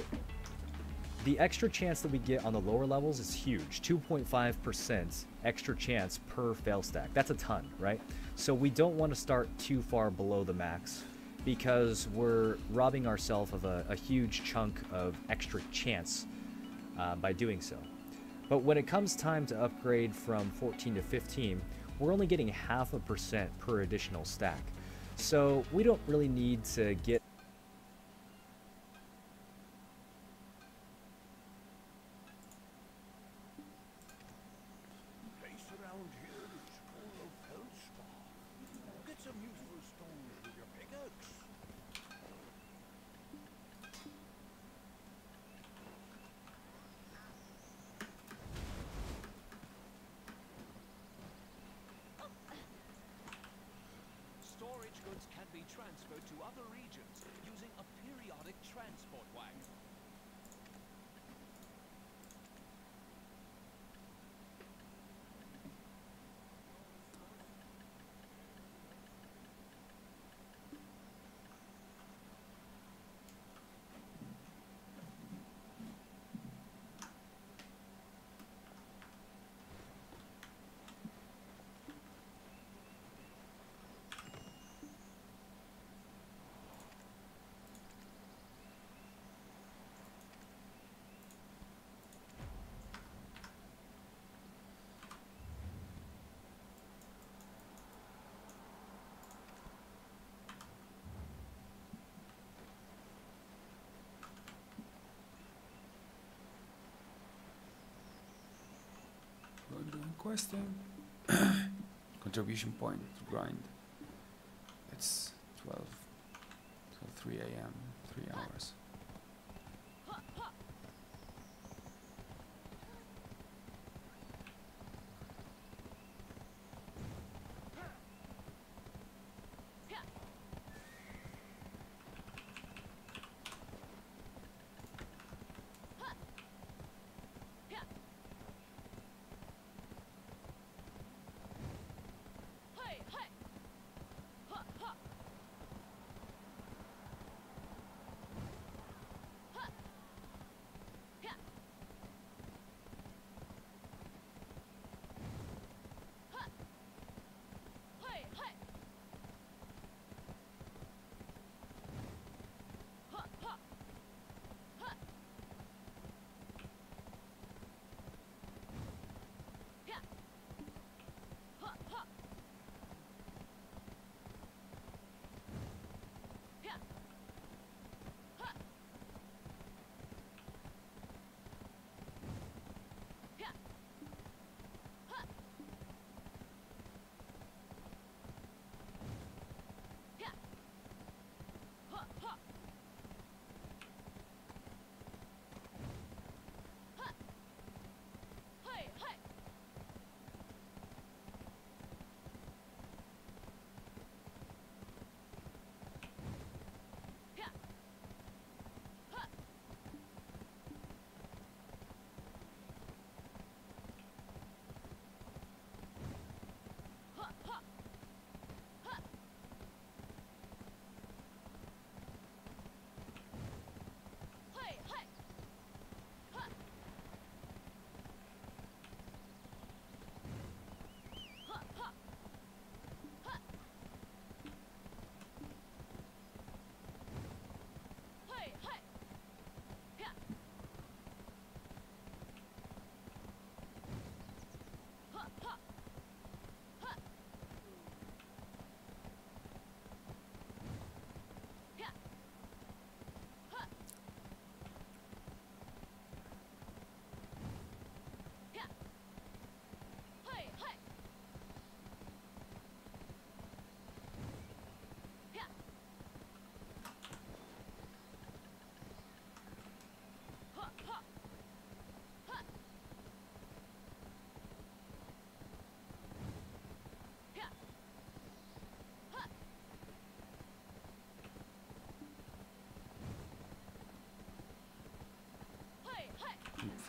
the extra chance that we get on the lower levels is huge. 2.5% extra chance per fail stack. That's a ton, right? So we don't want to start too far below the max because we're robbing ourselves of a huge chunk of extra chance by doing so. But when it comes time to upgrade from 14 to 15, we're only getting 0.5% per additional stack. So we don't really need to get transferred to other regions using a periodic transport wagon. Question. Contribution point to grind. It's 12 till 3 a.m. 3 hours.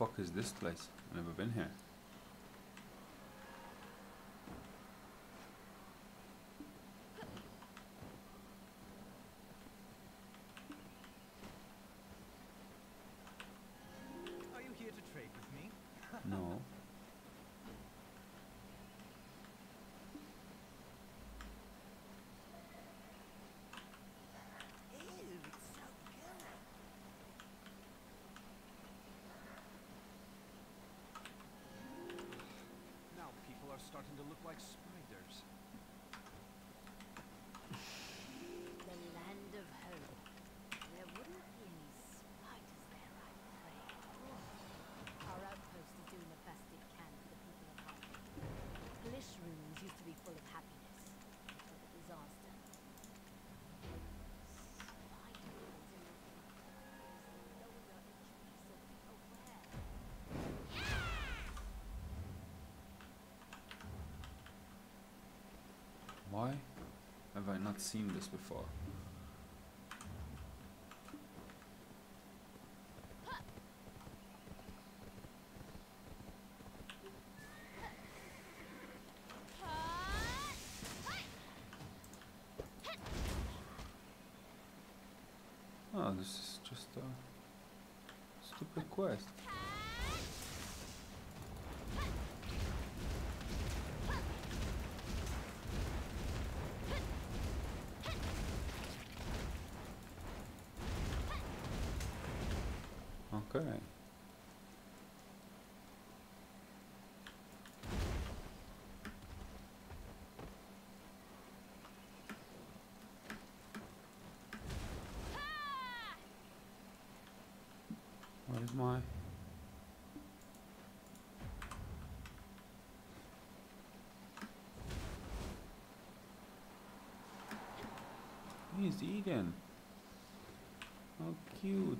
fuck is this place? I've never been here. Are you here to trade with me? No. Starting to look like spiders. The land of hope. There wouldn't be any spiders there, I'm afraid. Our outpost is doing the best it can for the people of Harmony. Glish ruins used to be full of happiness, but a disaster. Spiders in the Why have I not seen this before? Oh, this is just a stupid quest. Okay. Where's my... He's eating. How cute.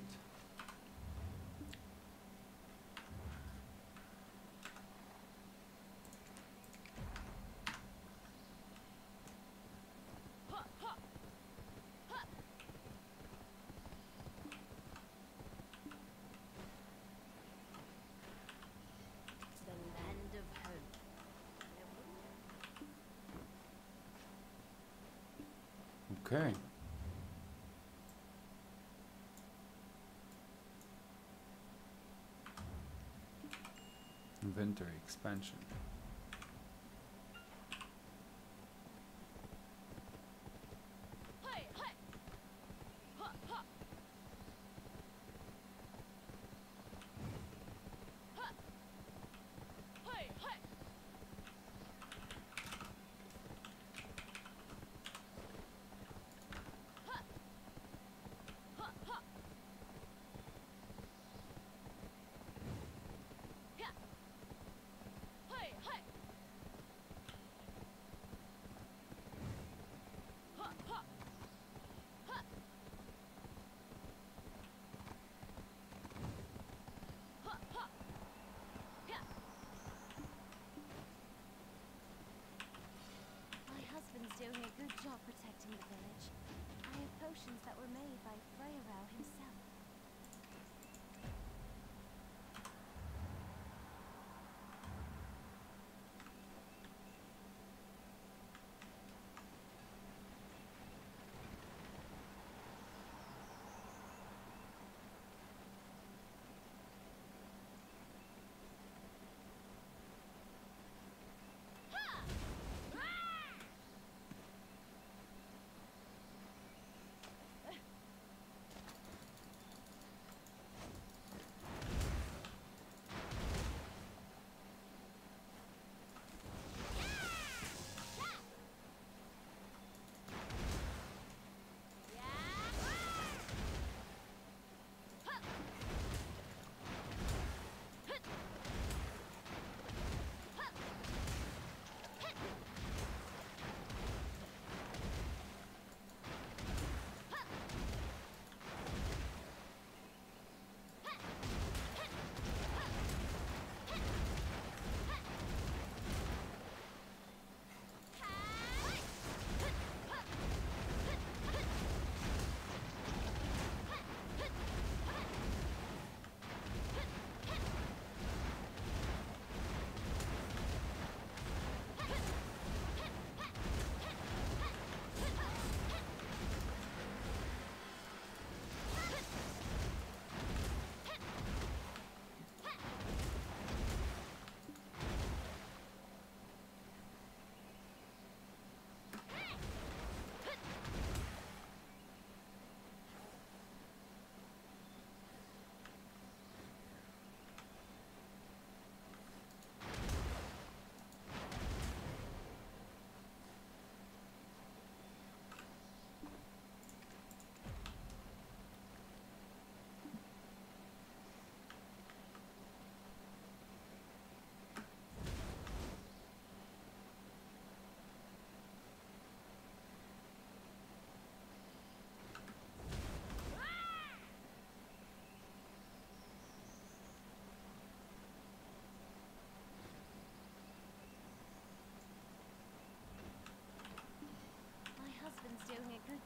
Okay. Inventory expansion.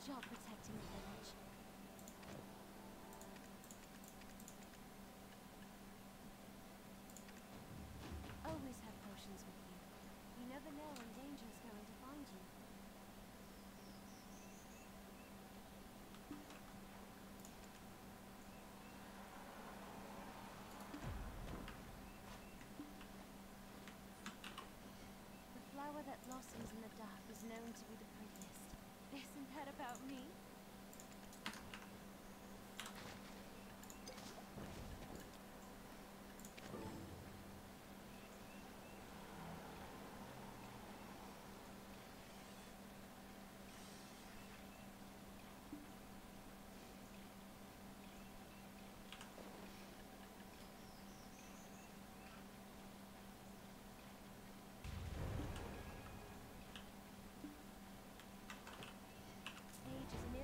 job protecting the village. Always have potions with you. You never know when danger is going to find you. The flower that blossoms in the dark is known to be the prettiest. Isn't that about me? Age is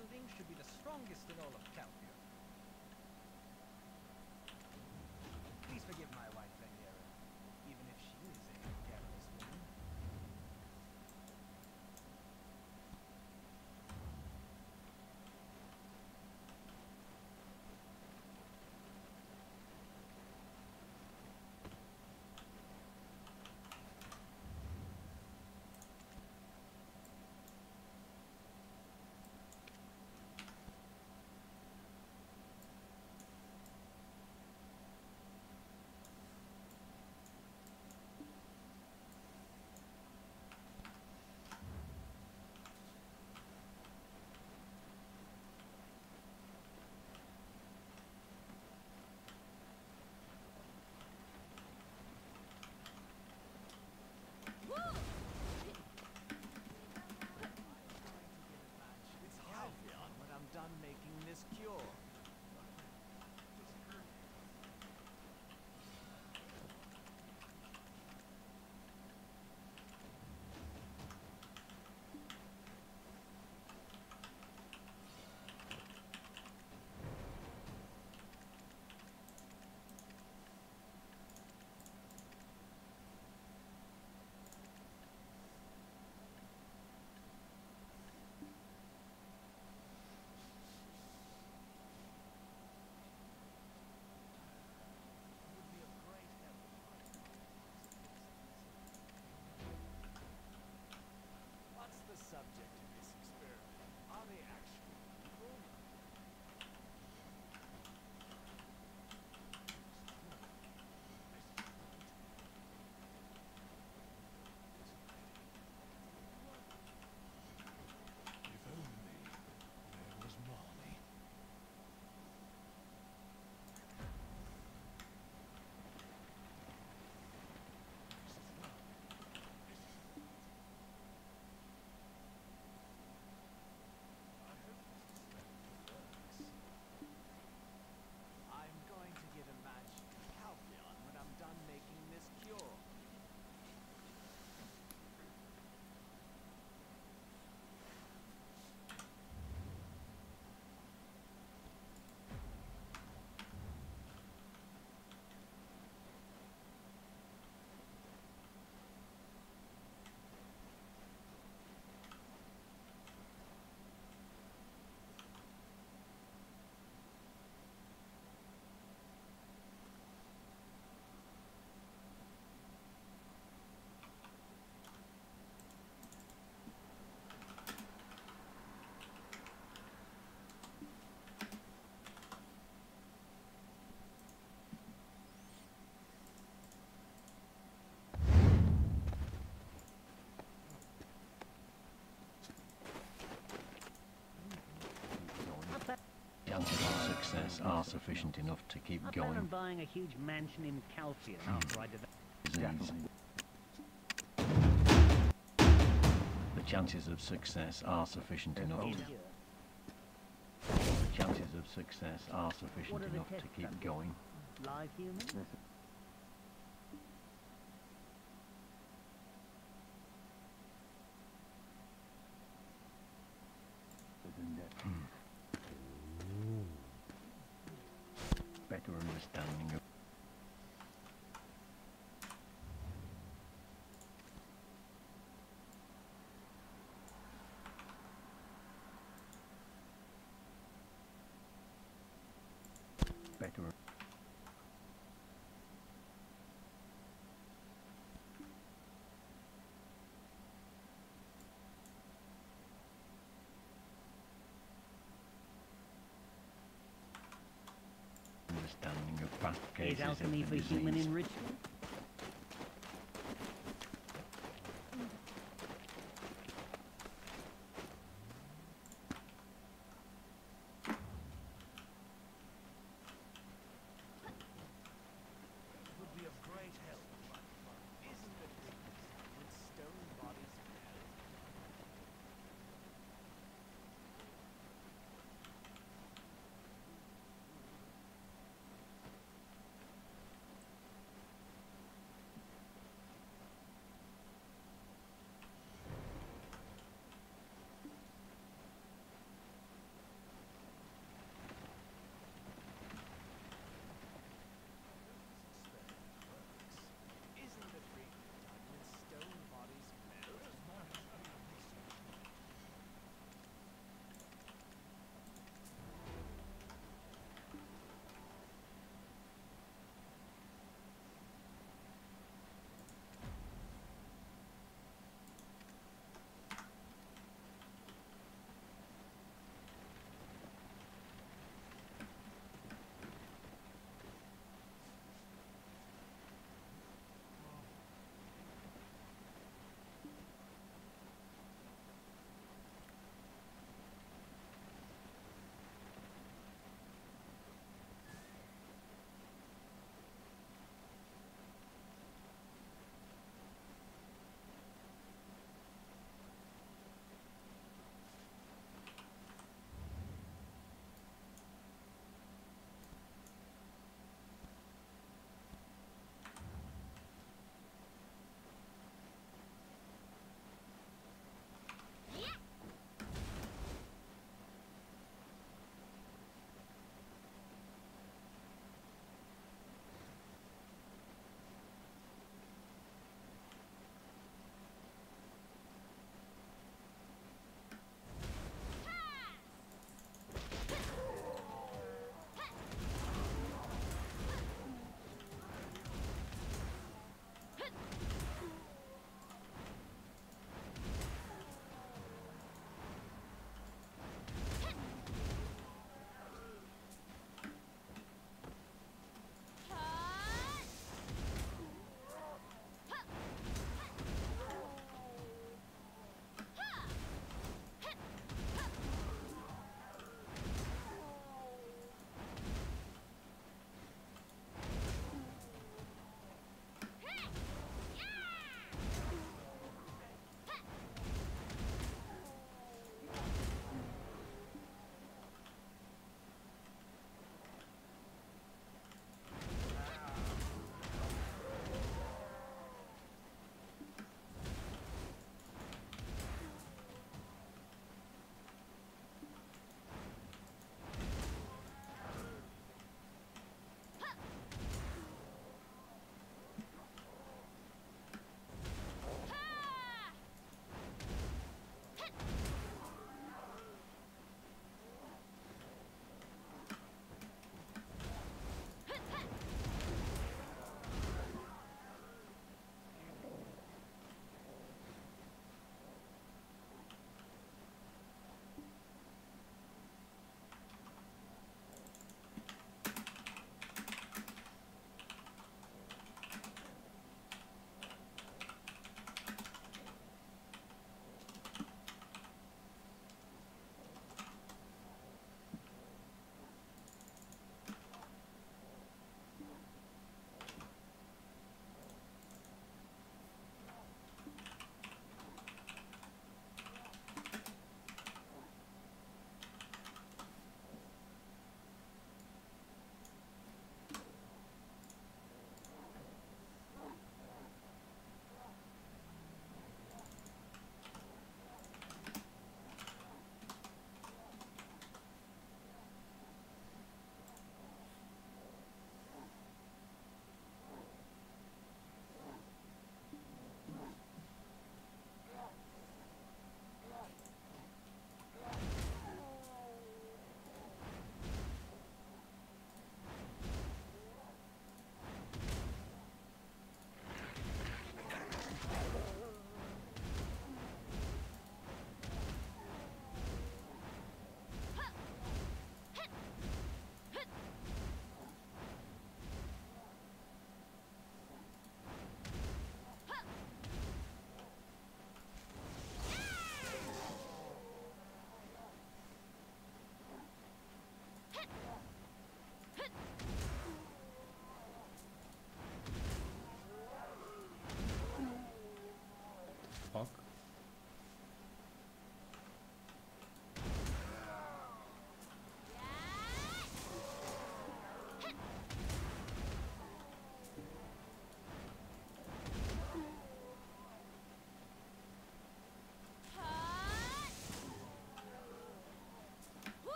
building should be the strongest in all of Calpia. Please forgive my wife, Rhaenyra, even if she is a garrulous woman. Subject of this experiment. Are they actually people? If only there was Marley. I'm going to get a match with Calpheon when I'm done making this cure. Chances of success are sufficient enough to keep I going. plan on buying a huge mansion in Calpheon after I develop. The chances of success are sufficient enough. The chances of success are sufficient enough to keep going. Live humans? Better understanding of better understanding of past cases Is alchemy of for the human disease. enrichment? Would be of great help. Isn't it with stone bodies buried?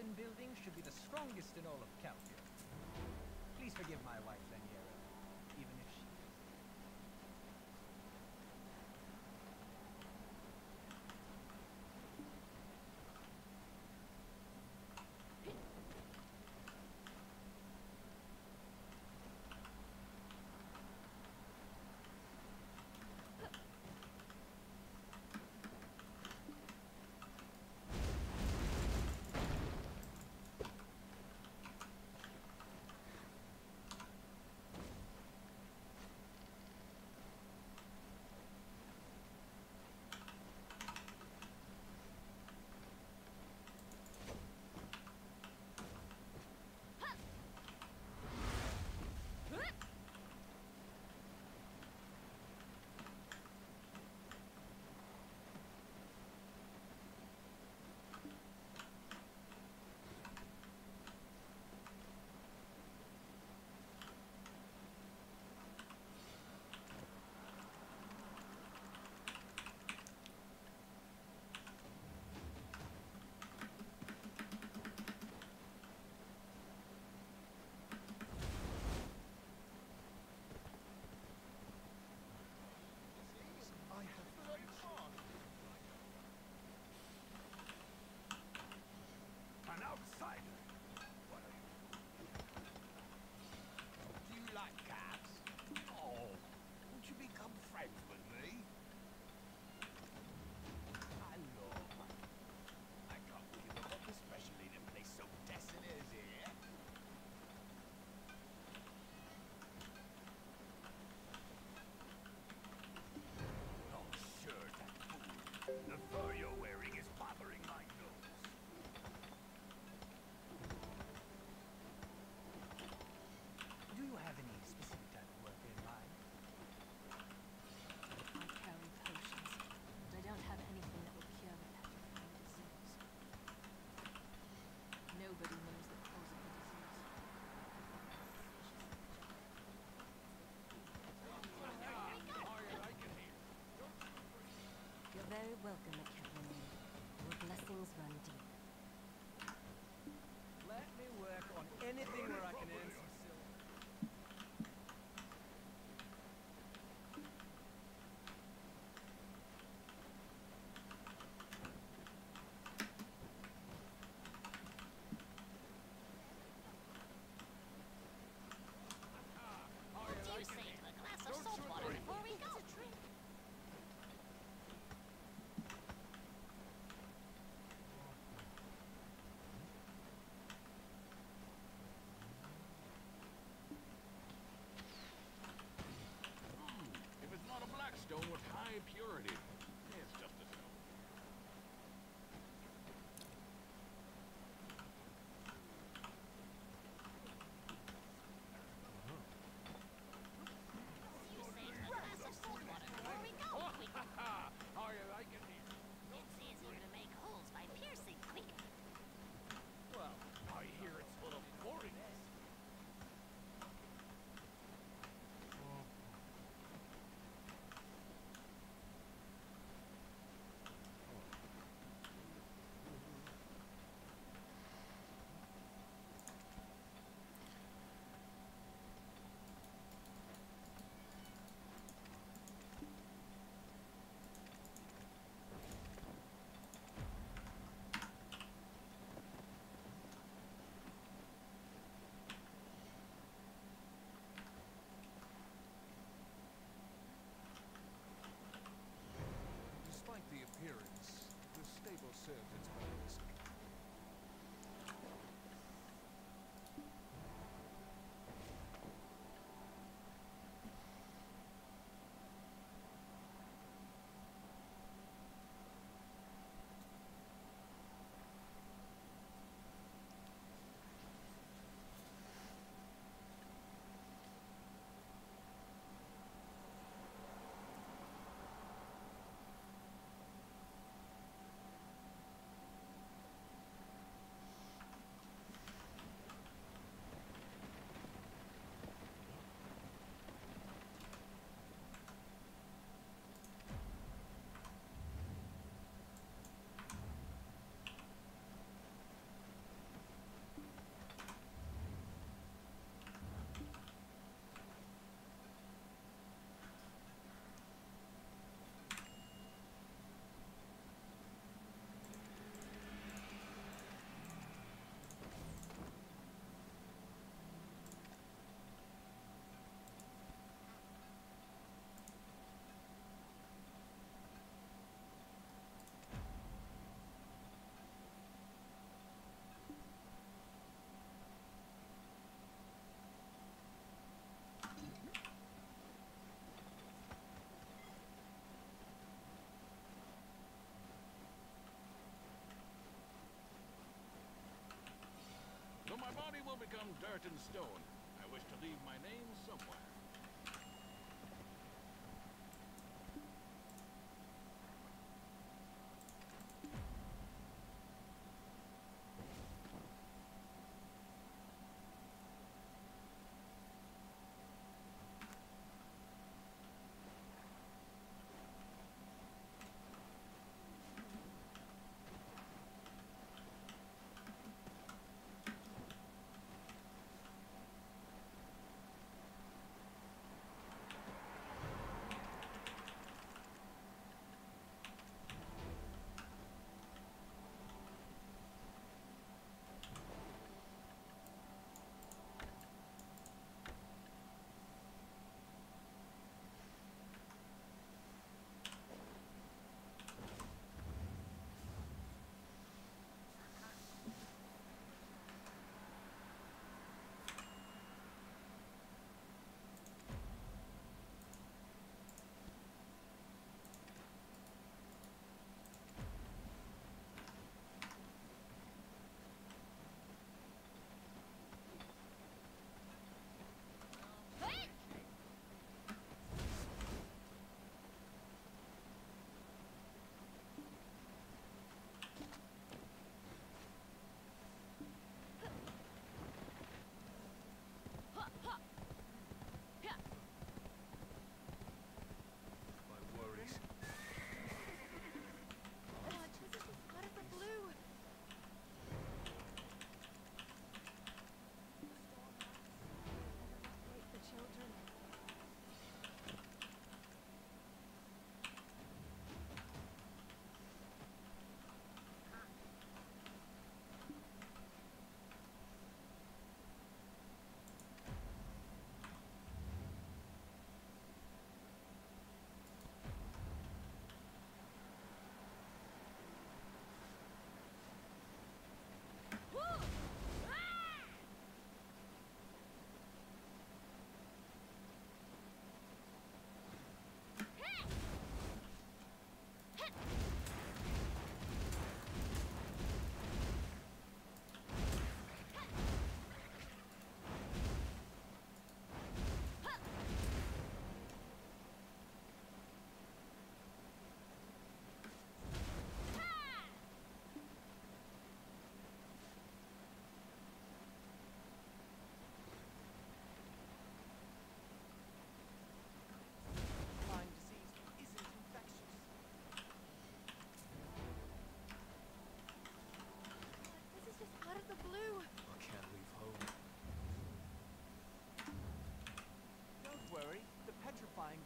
Dwarven building should be the strongest in all of Calthea. Please forgive my wife, Leniera, even if she... An outsider? What are you? Do you like cats? Oh, won't you become friends with me? Hello. I can't believe it, especially in a place so desolate as here. Oh, sure, that fool. The fur you're wearing is bothering my nose. Do you have any specific type of work in mind? I carry potions, but I don't have anything that will cure a petrifying disease. Nobody knows the cause of the disease. You're very welcome at Captain. Your blessings run deep. Let me work on anything where I can earn some silver. What do you say to a glass of salt water before we go? If it's not a black stone with high purity, it's just a stone. You say to a glass of salt water before we go. How you like it here? It's easier to make holes by piercing quicker. Well, I hear it's full of boringness. History will become dirt and stone. I wish to leave my name somewhere.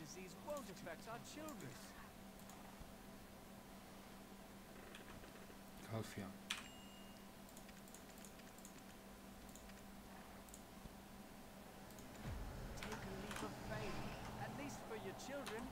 Disease won't affect our children. Calfia. Take a leap of faith, at least for your children.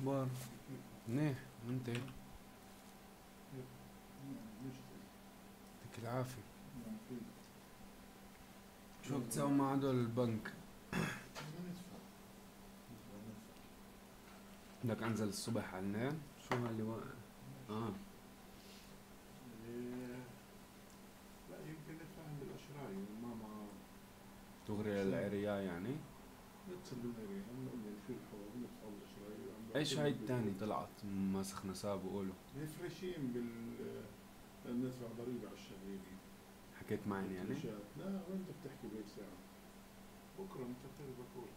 اخبار؟ منيح وانت؟ يعطيك العافية. شو بتسوي مع هدول البنك؟ بدك انزل الصبح على النيل؟ شو اللي واقع؟ لا يمكن نتفاهم بالاشراي ماما دغري الاريا يعني؟ نتصل بالاريا نقول في الحوض ندفع الاشراي. ايش هاي الثاني طلعت مسخ نساب وقولوا؟ مفرشين ندفع ضريبة على الشغالين. حكيت معي يعني؟ لا وين بدك تحكي بهيك ساعة؟ بكره انت بتعرف بقول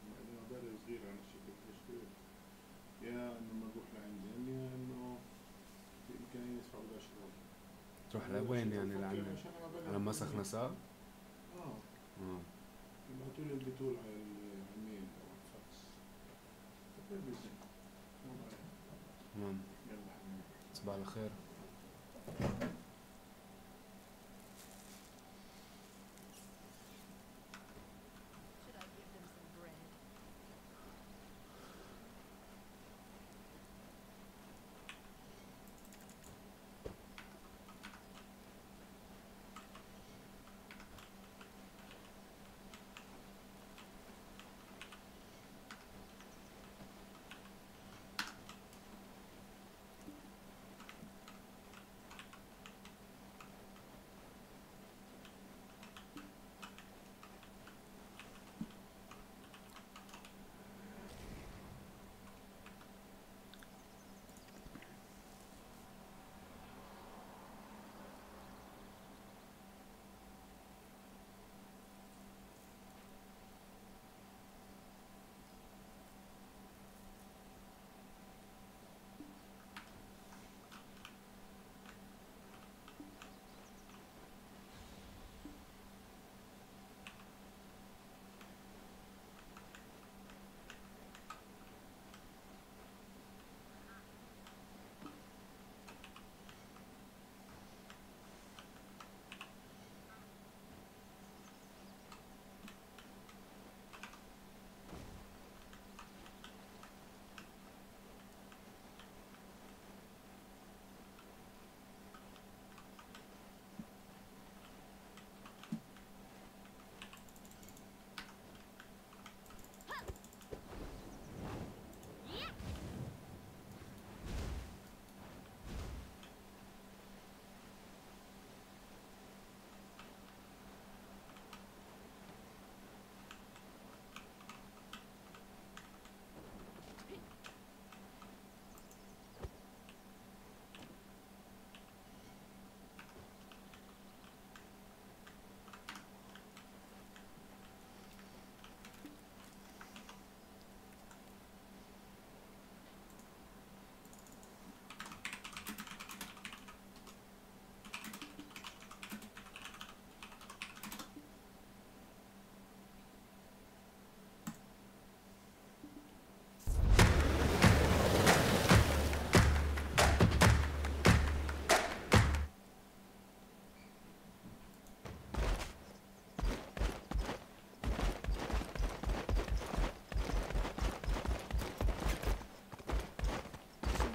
ما عندنا مبالغ صغيرة عن الشركة التشغيل. يا انه نروح لعندهم يا انه في امكانية يدفعوا الاشراي. تروح لوين يعني لعندنا؟ على مسخ نساب؟ يبعتوا لي البتول على الميل او على الفاكس. تمام. تصبح على خير.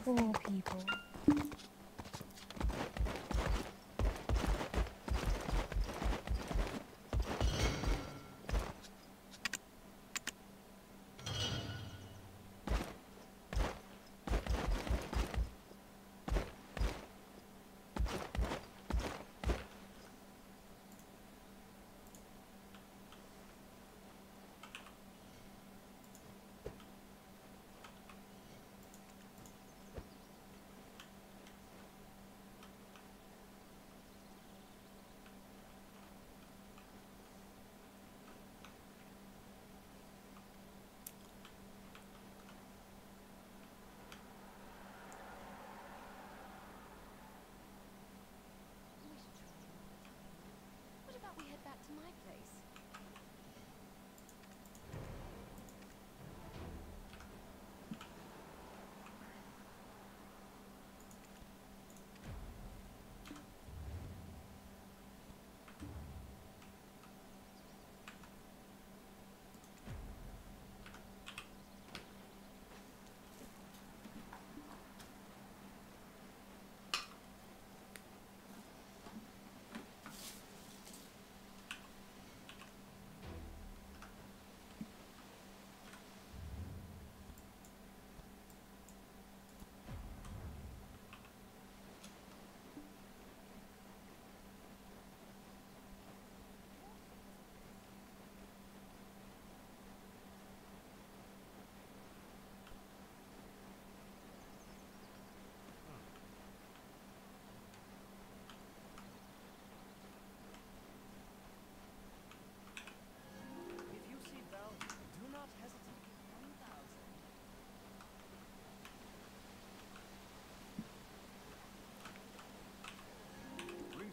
Poor people.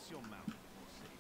Kiss your mouth before saying.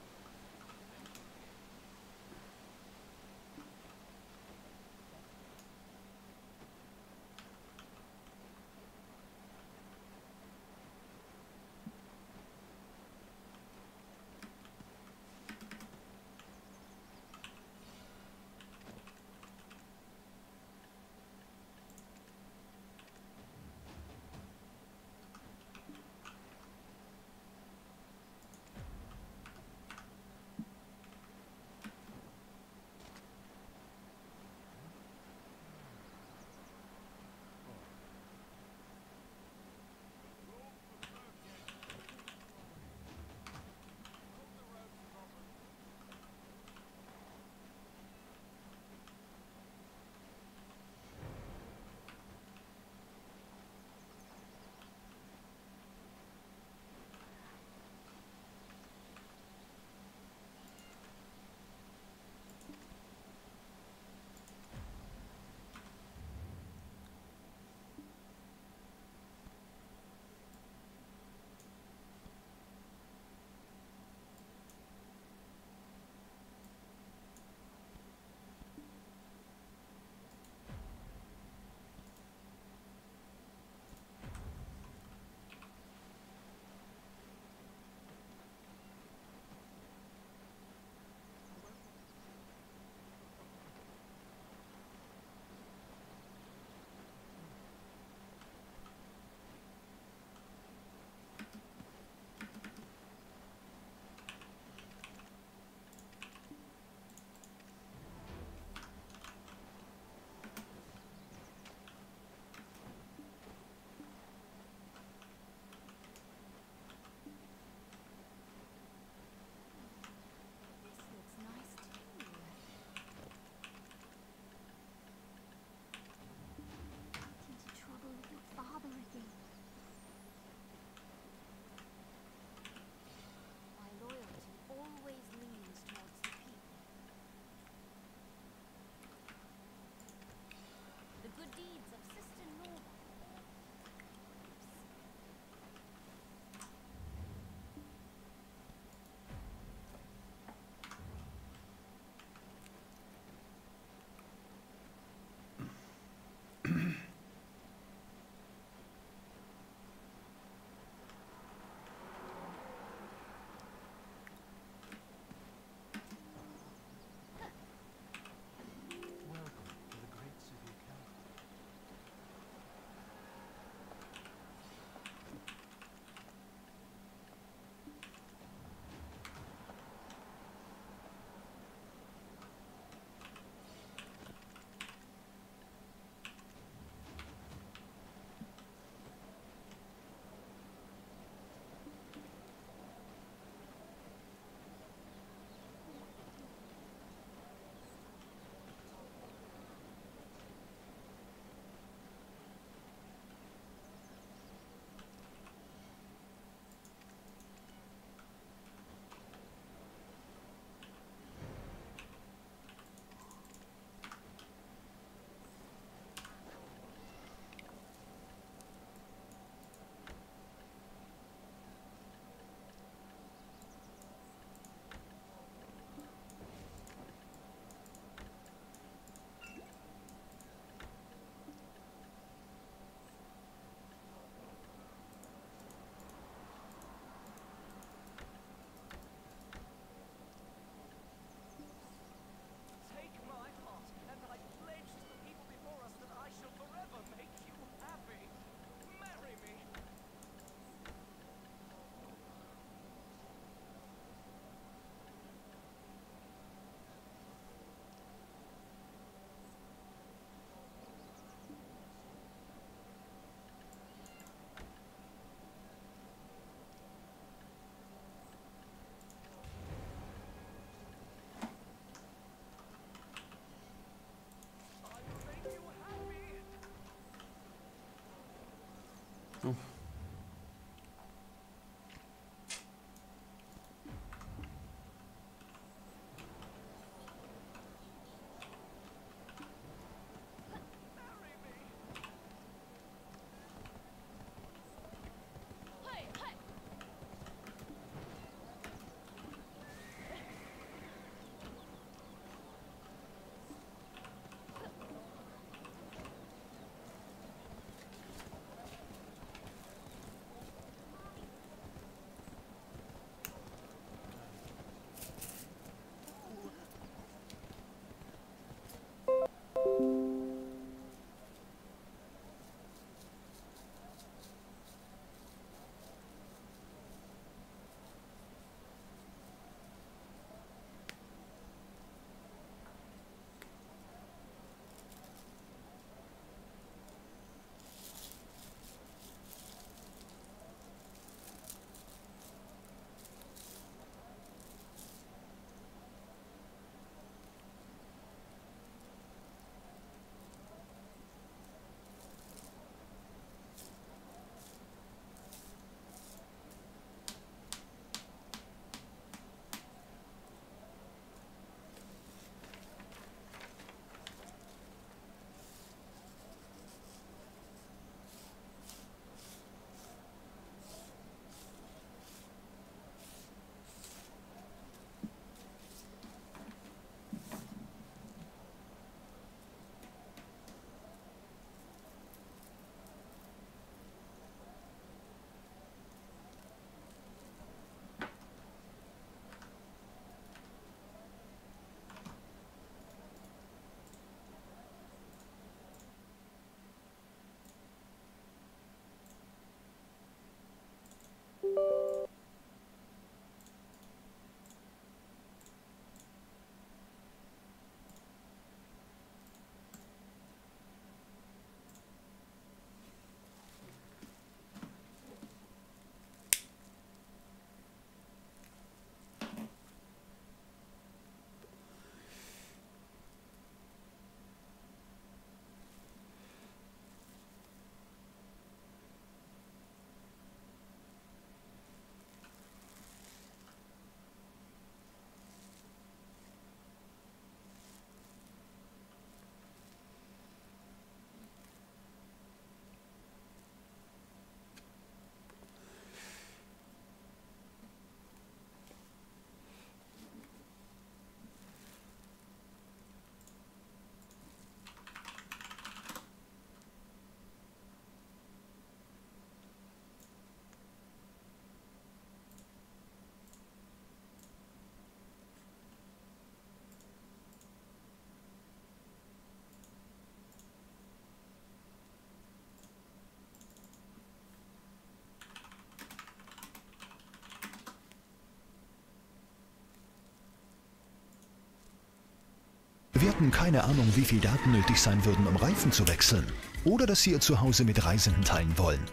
Wir hatten keine Ahnung, wie viel Daten nötig sein würden, um Reifen zu wechseln. Oder dass Sie Ihr Zuhause mit Reisenden teilen wollen.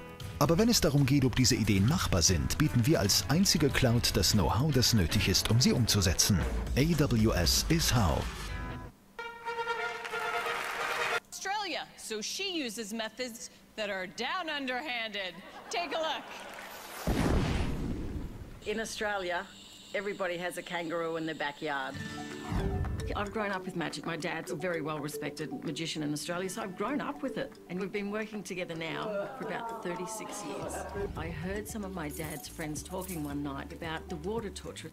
Aber wenn es darum geht, ob diese Ideen machbar sind, bieten wir als einzige Cloud das Know-how, das nötig ist, um sie umzusetzen. AWS is how. Australia, so she uses methods that are down underhanded. Take a look. In Australia, everybody has a kangaroo in their backyard. I've grown up with magic. My dad's a very well-respected magician in Australia, so I've grown up with it. And we've been working together now for about 36 years. I heard some of my dad's friends talking one night about the water torture.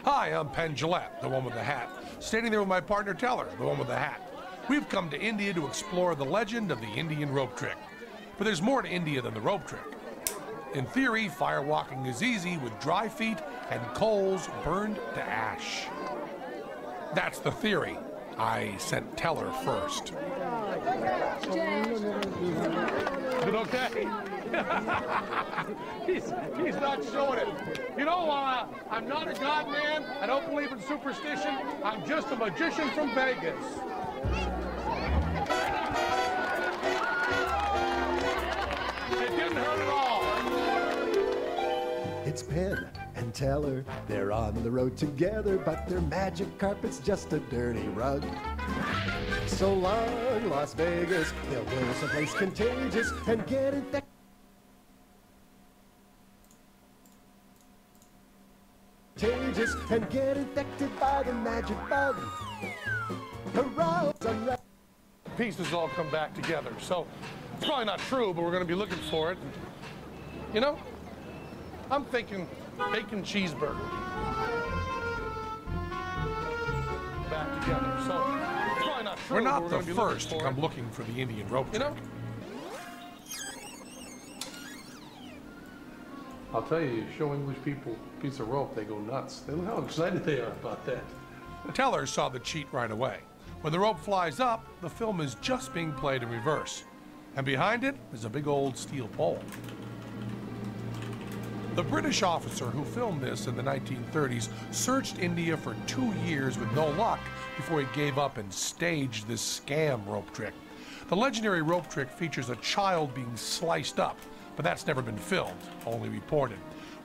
Hi, I'm Penn Jillette, the one with the hat, standing there with my partner Teller, the one with the hat. We've come to India to explore the legend of the Indian rope trick. But there's more to India than the rope trick. In theory, firewalking is easy with dry feet and coals burned to ash. That's the theory. I sent Teller first. Is it okay? he's not showing it. You know, I'm not a god man. I don't believe in superstition. I'm just a magician from Vegas. It didn't hurt at all. It's Penn and Teller. They're on the road together, but their magic carpet's just a dirty rug. So long, Las Vegas. They'll go someplace contagious and get infected. And get infected by the magic bug. Hurrah! Pieces all come back together. So it's probably not true, but we're going to be looking for it. You know, I'm thinking bacon cheeseburger. Back together. So it's probably not true. We're not the first to come looking for the Indian rope trick. You know? I'll tell you, you show English people a piece of rope, they go nuts. They look how excited they are about that. The Teller saw the cheat right away. When the rope flies up, the film is just being played in reverse. And behind it is a big old steel pole. The British officer who filmed this in the 1930s searched India for 2 years with no luck before he gave up and staged this scam rope trick. The legendary rope trick features a child being sliced up, but that's never been filmed, only reported.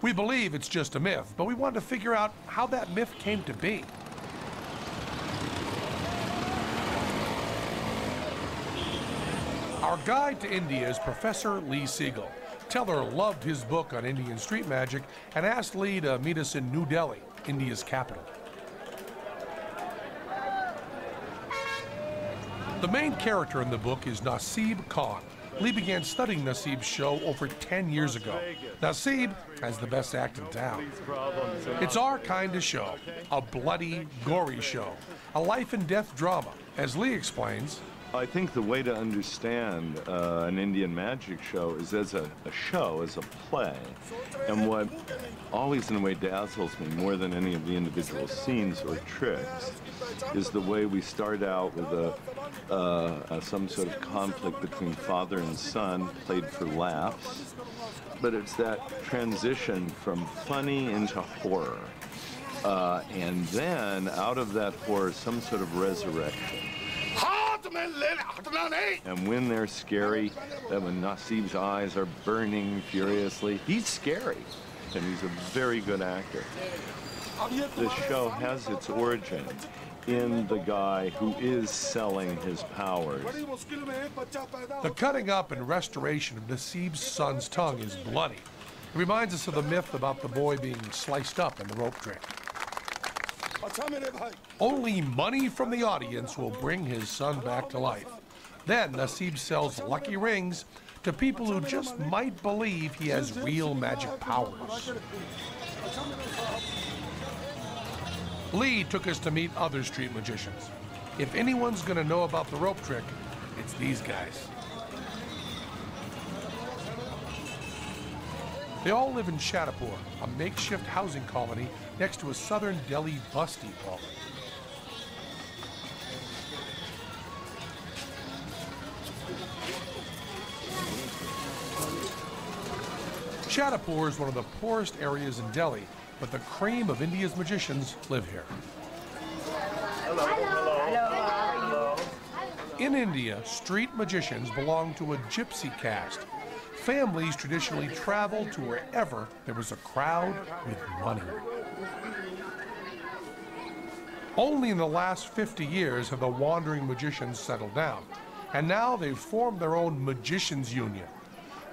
We believe it's just a myth, but we wanted to figure out how that myth came to be. Our guide to India is Professor Lee Siegel. Teller loved his book on Indian street magic and asked Lee to meet us in New Delhi, India's capital. The main character in the book is Naseeb Khan. Lee began studying Naseeb's show over 10 years ago. Naseeb has the best act in town. It's our kind of show, a bloody, gory show, a life and death drama. As Lee explains, I think the way to understand an Indian magic show is as a show, as a play. And what always in a way dazzles me more than any of the individual scenes or tricks is the way we start out with some sort of conflict between father and son, played for laughs. But it's that transition from funny into horror. And then out of that horror, some sort of resurrection. And when they're scary, that when Naseeb's eyes are burning furiously, he's scary, and he's a very good actor. This show has its origin in the guy who is selling his powers. The cutting up and restoration of Naseeb's son's tongue is bloody. It reminds us of the myth about the boy being sliced up in the rope trick. Only money from the audience will bring his son back to life. Then Naseeb sells lucky rings to people who just might believe he has real magic powers. Lee took us to meet other street magicians. If anyone's going to know about the rope trick, it's these guys. They all live in Shadapur, a makeshift housing colony next to a southern Delhi bus depot. Shadapur is one of the poorest areas in Delhi, but the cream of India's magicians live here. Hello. Hello. In India, street magicians belong to a gypsy caste. Families traditionally traveled to wherever there was a crowd with money. Only in the last 50 years have the wandering magicians settled down, and now they've formed their own magicians' union,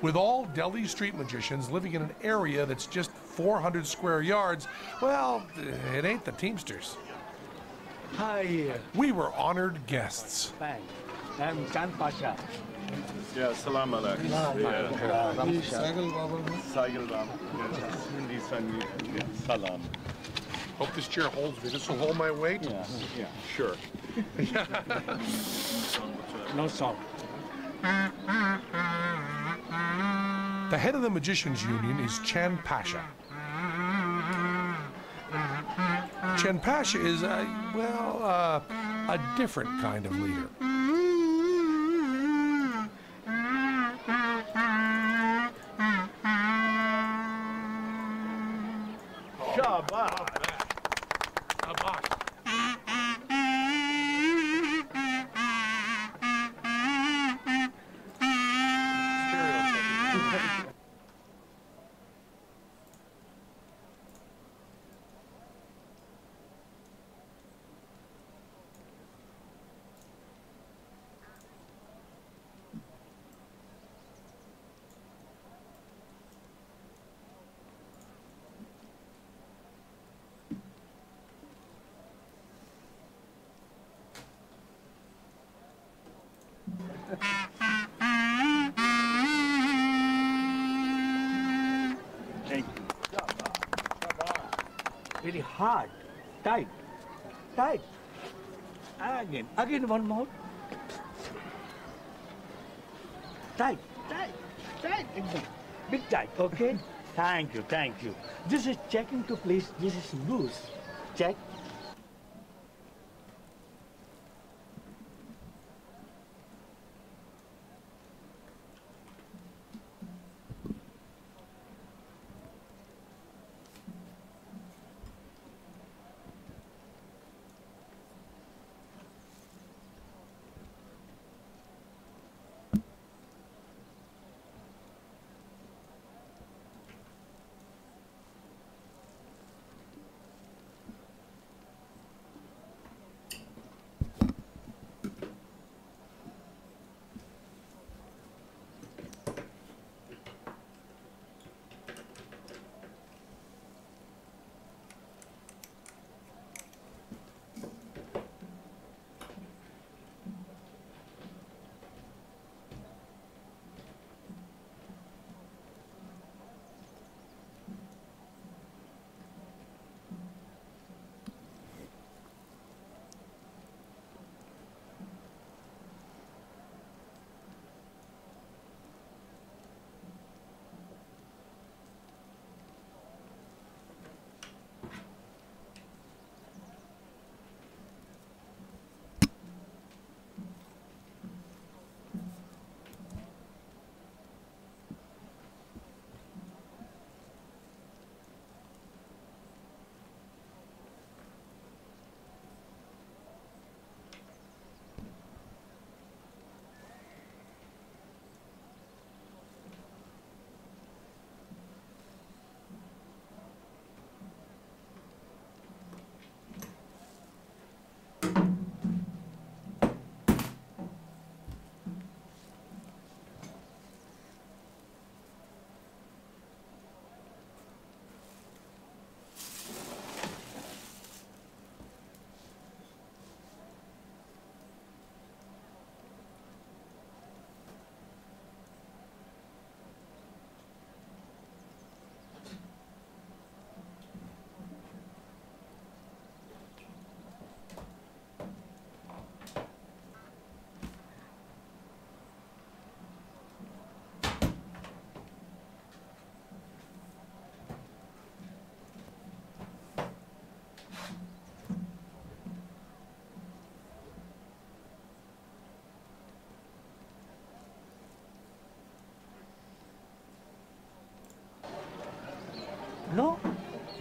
with all Delhi street magicians living in an area that's just 400 square yards. Well, it ain't the Teamsters. Hi. We were honored guests. Thanks. I'm Chan Pasha. Yeah, salam alaikum. Sagal Baba. Sagal Baba. Hindi Sangeet. Salam. Hope this chair holds me. This will hold my weight? Yeah. Sure. No song. The head of the Magicians Union is Chand Pasha. Chand Pasha is, a different kind of leader. Thank you. Very hard. Tight. Tight. Again. Again one more. Tight. Tight. Tight. Big tight. Okay? Thank you. Thank you. This is checking to place. This is loose. Check.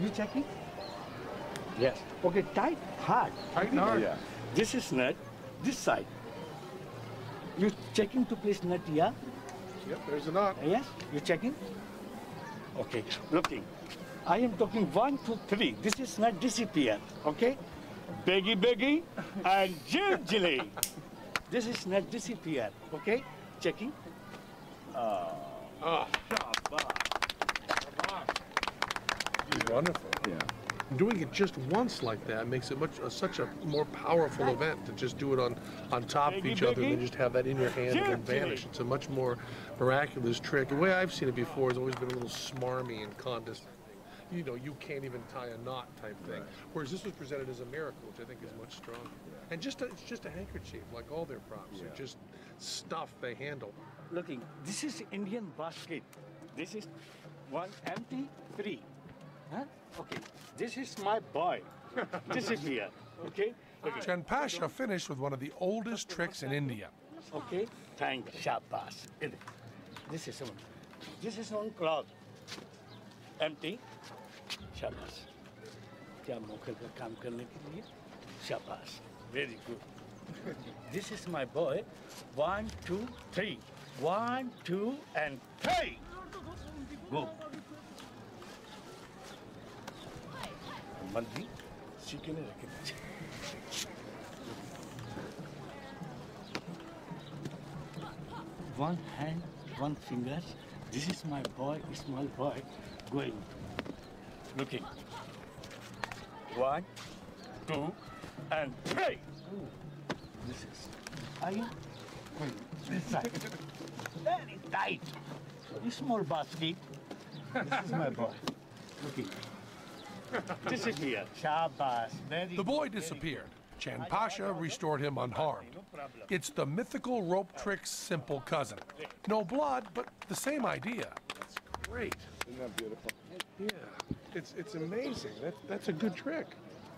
You checking? Yes. Okay, tight, hard. Tight and hard. Yeah. This is nut, this side. You checking to place nut, yeah? Yep, there's a knot. Yes, you checking? Okay, looking. I am talking 1, 2, 3. This is not disappear, okay? Beggy, and gingerly. This is not disappear, okay? Checking. Wonderful. Yeah. Doing it just once like that makes it such a more powerful event to just do it on top of each other than just have that in your hand and then vanish. It's a much more miraculous trick. The way I've seen it before has always been a little smarmy and condescending. You know, you can't even tie a knot type thing. Whereas this was presented as a miracle, which I think is much stronger. And it's just a handkerchief, like all their props. They're just stuff they handle. Looking, this is Indian basket. This is 1 empty, 3. Huh? Okay, this is my boy. This is here, okay? Chand Pasha finished with one of the oldest tricks in India. Okay, thank Shabbas. This is on cloth. Empty. Shabbas. क्या मोखल का काम करने के लिए? Shabbas. Very good. This is my boy. 1, 2, 3. 1, 2, and 3. Go. Mandi, chicken is one hand, 1 finger. This is my boy, small boy, going, looking. 1, 2, and 3. This is going this side. Very tight. Small basket. This is my boy. Looking. This is here. Shabbas. The boy disappeared. Chand Pasha restored him unharmed. It's the mythical rope trick's simple cousin. No blood, but the same idea. That's great. Isn't that beautiful? Yeah, it's amazing. That's a good trick.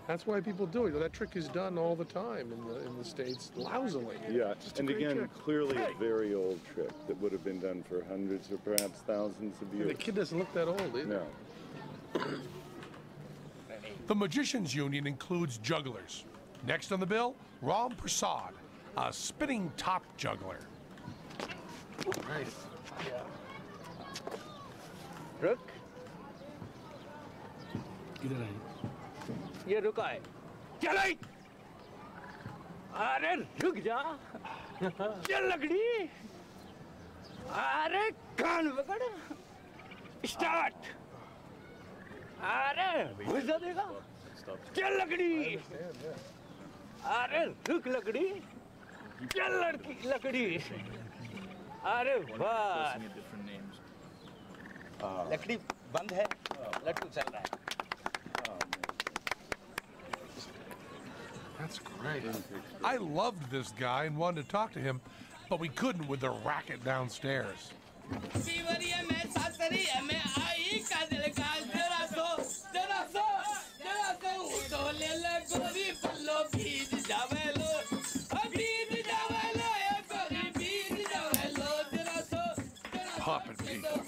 That's why people do it. That trick is done all the time in the States, lousily. Yeah, and again, trick. clearly a very old trick that would have been done for hundreds or perhaps thousands of years. And the kid doesn't look that old either. No. The Magicians Union includes jugglers. Next on the bill, Ram Prasad, a spinning top juggler. Nice. Yeah. Rook. इधर आइए. ये रुका है. चल आई. अरे रुक जा. चल लकड़ी. अरे कान पकड़. Start. अरे घुसा देगा. चल लकड़ी. अरे रुक लकड़ी. चल लकड़ी. अरे वाह. लकड़ी बंद है. लट्टू चल रहा है. That's great. I loved this guy and wanted to talk to him, but we couldn't with the racket downstairs. Puppet people.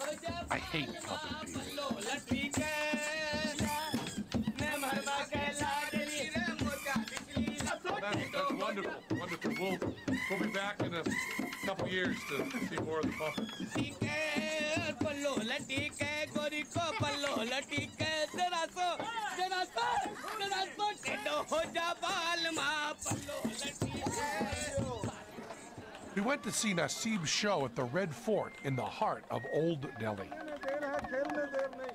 I hate puppet people. That's wonderful. Wonderful. We'll be back in a couple years to see more of the puppets. We went to see Naseeb's show at the Red Fort in the heart of Old Delhi.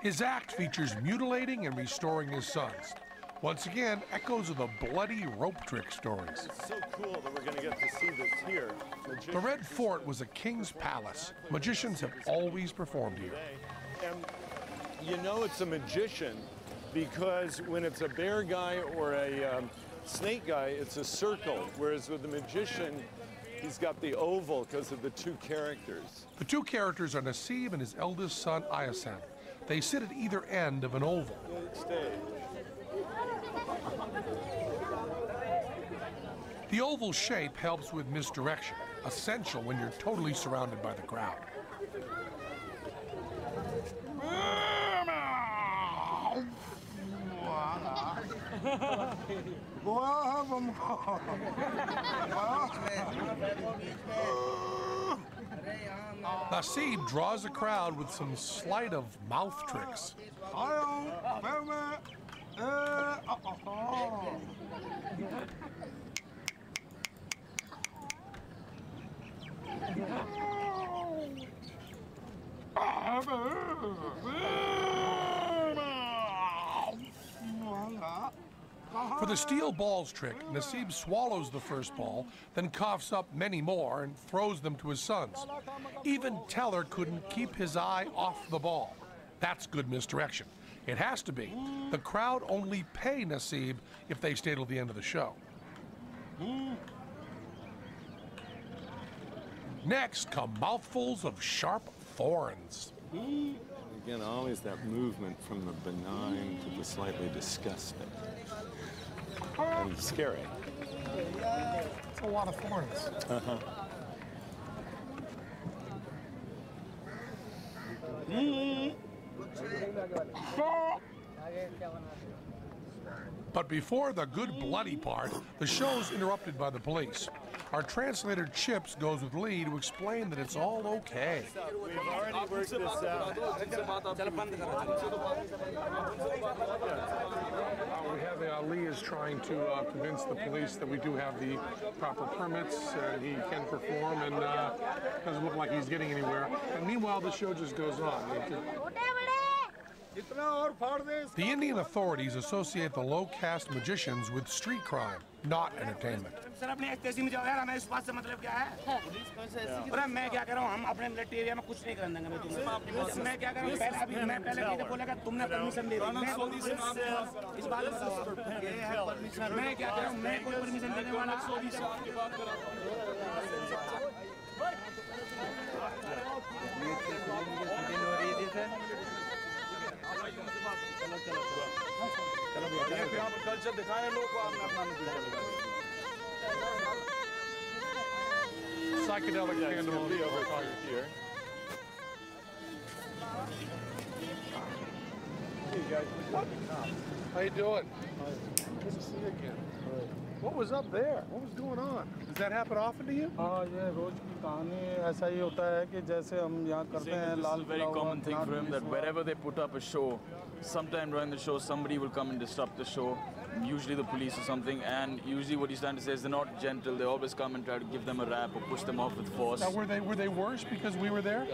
His act features mutilating and restoring his sons. Once again, echoes of the bloody rope trick stories. It's so cool that we're going to get to see this here. The Red Fort was a king's palace. Magicians have always performed here. And you know it's a magician because when it's a bear guy or a snake guy, it's a circle. Whereas with the magician, he's got the oval because of the 2 characters. The 2 characters are Naseeb and his eldest son, Ayasan. They sit at either end of an oval. Stay. The oval shape helps with misdirection, essential when you're totally surrounded by the crowd. Naseeb draws a crowd with some sleight of mouth tricks. For the steel balls trick, Naseeb swallows the first ball, then coughs up many more and throws them to his sons. Even Teller couldn't keep his eye off the ball. That's good misdirection. It has to be. The crowd only pay Naseeb if they stay till the end of the show. Next come mouthfuls of sharp thorns. Again, always that movement from the benign to the slightly disgusting. And scary. It's a lot of thorns. But before the good bloody part, the show's interrupted by the police. Our translator Chips goes with Lee to explain that it's all okay. We've already worked this out. We have Lee is trying to convince the police that we do have the proper permits, he can perform, and doesn't look like he's getting anywhere. And meanwhile, the show just goes on. The Indian authorities associate the low-caste magicians with street crime, not entertainment. Psychedelic candle here. Hey guys, how you doing? Good to see you again. What was up there? What was going on? Does that happen often to you? It's a very common thing for him that wherever they put up a show, sometime during the show, somebody will come and disrupt the show, usually the police or something, and usually what he's trying to say is they're not gentle, they always come and try to give them a rap or push them off with force. Now, were they worse because we were there?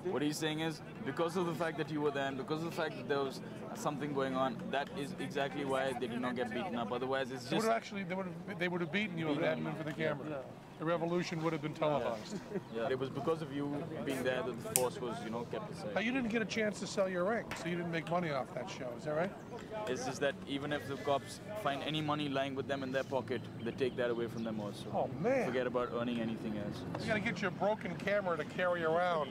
What he's saying is, because of the fact that you were there and because of the fact that there was something going on, that is exactly why they did not get beaten up. Otherwise, it's just... They would have beaten you if it hadn't been for the camera. Yeah. The revolution would have been televised. Yeah, it was because of you being there that the force was, kept aside. Now, you didn't get a chance to sell your ring, so you didn't make money off that show. Is that right? It's just that even if the cops find any money lying with them in their pocket, they take that away from them also. Oh, man. Forget about earning anything else. You got to get you a broken camera to carry around.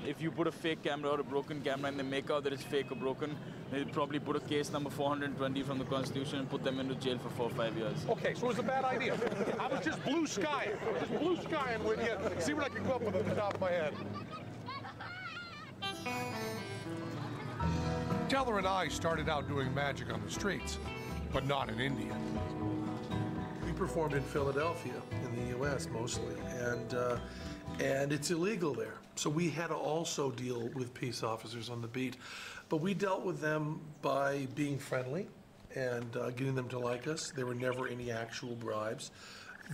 If you put a fake camera or a broken camera and they make out that it's fake or broken, they'll probably put a case number 420 from the Constitution and put them into jail for 4 or 5 years. Okay, so it was a bad idea. I was just blue skying. With you. See what I can come up with at the top of my head. Teller and I started out doing magic on the streets, but not in India. We performed in Philadelphia, in the U.S. mostly, and it's illegal there. So we had to also deal with peace officers on the beat, but we dealt with them by being friendly and getting them to like us. There were never any actual bribes.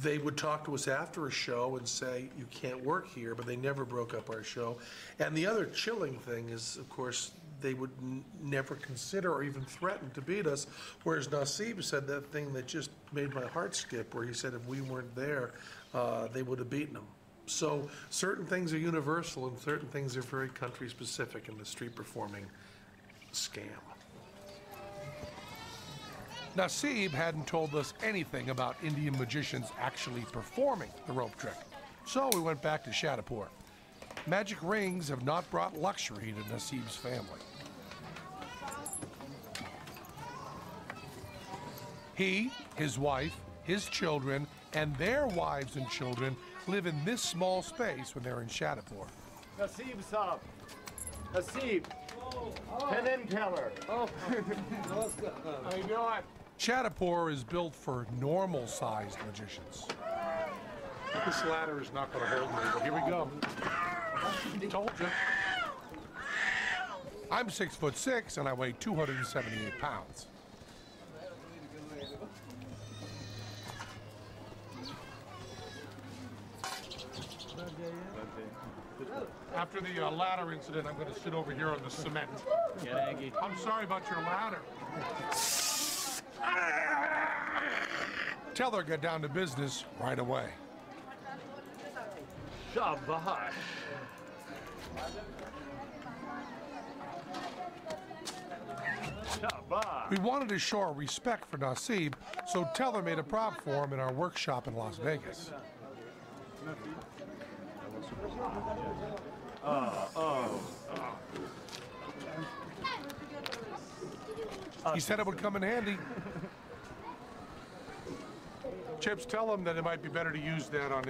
They would talk to us after a show and say, you can't work here, but they never broke up our show. And the other chilling thing is, of course, they would never consider or even threaten to beat us, whereas Naseeb said that thing that just made my heart skip, where he said if we weren't there, they would have beaten him. So certain things are universal and certain things are very country-specific in the street performing scam. Naseeb hadn't told us anything about Indian magicians actually performing the rope trick, so we went back to Shadipur. Magic rings have not brought luxury to Naseeb's family. He, his wife, his children, and their wives and children live in this small space when they're in Shadipur. Naseeb Saab. Naseeb, Penn and Teller. Oh, How you doing? Shadipur is built for normal-sized magicians. This ladder is not going to hold me, but here we go. Told you. I'm 6'6" and I weigh 278 pounds. After the ladder incident, I'm going to sit over here on the cement. I'm sorry about your ladder. Tell her to get down to business right away. Shabash. We wanted to show our respect for Naseeb, so Teller made a prop for him in our workshop in Las Vegas. He said it would come in handy. Chips, tell him that it might be better to use that on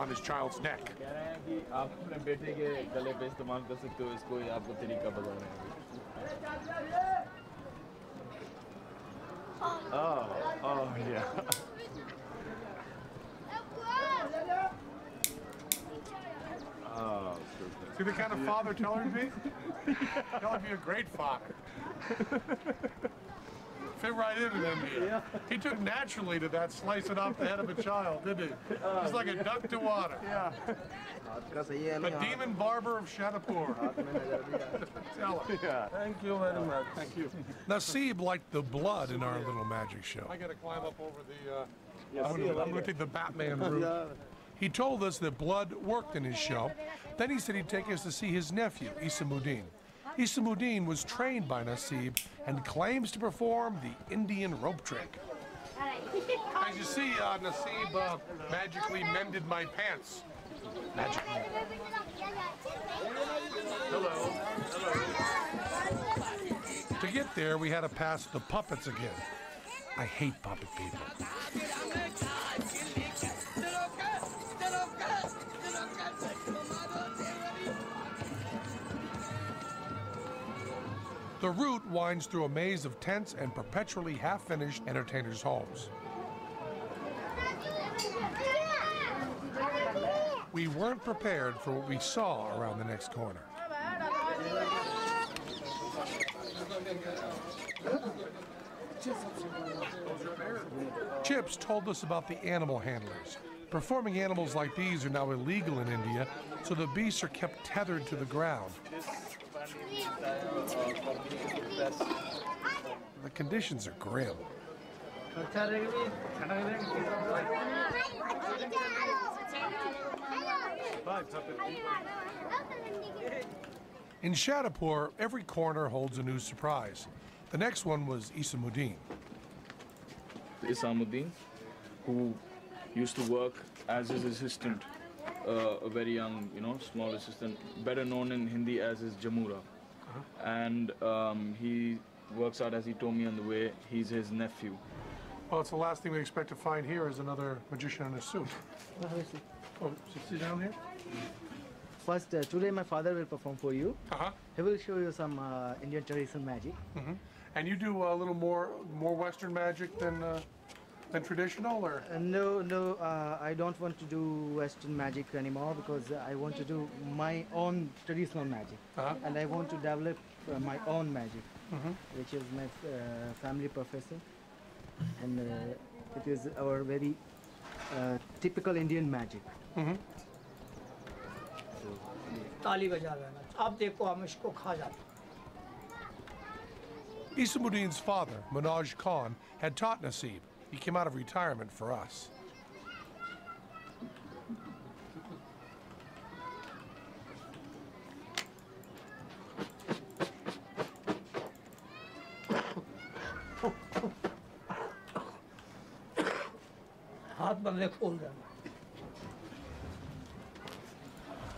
his child's neck. Oh, yeah. Oh, see the kind of father Teller would be? Teller would be a great father. Fit right in with India. Yeah. He took naturally to that slicing off the head of a child, didn't he? He's like a duck to water. Yeah. The demon barber of Shadipur. Tell him. Yeah. Thank you very much. Thank you. Naseeb liked the blood in our little magic show. I got to climb up over the. I'm going to take the Batman route. He told us that blood worked in his show. Then he said he'd take us to see his nephew, Isamuddin. Isamuddin was trained by Naseeb and claims to perform the Indian rope trick. As you see, Naseeb magically mended my pants. Magically. Hello. To get there, we had to pass the puppets again. I hate puppet people. The route winds through a maze of tents and perpetually half-finished entertainers' homes. We weren't prepared for what we saw around the next corner. Chips told us about the animal handlers. Performing animals like these are now illegal in India, so the beasts are kept tethered to the ground. The conditions are grim. In Shadipur, every corner holds a new surprise. The next one was Isamuddin. Isamuddin, who used to work as his assistant, a very young, small assistant, better known in Hindi as his Jamura. And he works out, as he told me on the way, he's his nephew. Well, it's the last thing we expect to find here is another magician in a suit. Oh, sit down here. First, today my father will perform for you. He will show you some Indian traditional magic. And you do a little more Western magic than traditional, or? No, I don't want to do Western magic anymore because I want to do my own traditional magic. And I want to develop my own magic, which is my family profession. And it is our very typical Indian magic. ताली बजा लेना अब देखो हम इसको खा जाते Isamuddin's father, Manoj Khan, had taught Naseeb. He came out of retirement for us. हाथ बंदे खोल देना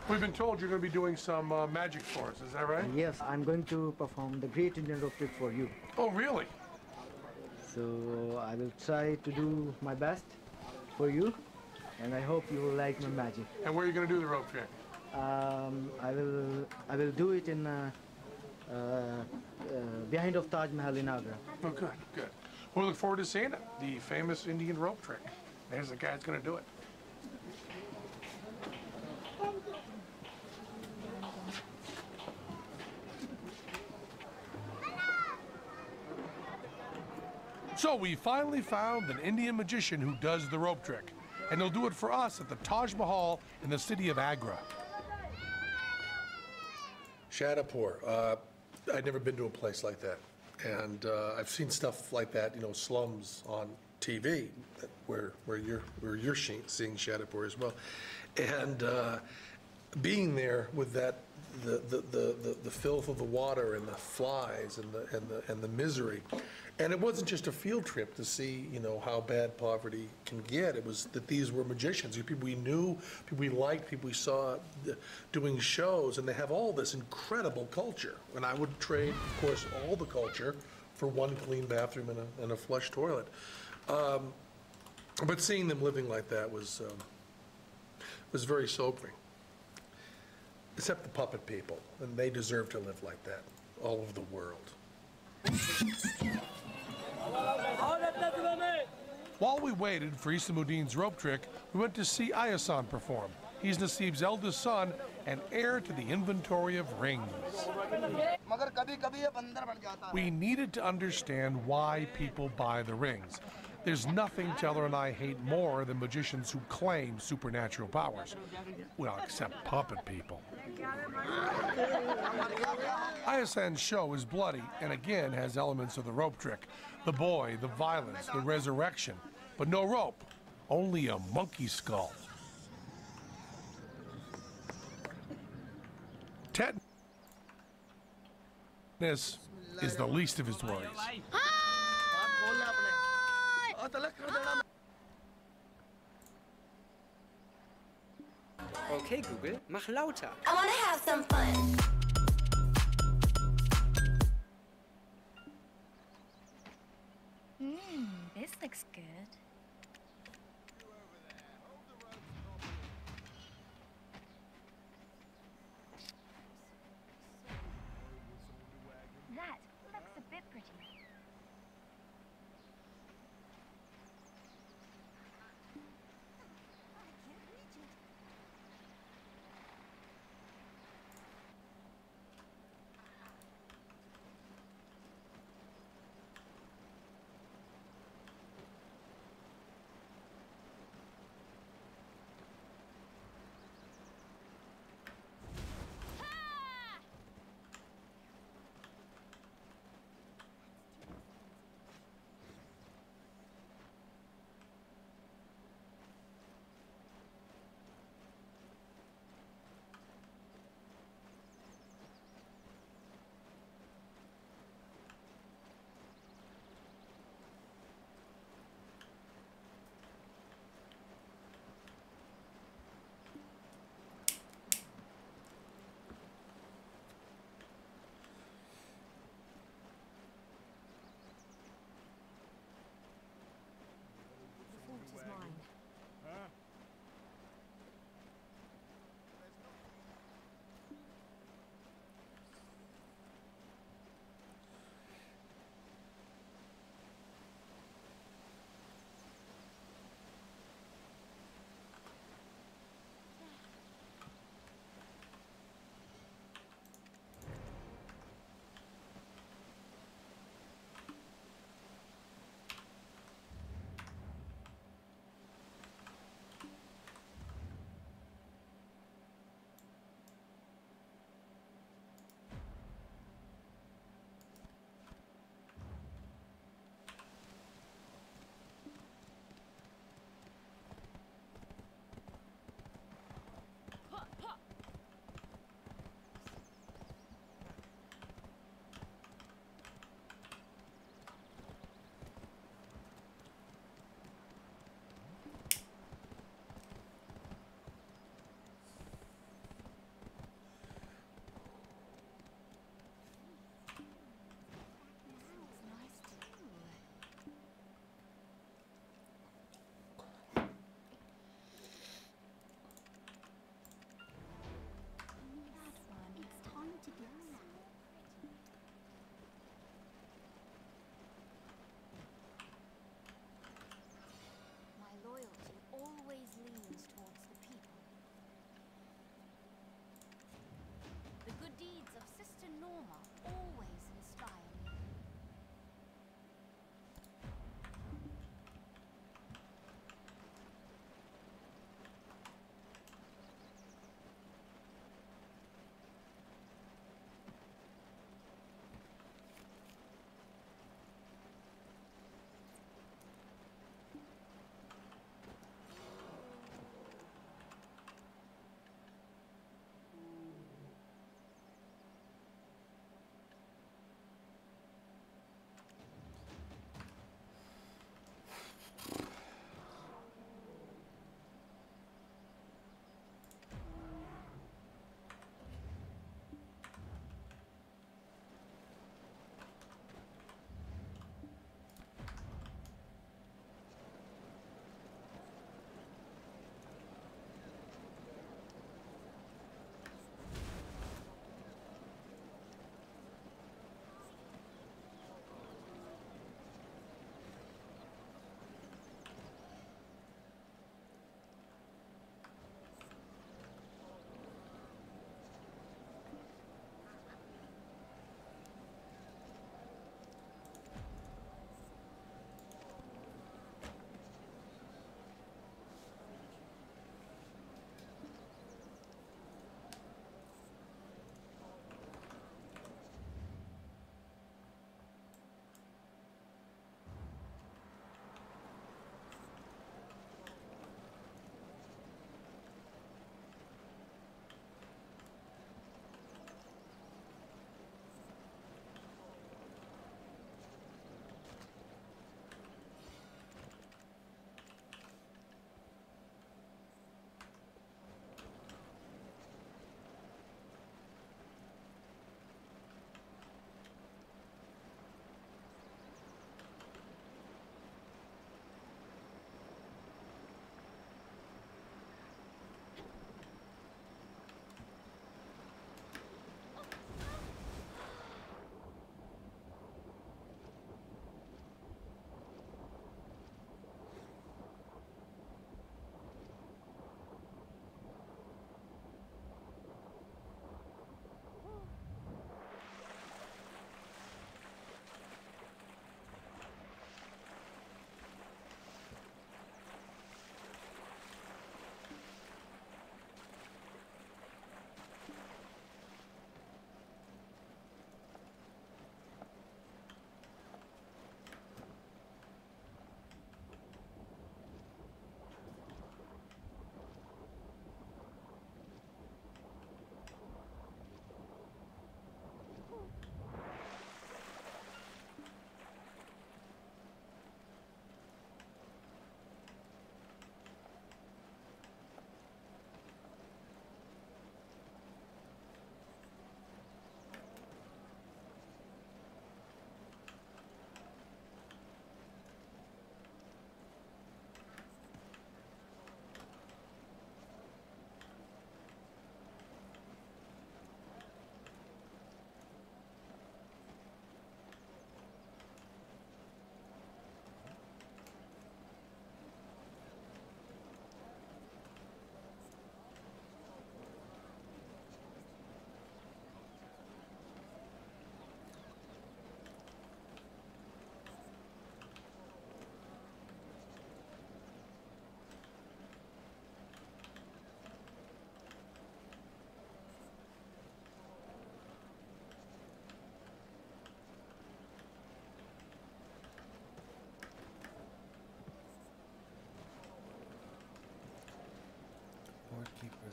We've been told you're going to be doing some magic for us, is that right? Yes, I'm going to perform the Great Indian Rope Trick for you. Oh, really? So I will try to do my best for you, and I hope you will like my magic. And where are you going to do the rope trick? I will do it in behind of Taj Mahal in Agra. Oh, good, good. We'll look forward to seeing it. The famous Indian rope trick. There's the guy that's going to do it. So we finally found an Indian magician who does the rope trick, and he'll do it for us at the Taj Mahal in the city of Agra. Shadapur. I'd never been to a place like that, and I've seen stuff like that, you know, slums on TV, where you're seeing Shadapur as well, and being there with that the filth of the water and the flies and the misery. And it wasn't just a field trip to see, you know, how bad poverty can get. It was that these were magicians, people we knew, people we liked, people we saw doing shows, and they have all this incredible culture. And I would trade, of course, all the culture for one clean bathroom and a flush toilet. But seeing them living like that was very sobering. Except the puppet people, and they deserve to live like that all over the world. While we waited for Isamuddin's rope trick, we went to see Ayasan perform. He's Naseeb's eldest son and heir to the inventory of rings. We needed to understand why people buy the rings. There's nothing Teller and I hate more than magicians who claim supernatural powers. Well, except puppet people. Ayasan's show is bloody and again has elements of the rope trick. The boy, the violence, the resurrection. But no rope, only a monkey skull. Tetanus is the least of his worries. Okay, Google, mach lauter. I want to have some fun. This looks good. That looks a bit pretty.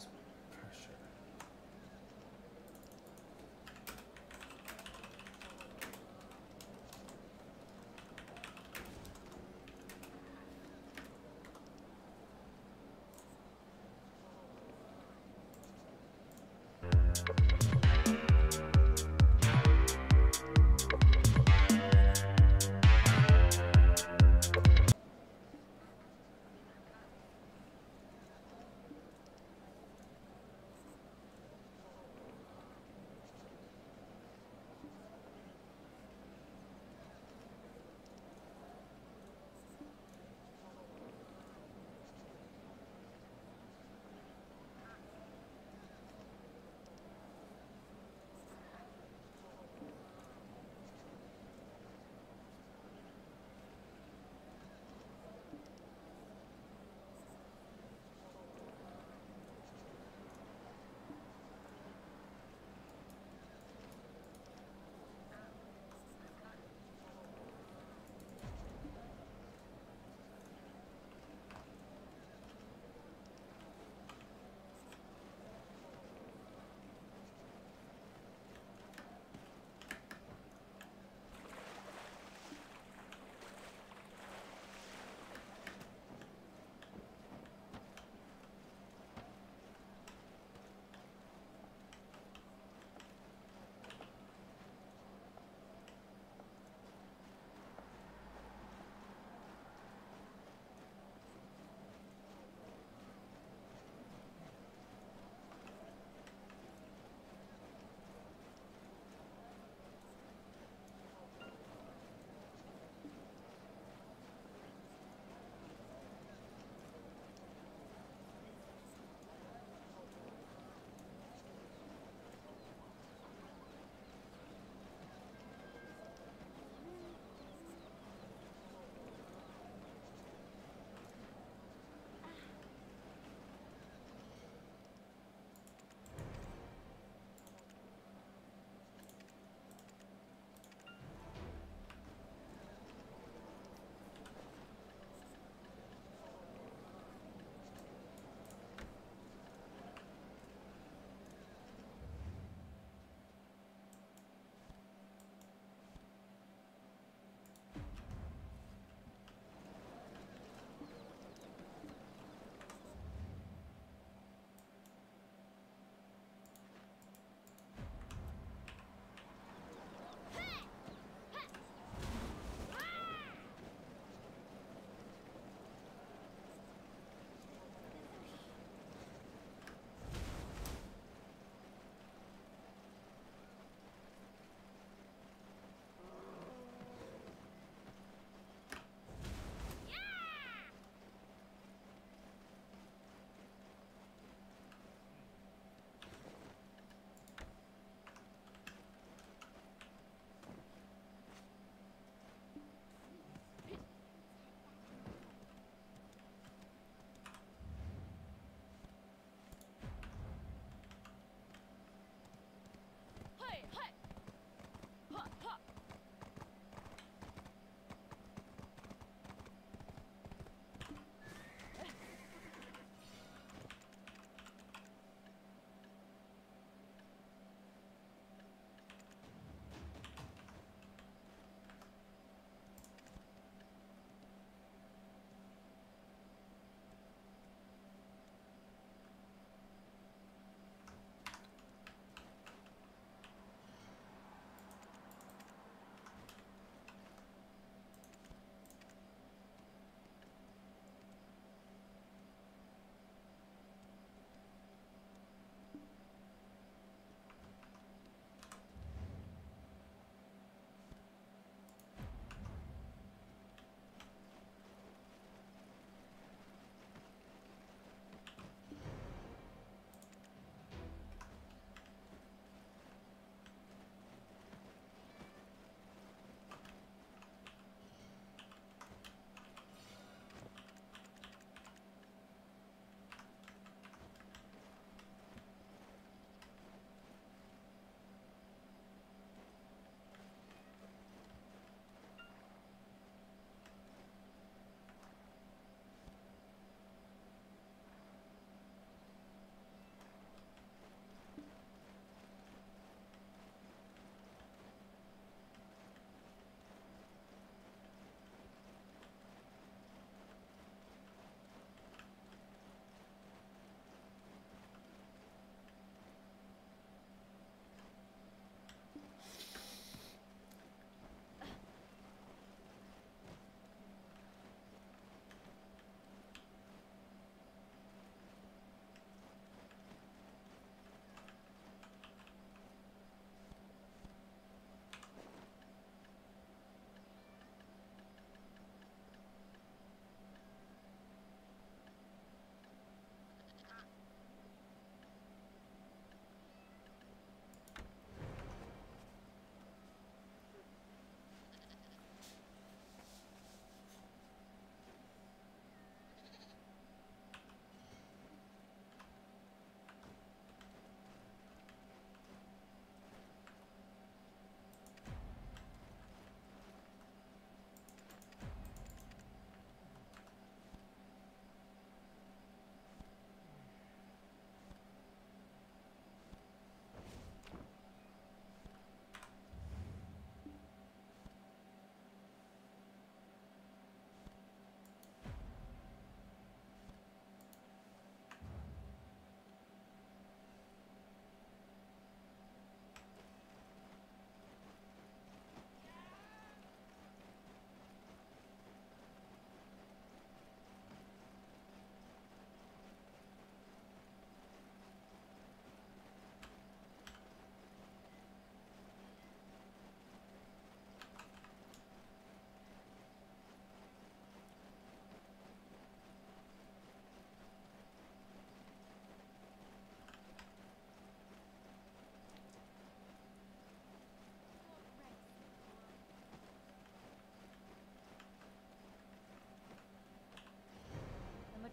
this pressure.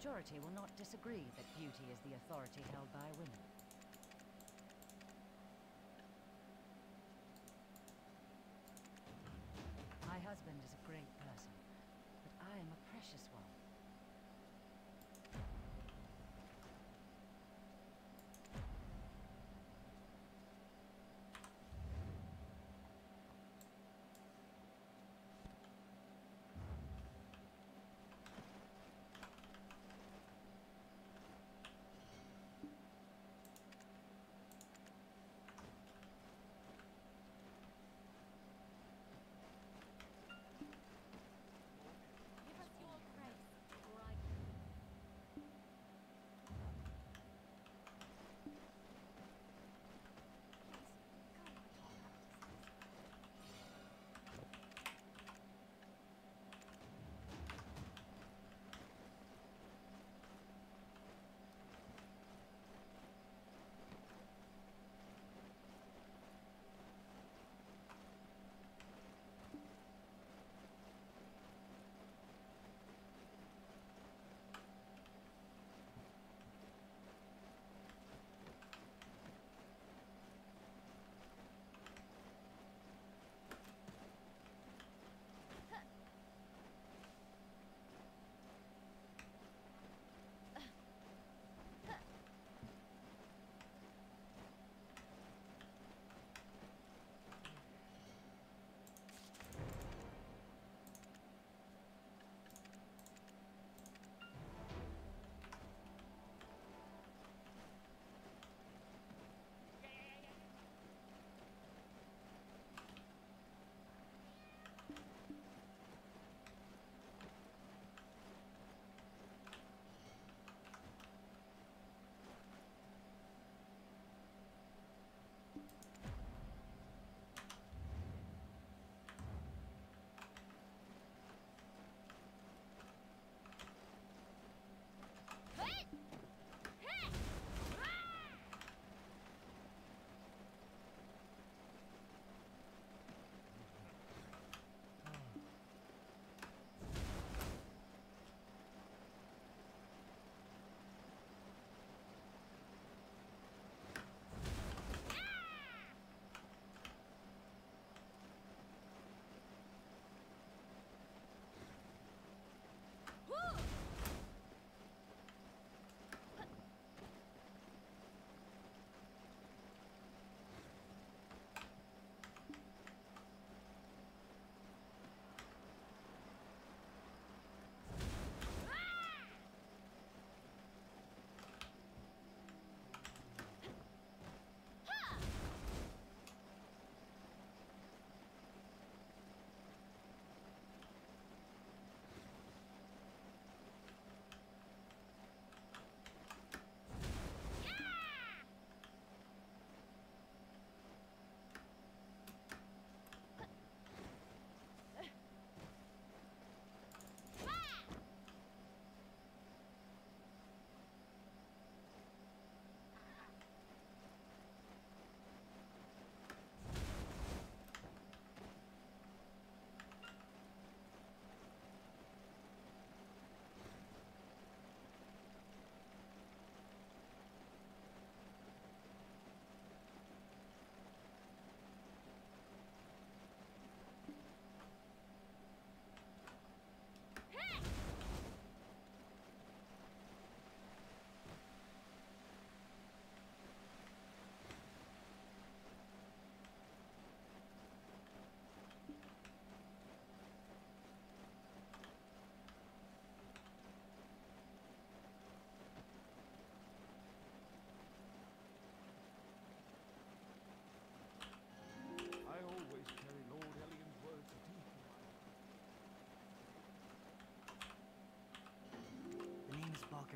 majority will not disagree that beauty is the authority held by women. My husband is a great person, but I am a precious one.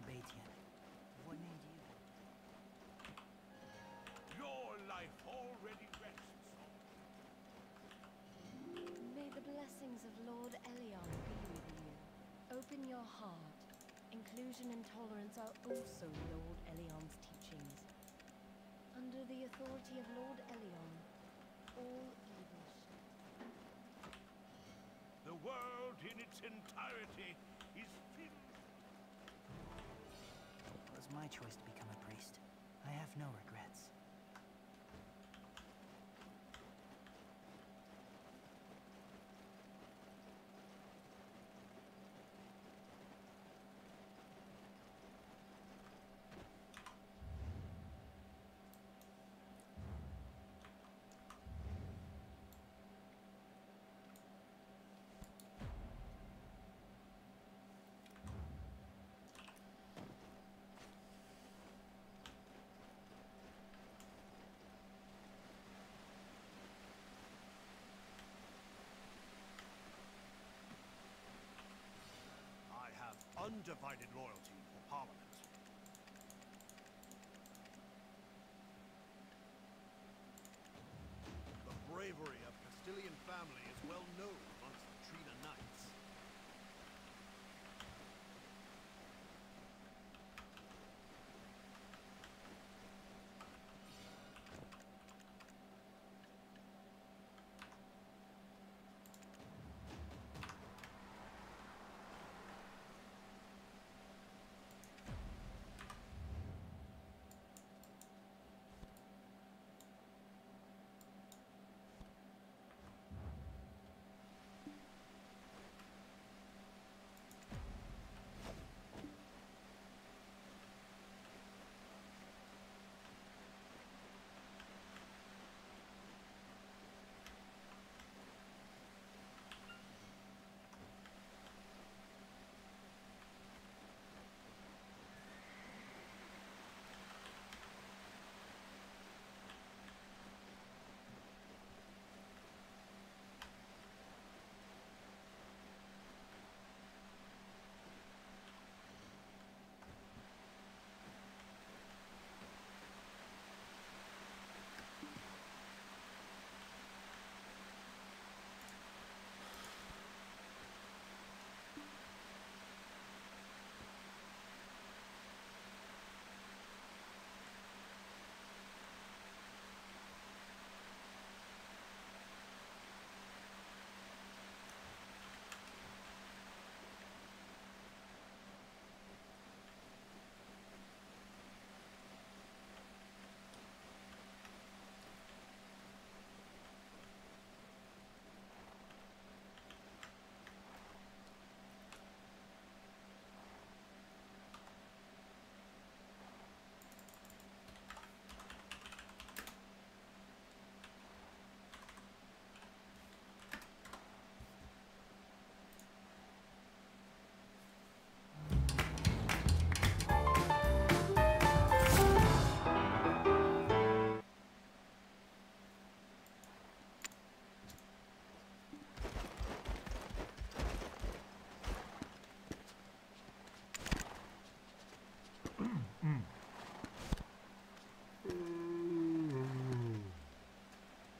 Batian. What name do you have? Your life already rests. May the blessings of Lord Elion be with you. Open your heart. Inclusion and tolerance are also Lord Elion's teachings. Under the authority of Lord Elion, all evil shall... The world in its entirety is filled choice to become a priest. I have no regrets. Undivided loyalty for Parliament. The bravery of Castilian family is well known amongst the Trina Knights.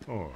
Oh.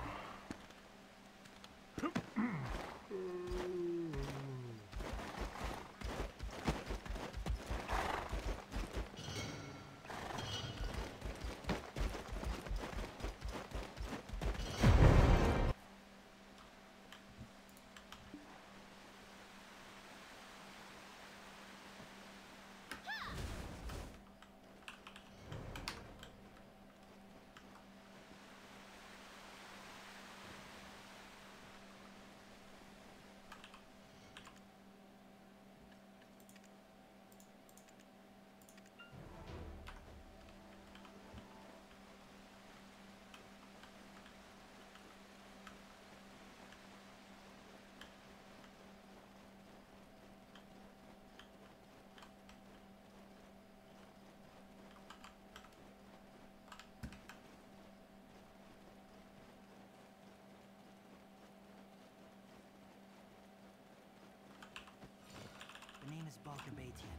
The name is Balker Batian.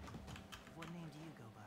What name do you go by?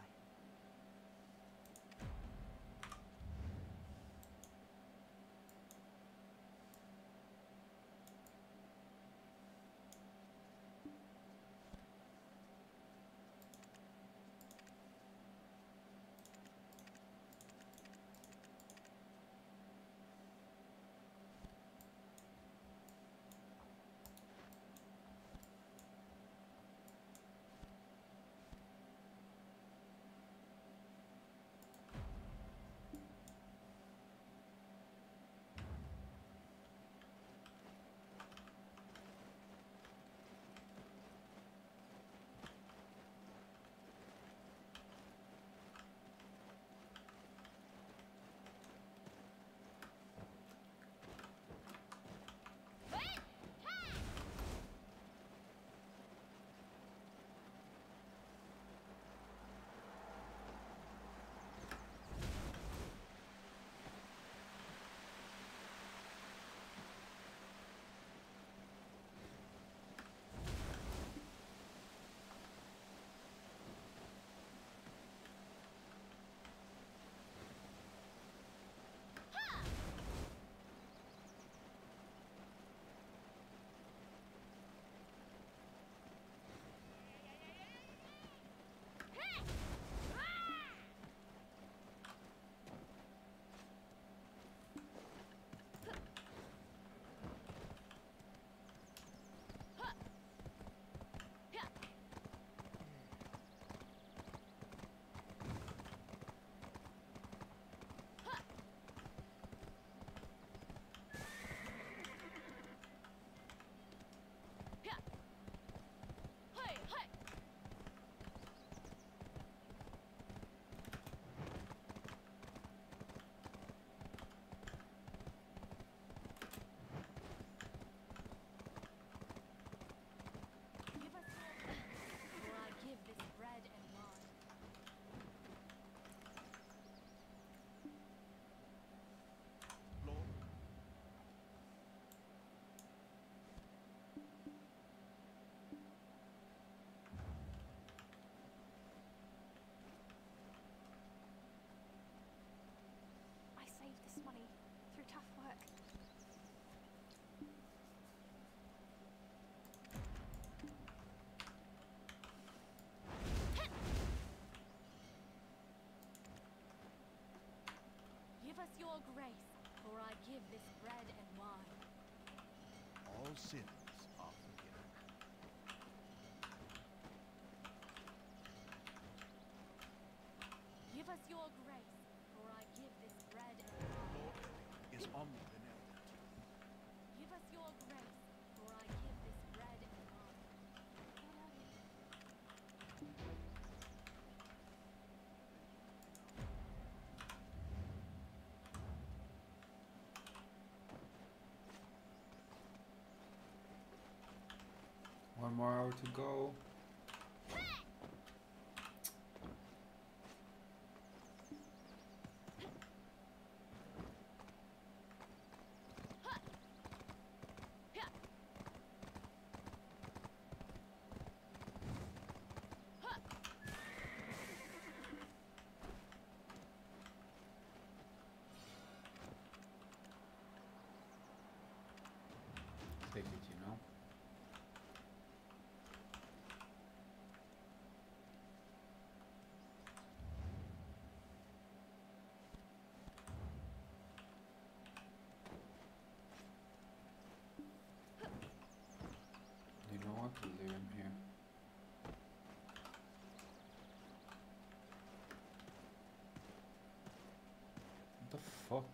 us your grace, for I give this bread and wine. All sins are forgiven. Give us your grace, for I give this bread and wine. Lord Elliot is omnibenevolent. Give us your grace, for I give this bread and wine. One more hour to go. Take it, you know. You know what? We'll leave him here. What the fuck?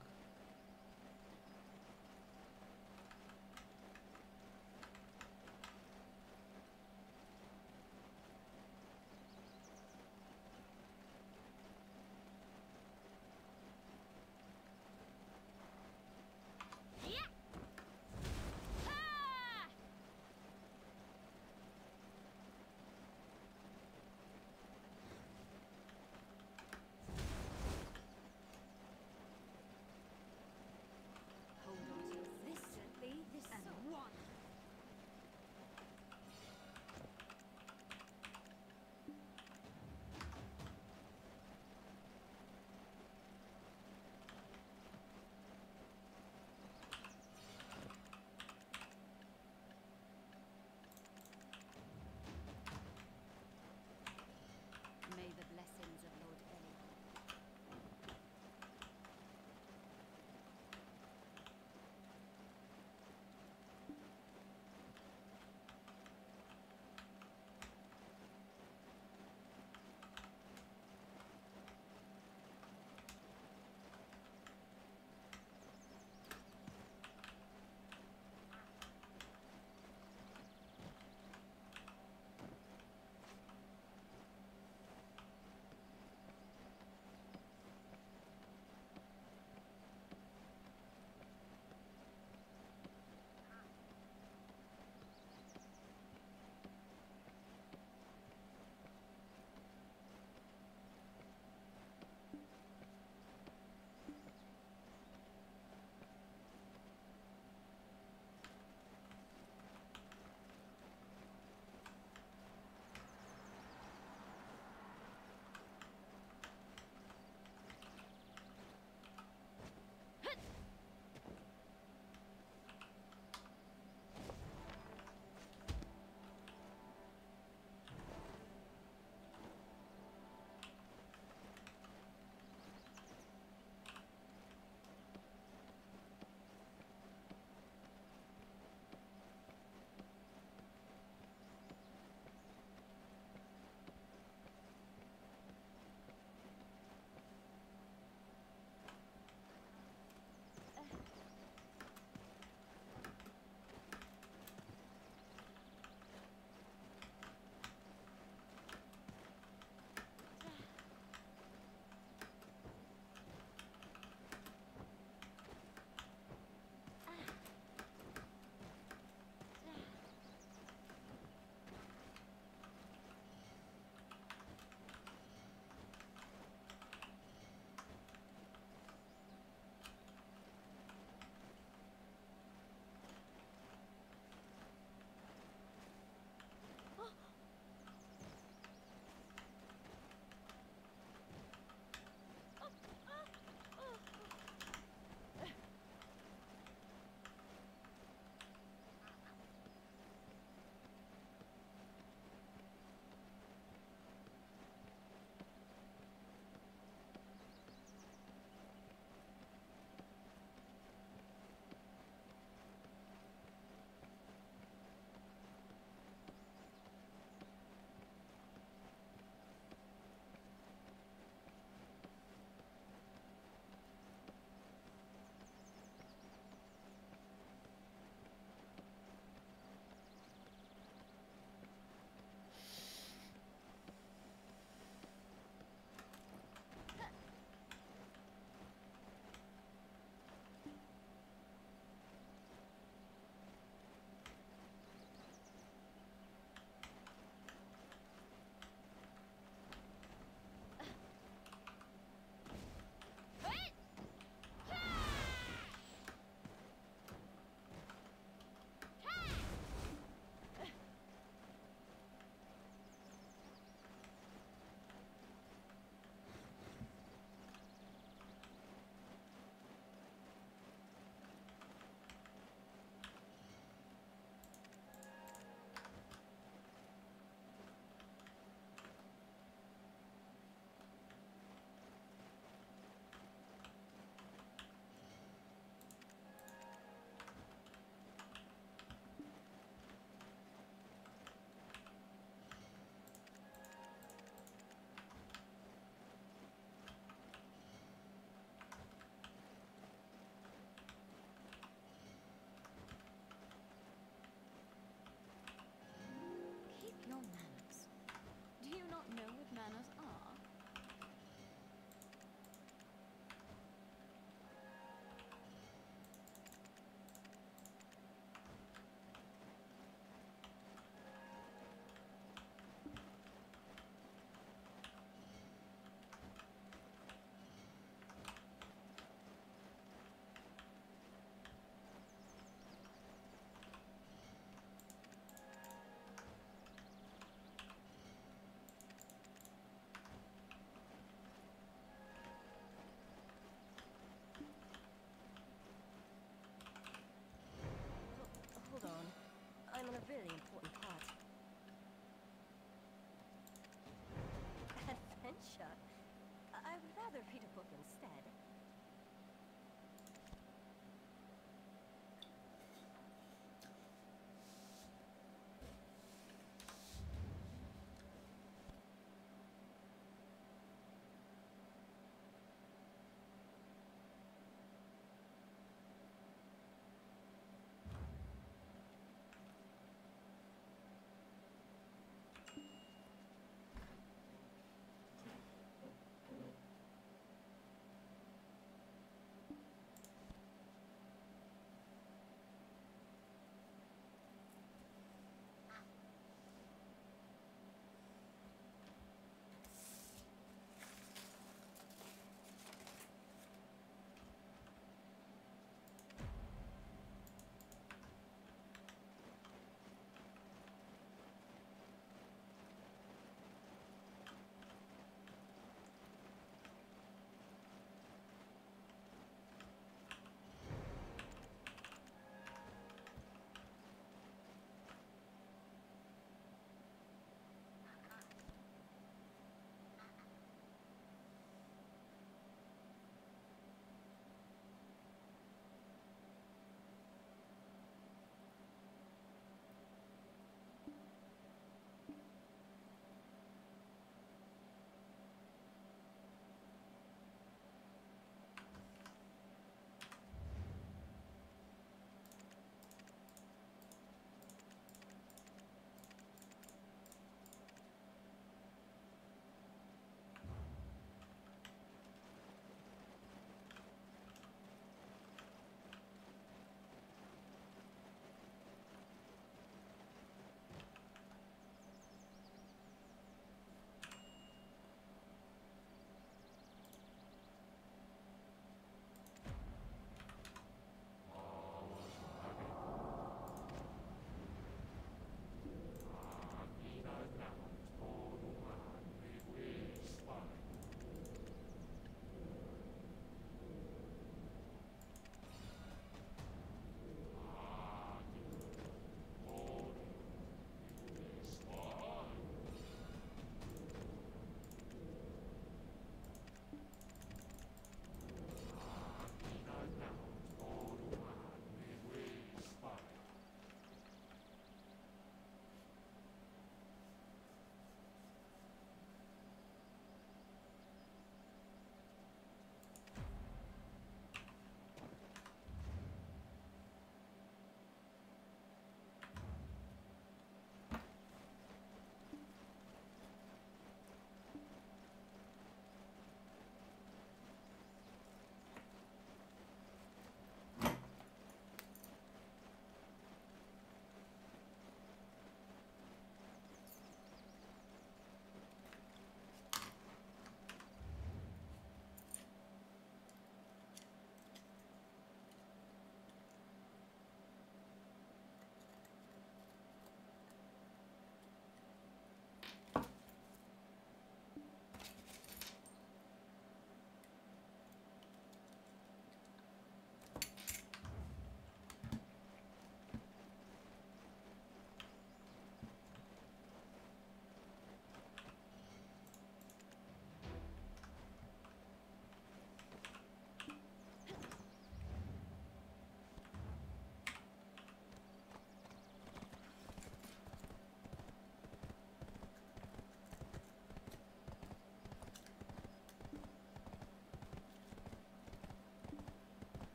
read a book instead.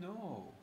No.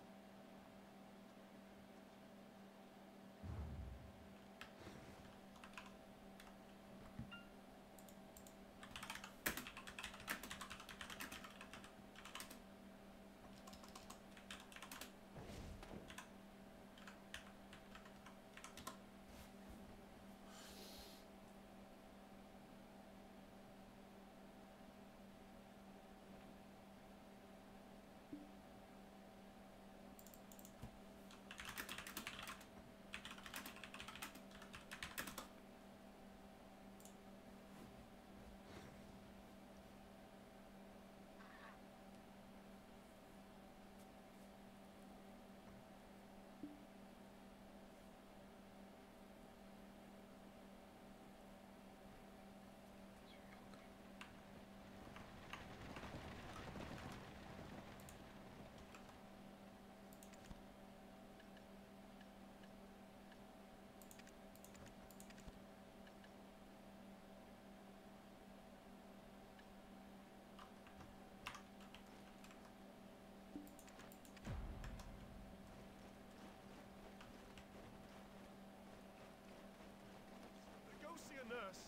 Go see a nurse.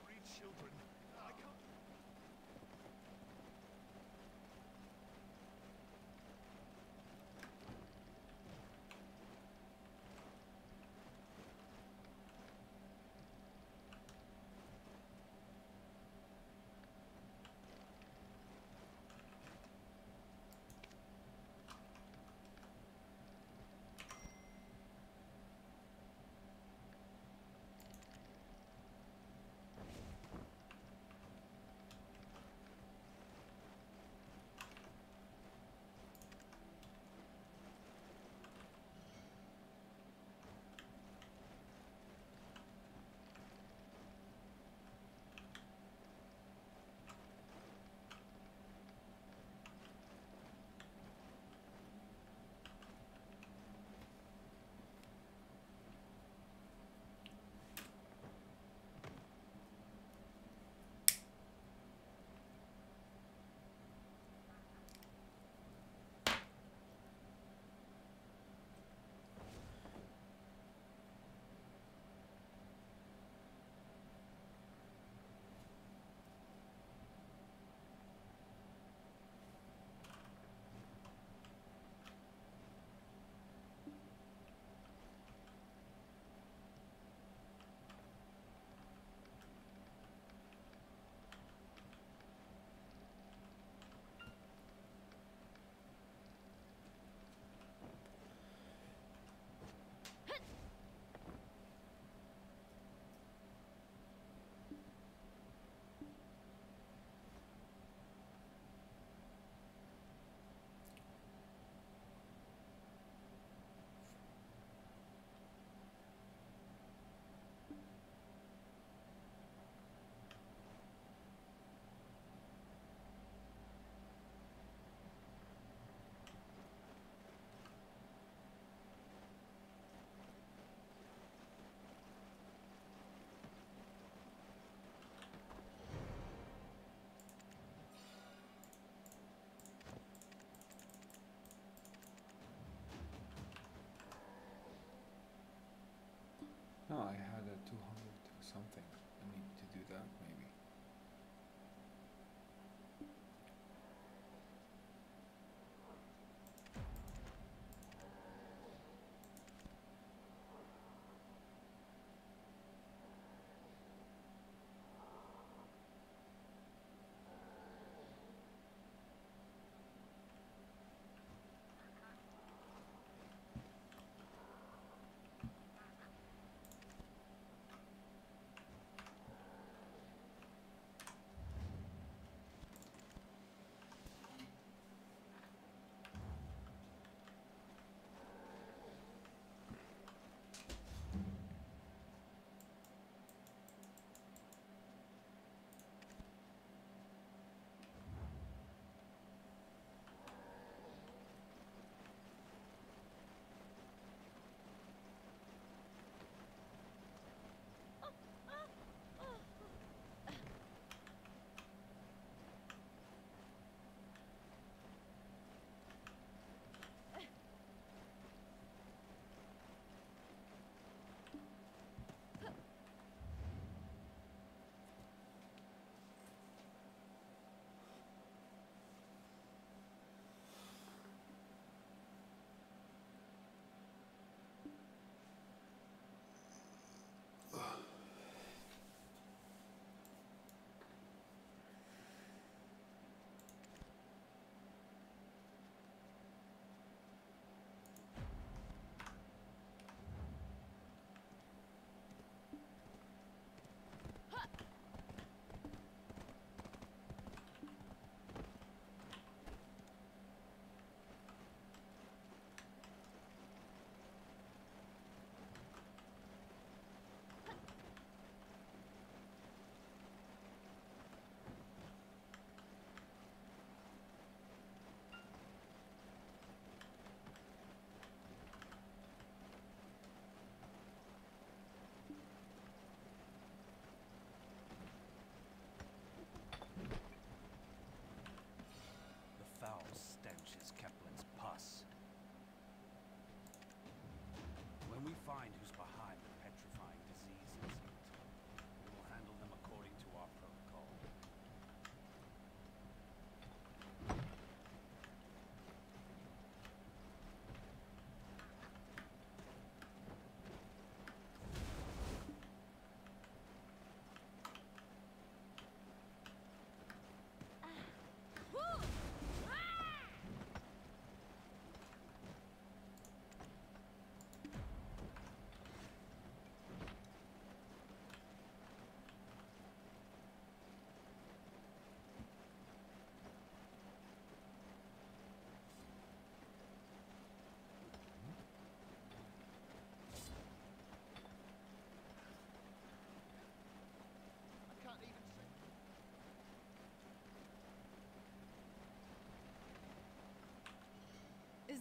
Three children. I can't. No, I had a 200 something. I need to do that maybe.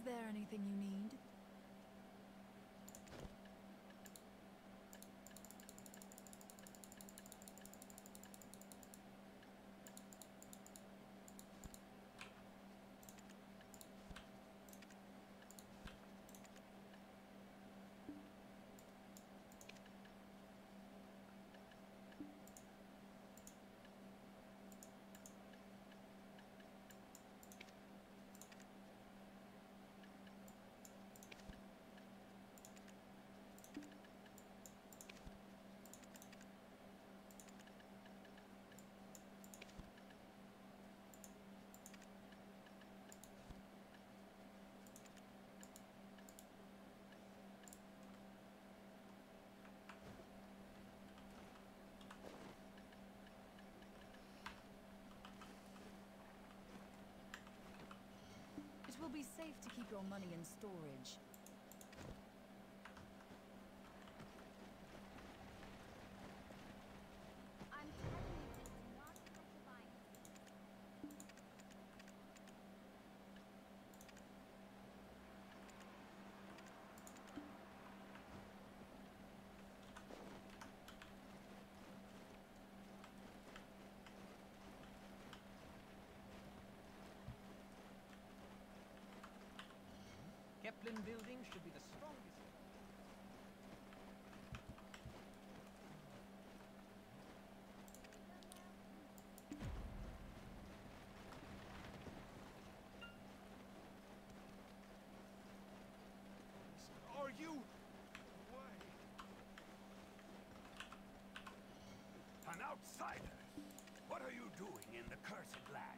Is there anything you need? It will be safe to keep your money in storage. I'm telling you, it's not satisfying. Keplin building should be the strongest. Are you... Why? An outsider? What are you doing in the cursed land?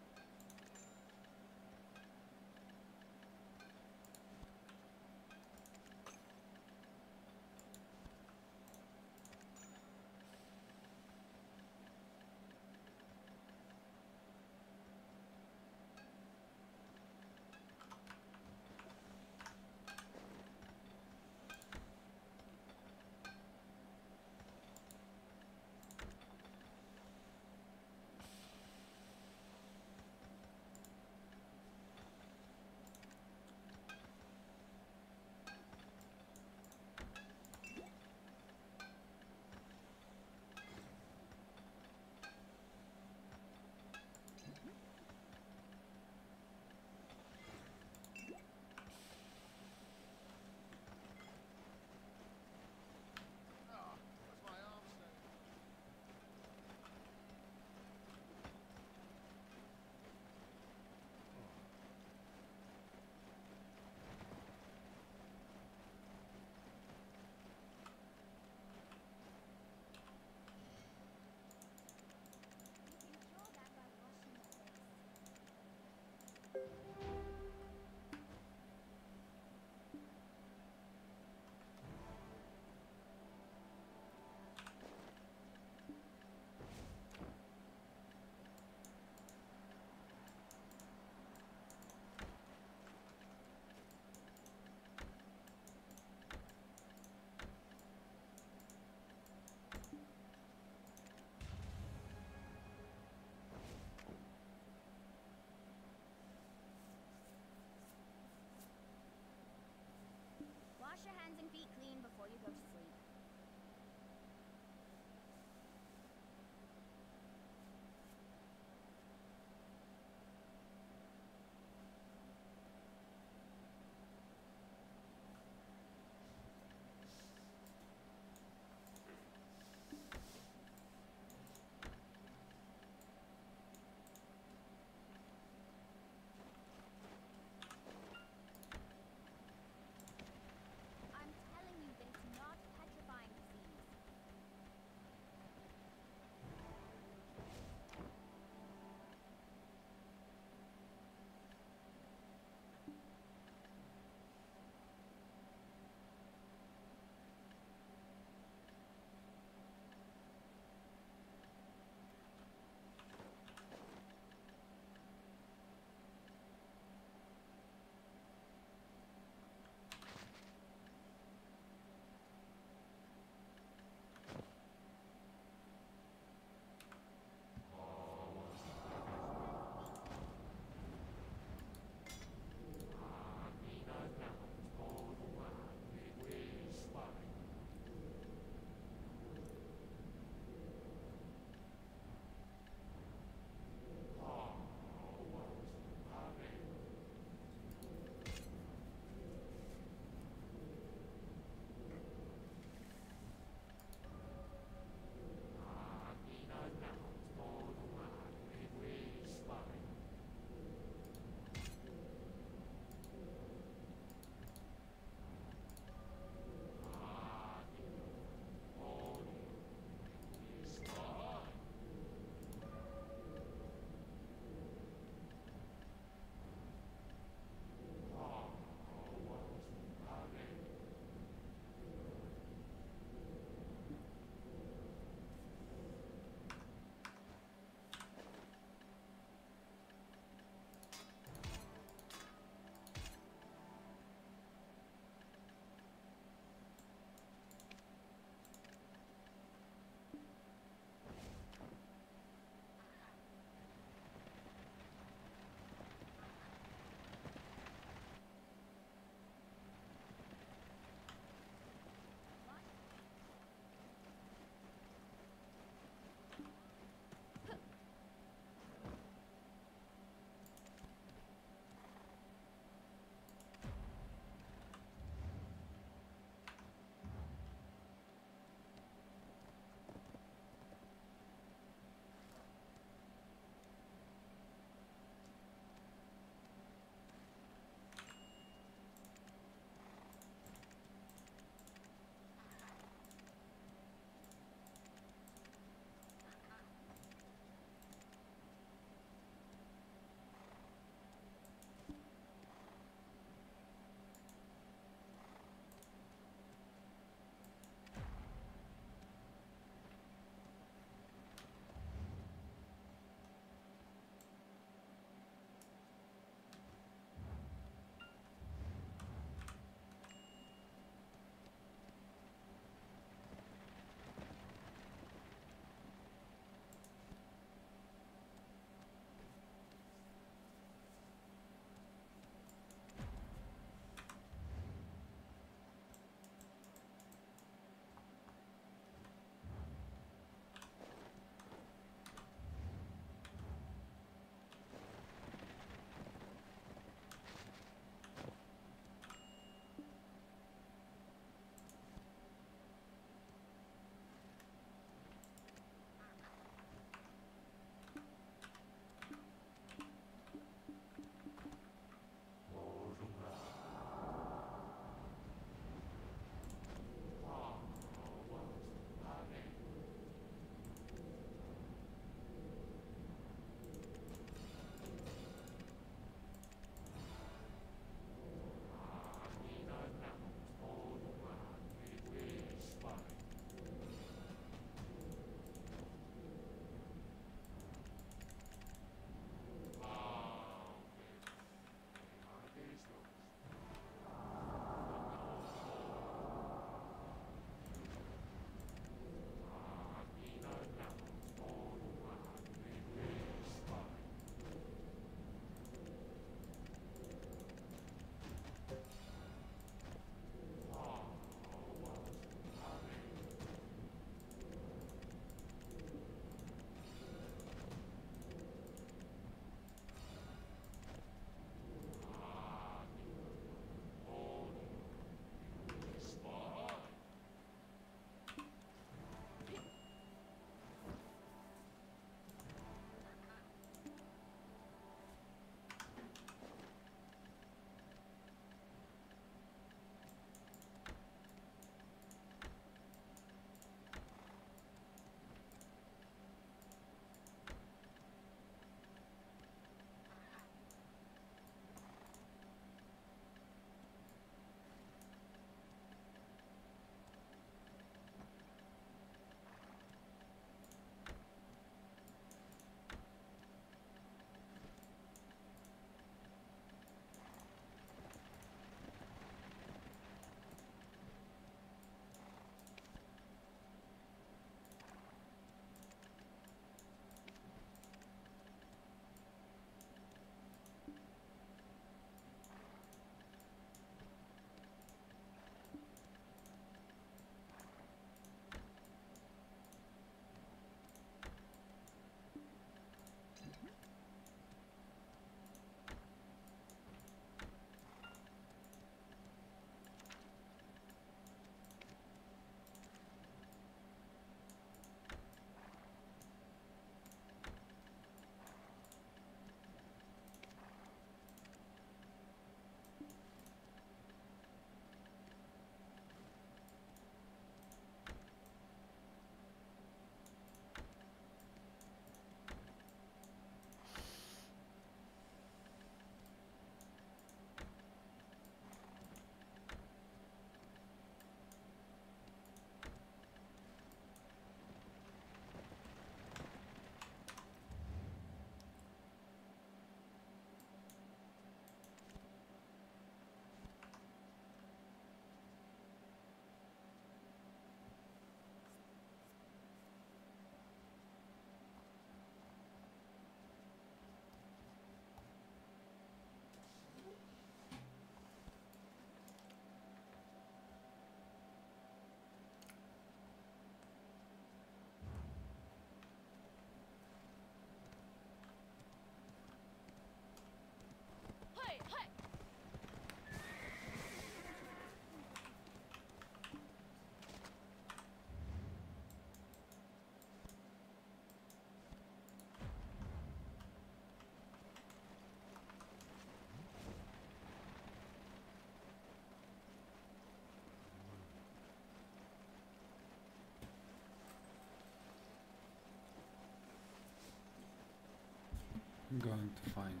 going to find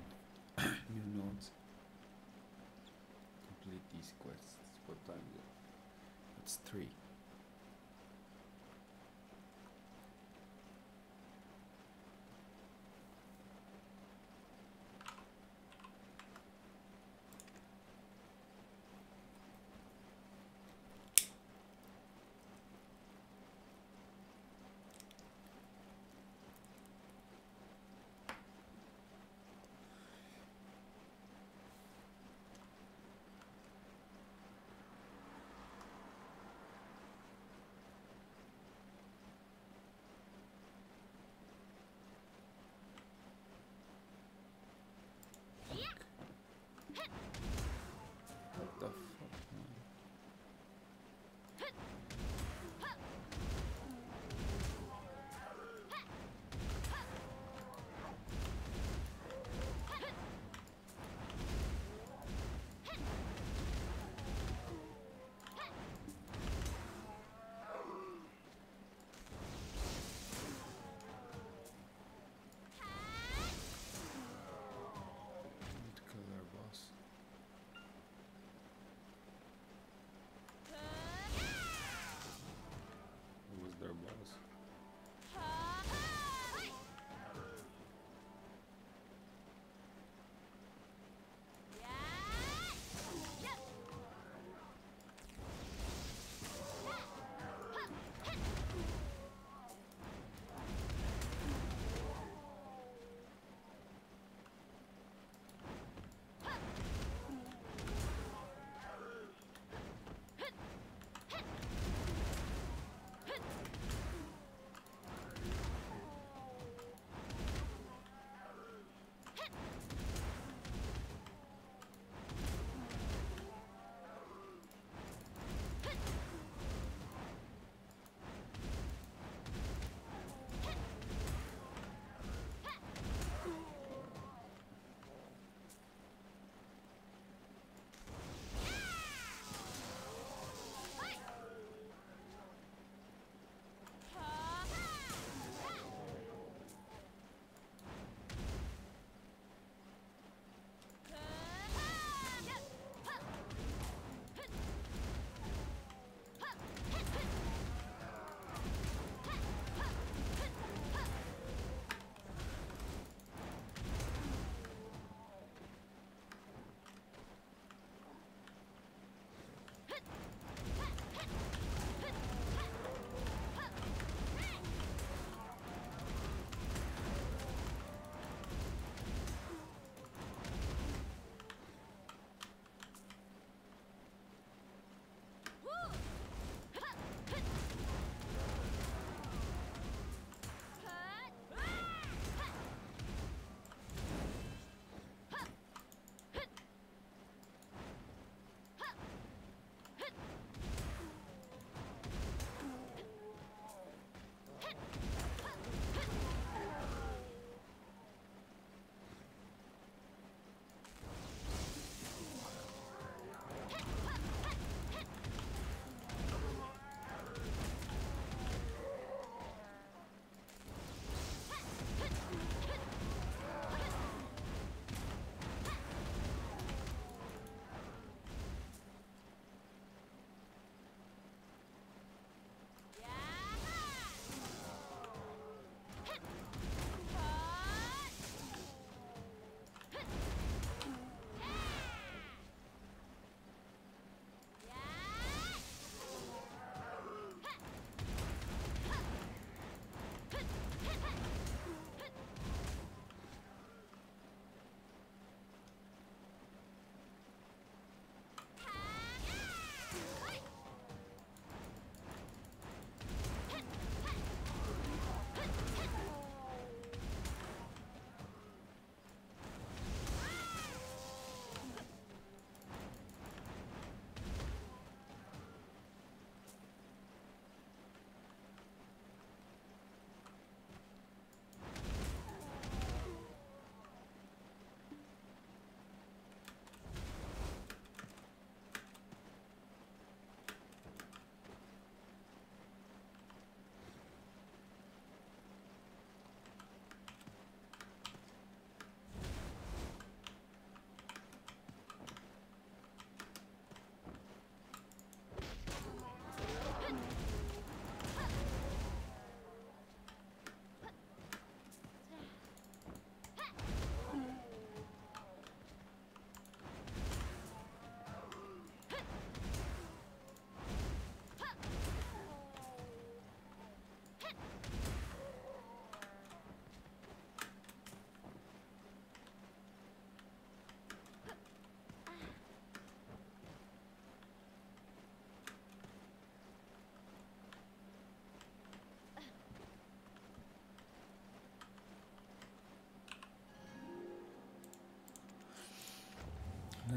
new nodes. Complete these quests. What time is it? It's 3.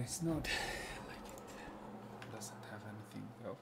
it's not like it doesn't have anything though.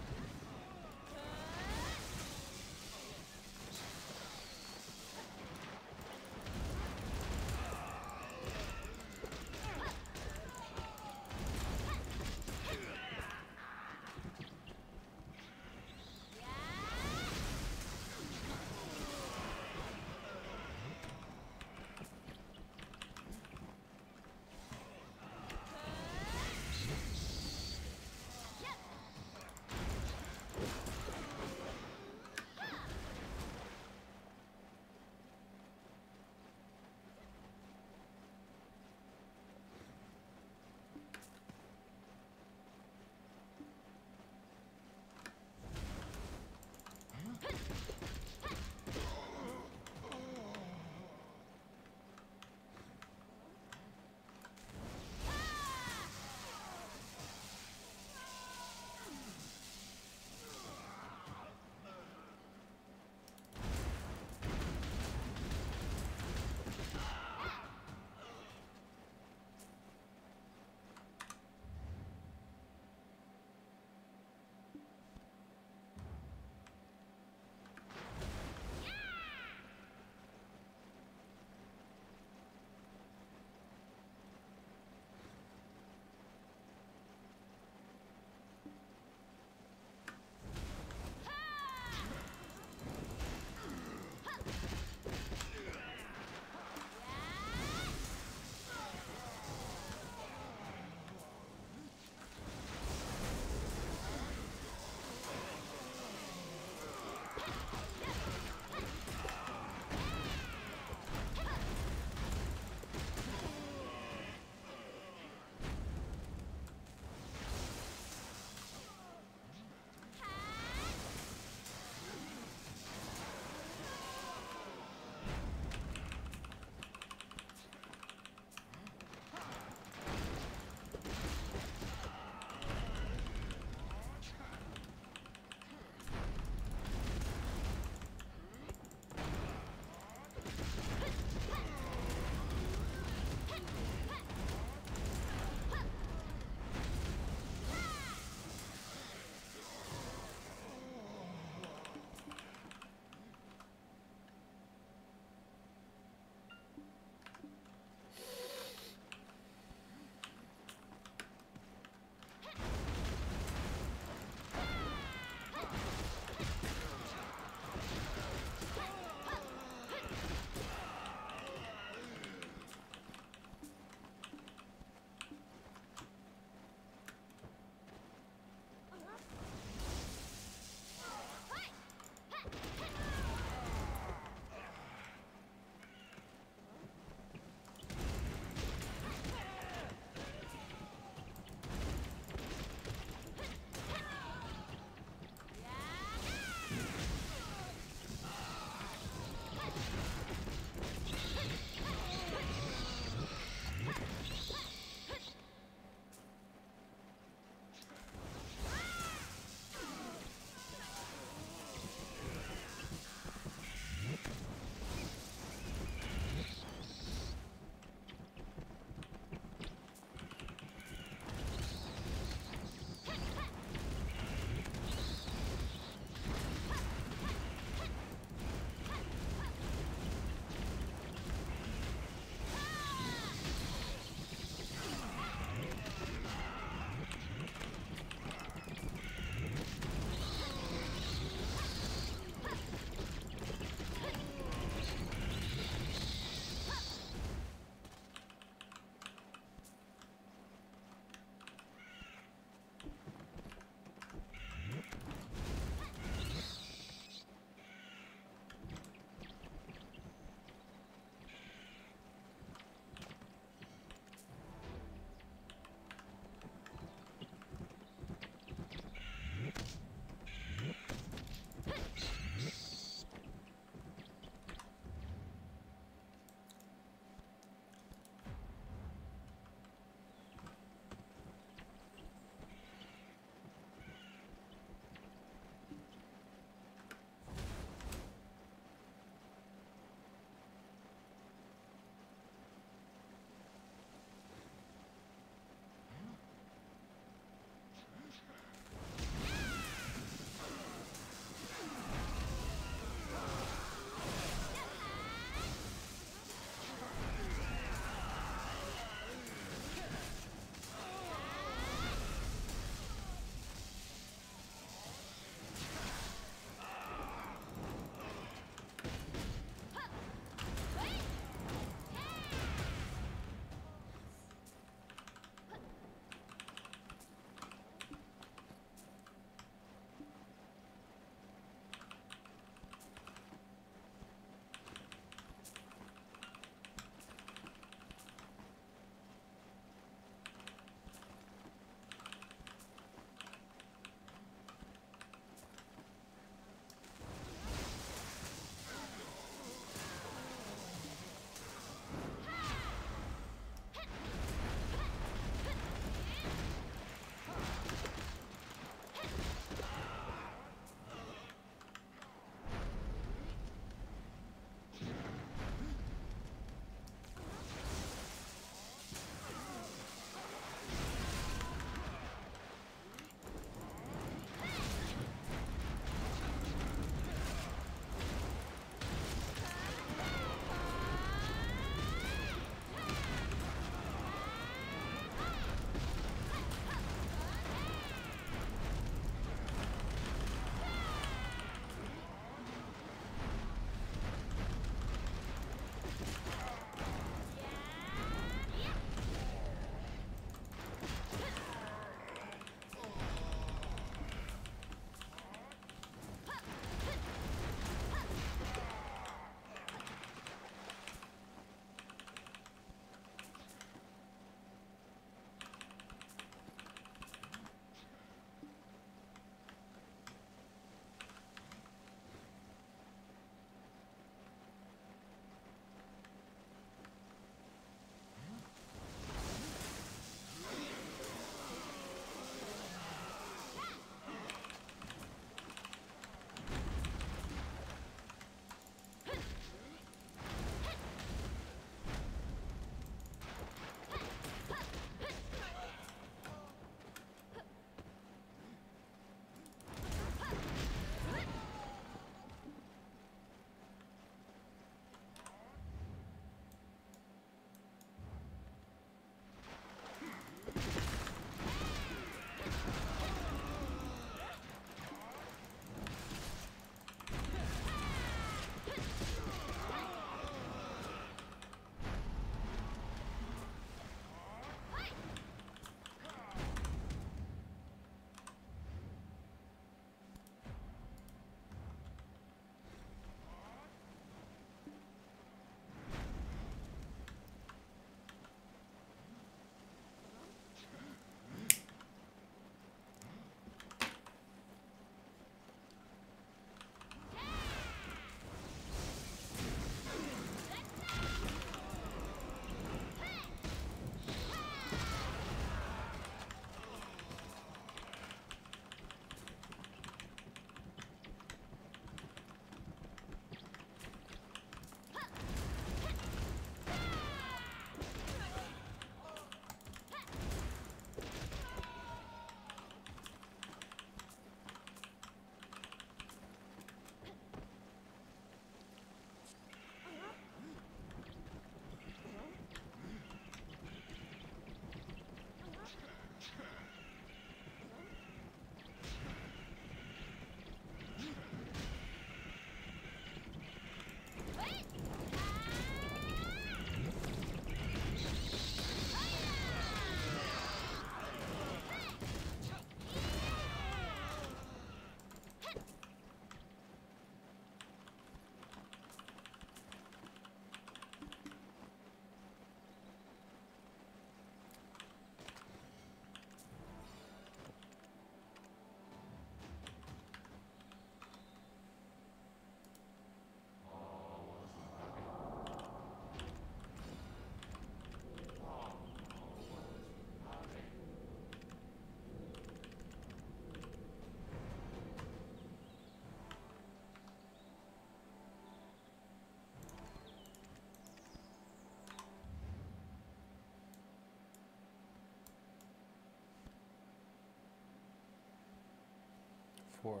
4.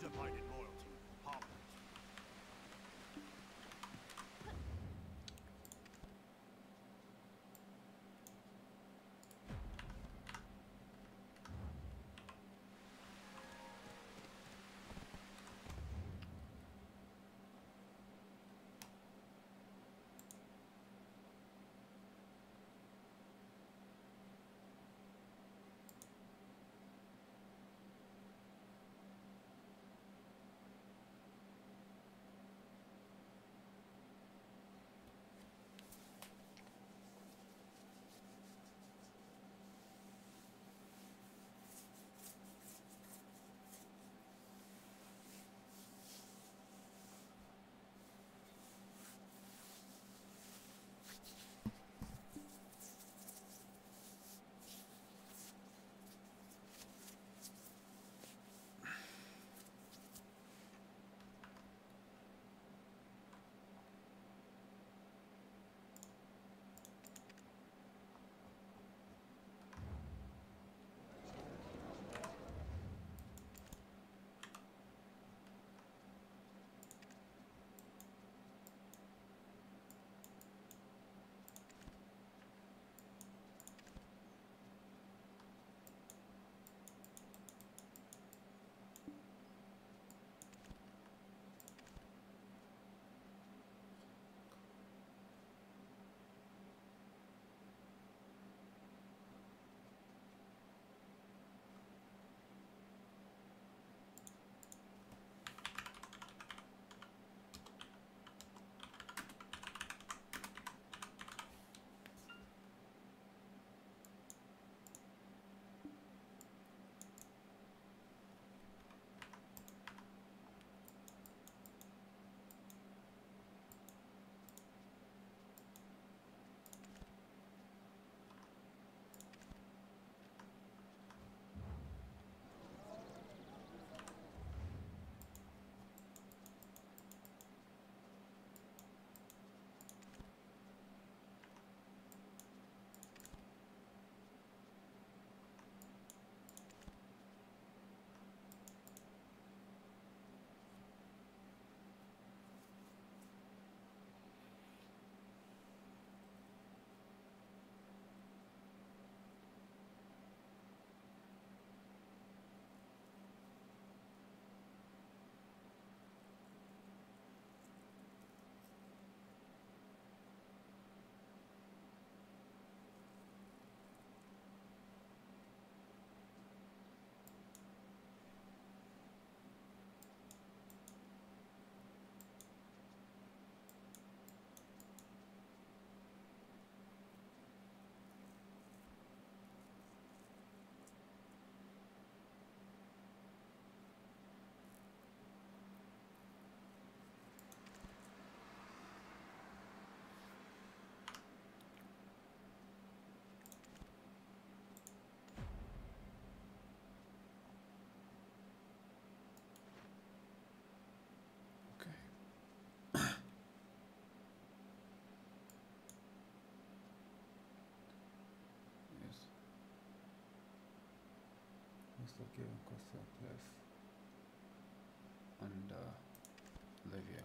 Undivided loyalty. Holland. Looks like you've got that place. And Olivia.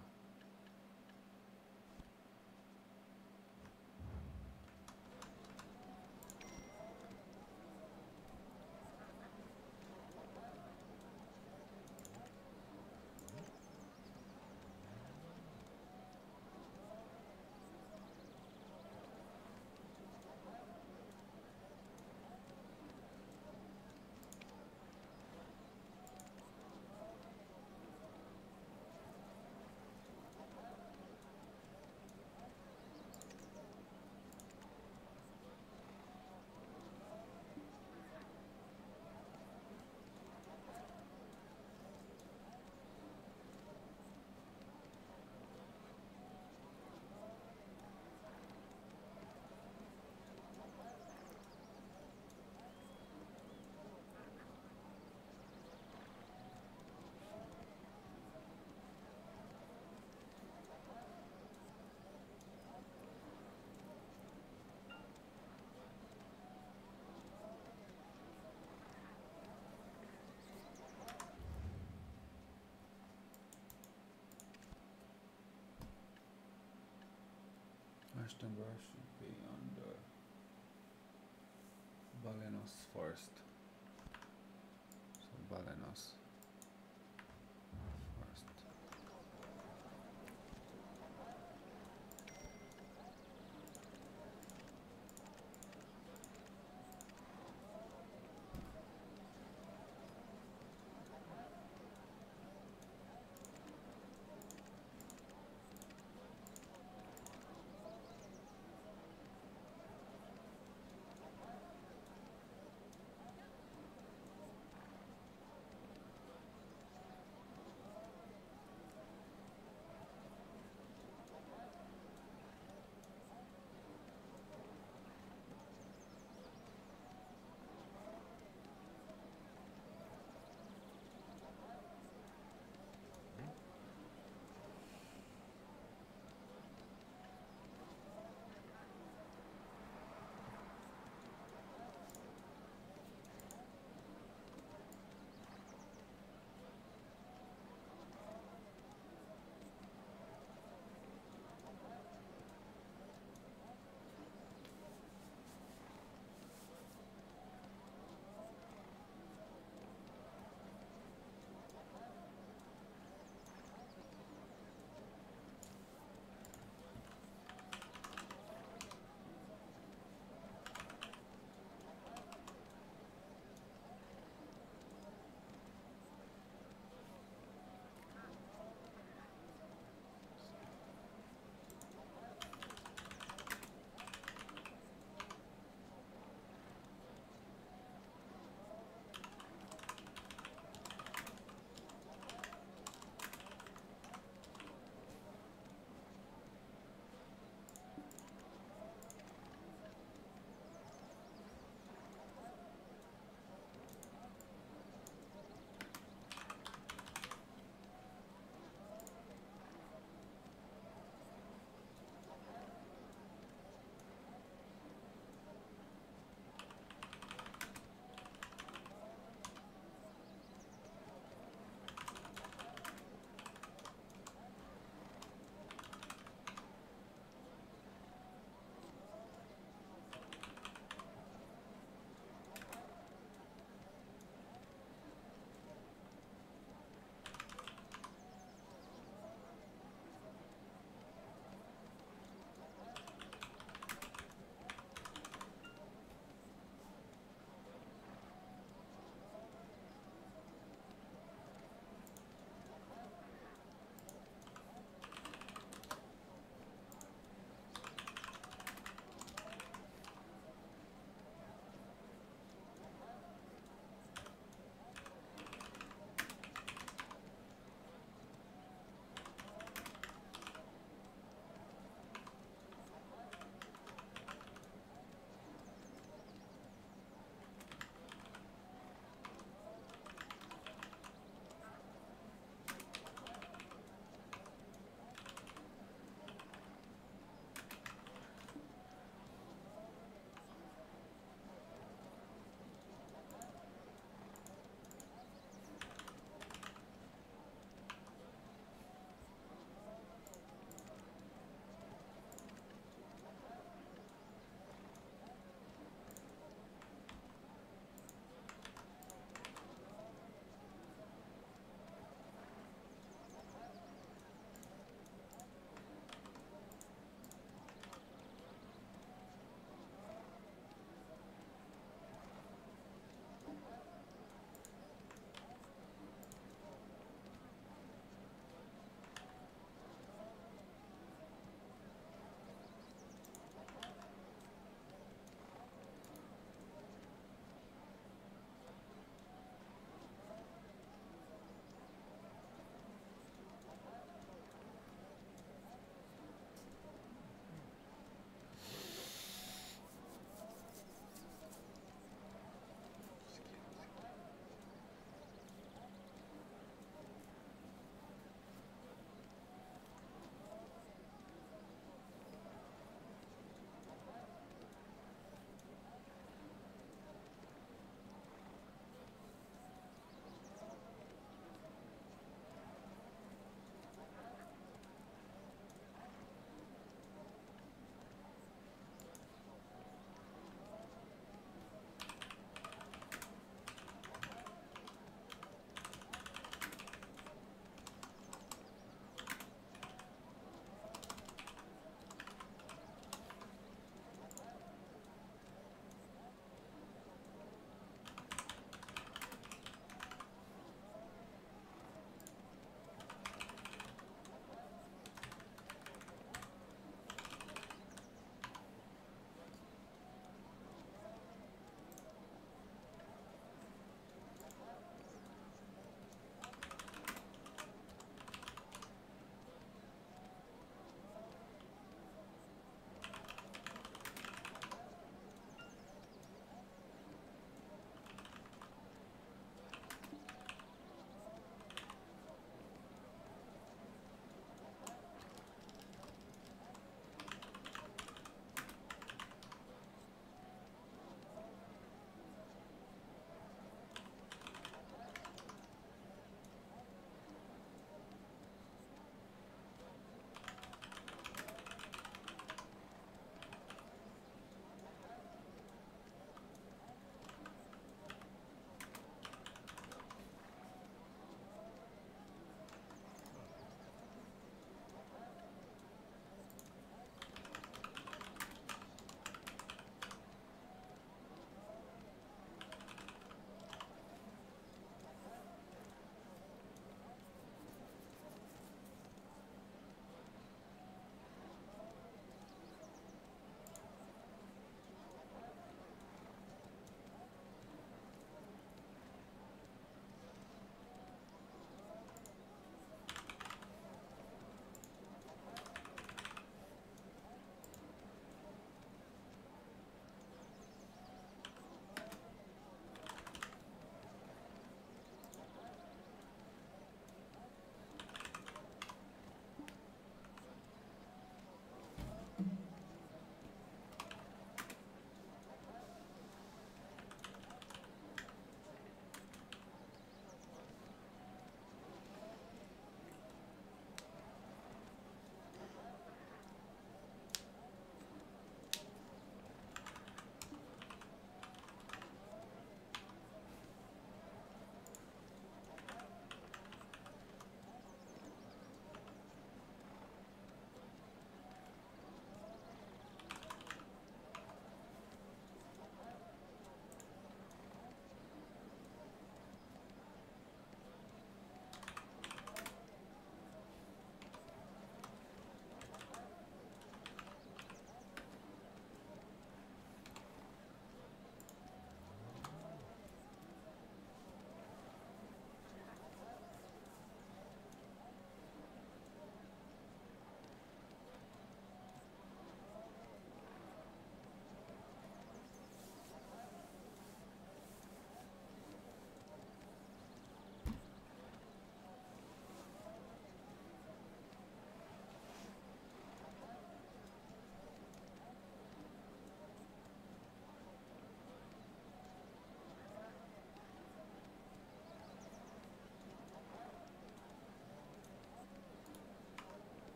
Rustenburg should be on the Balenos first. So Balenos first.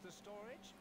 the storage?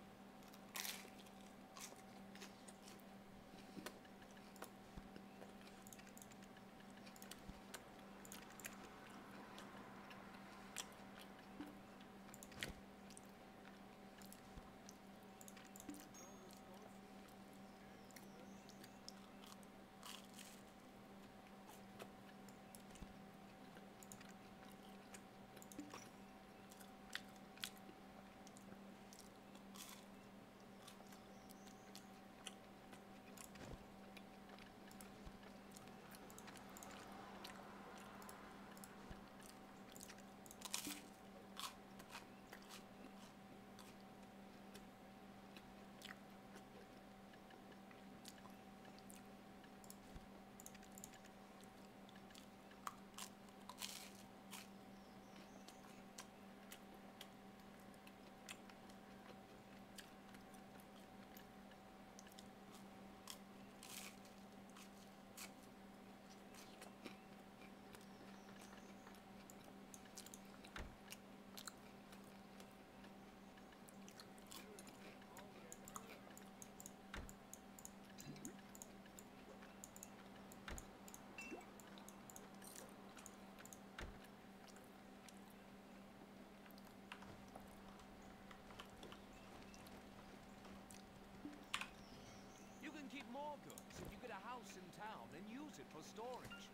Keep more goods if you get a house in town and use it for storage.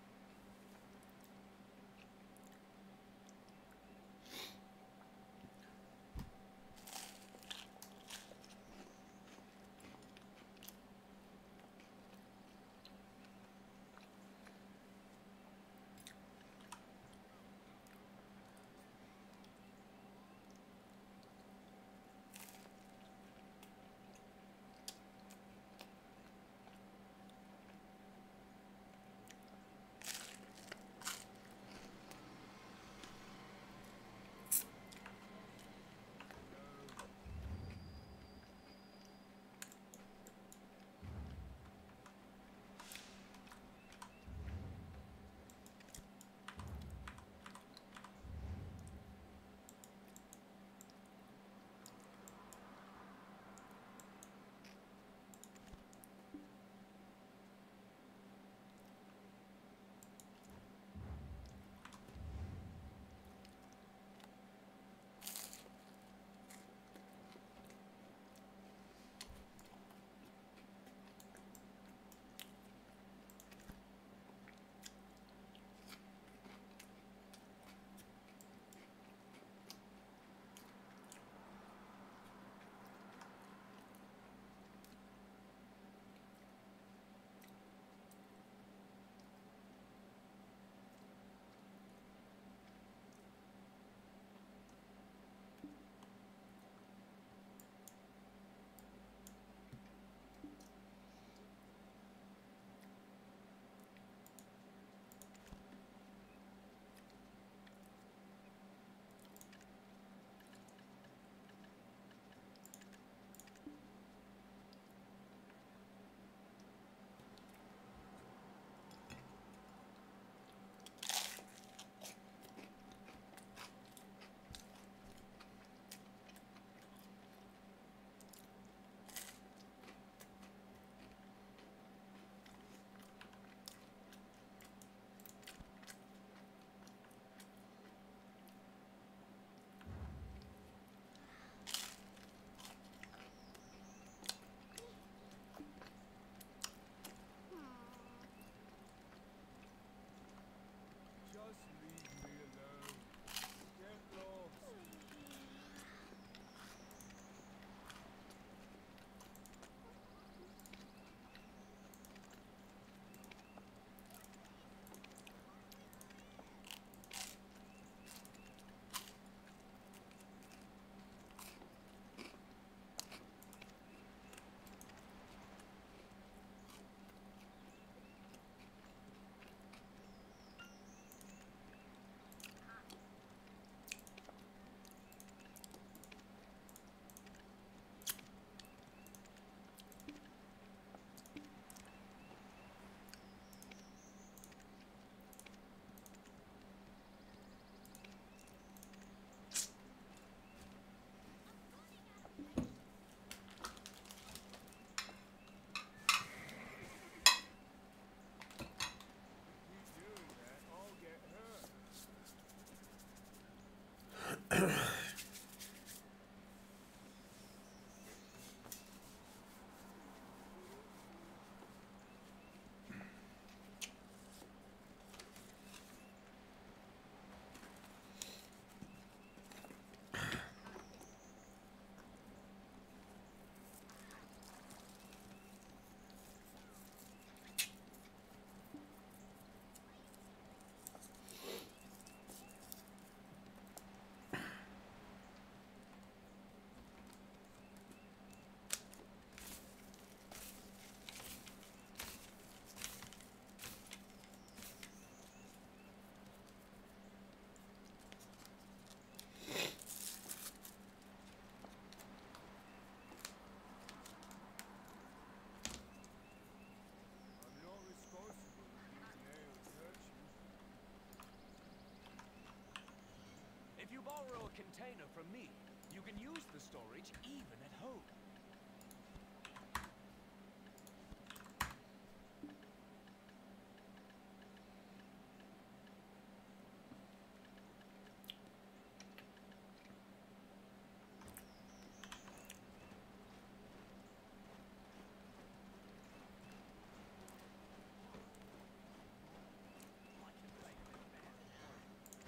If you borrow a container from me, you can use the storage even at home.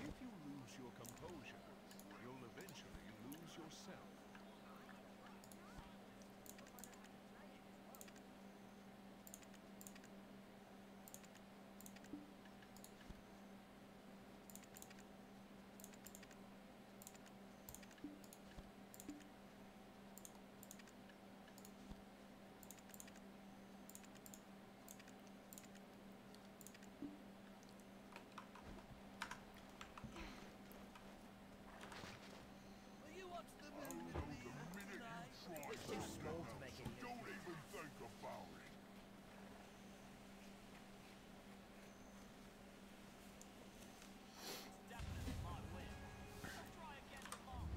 If you lose your composure, you'll eventually lose yourself. Will you watch the moon with me tonight? It's too small to make any Don't even think about it. definitely my win. I'll try again tomorrow.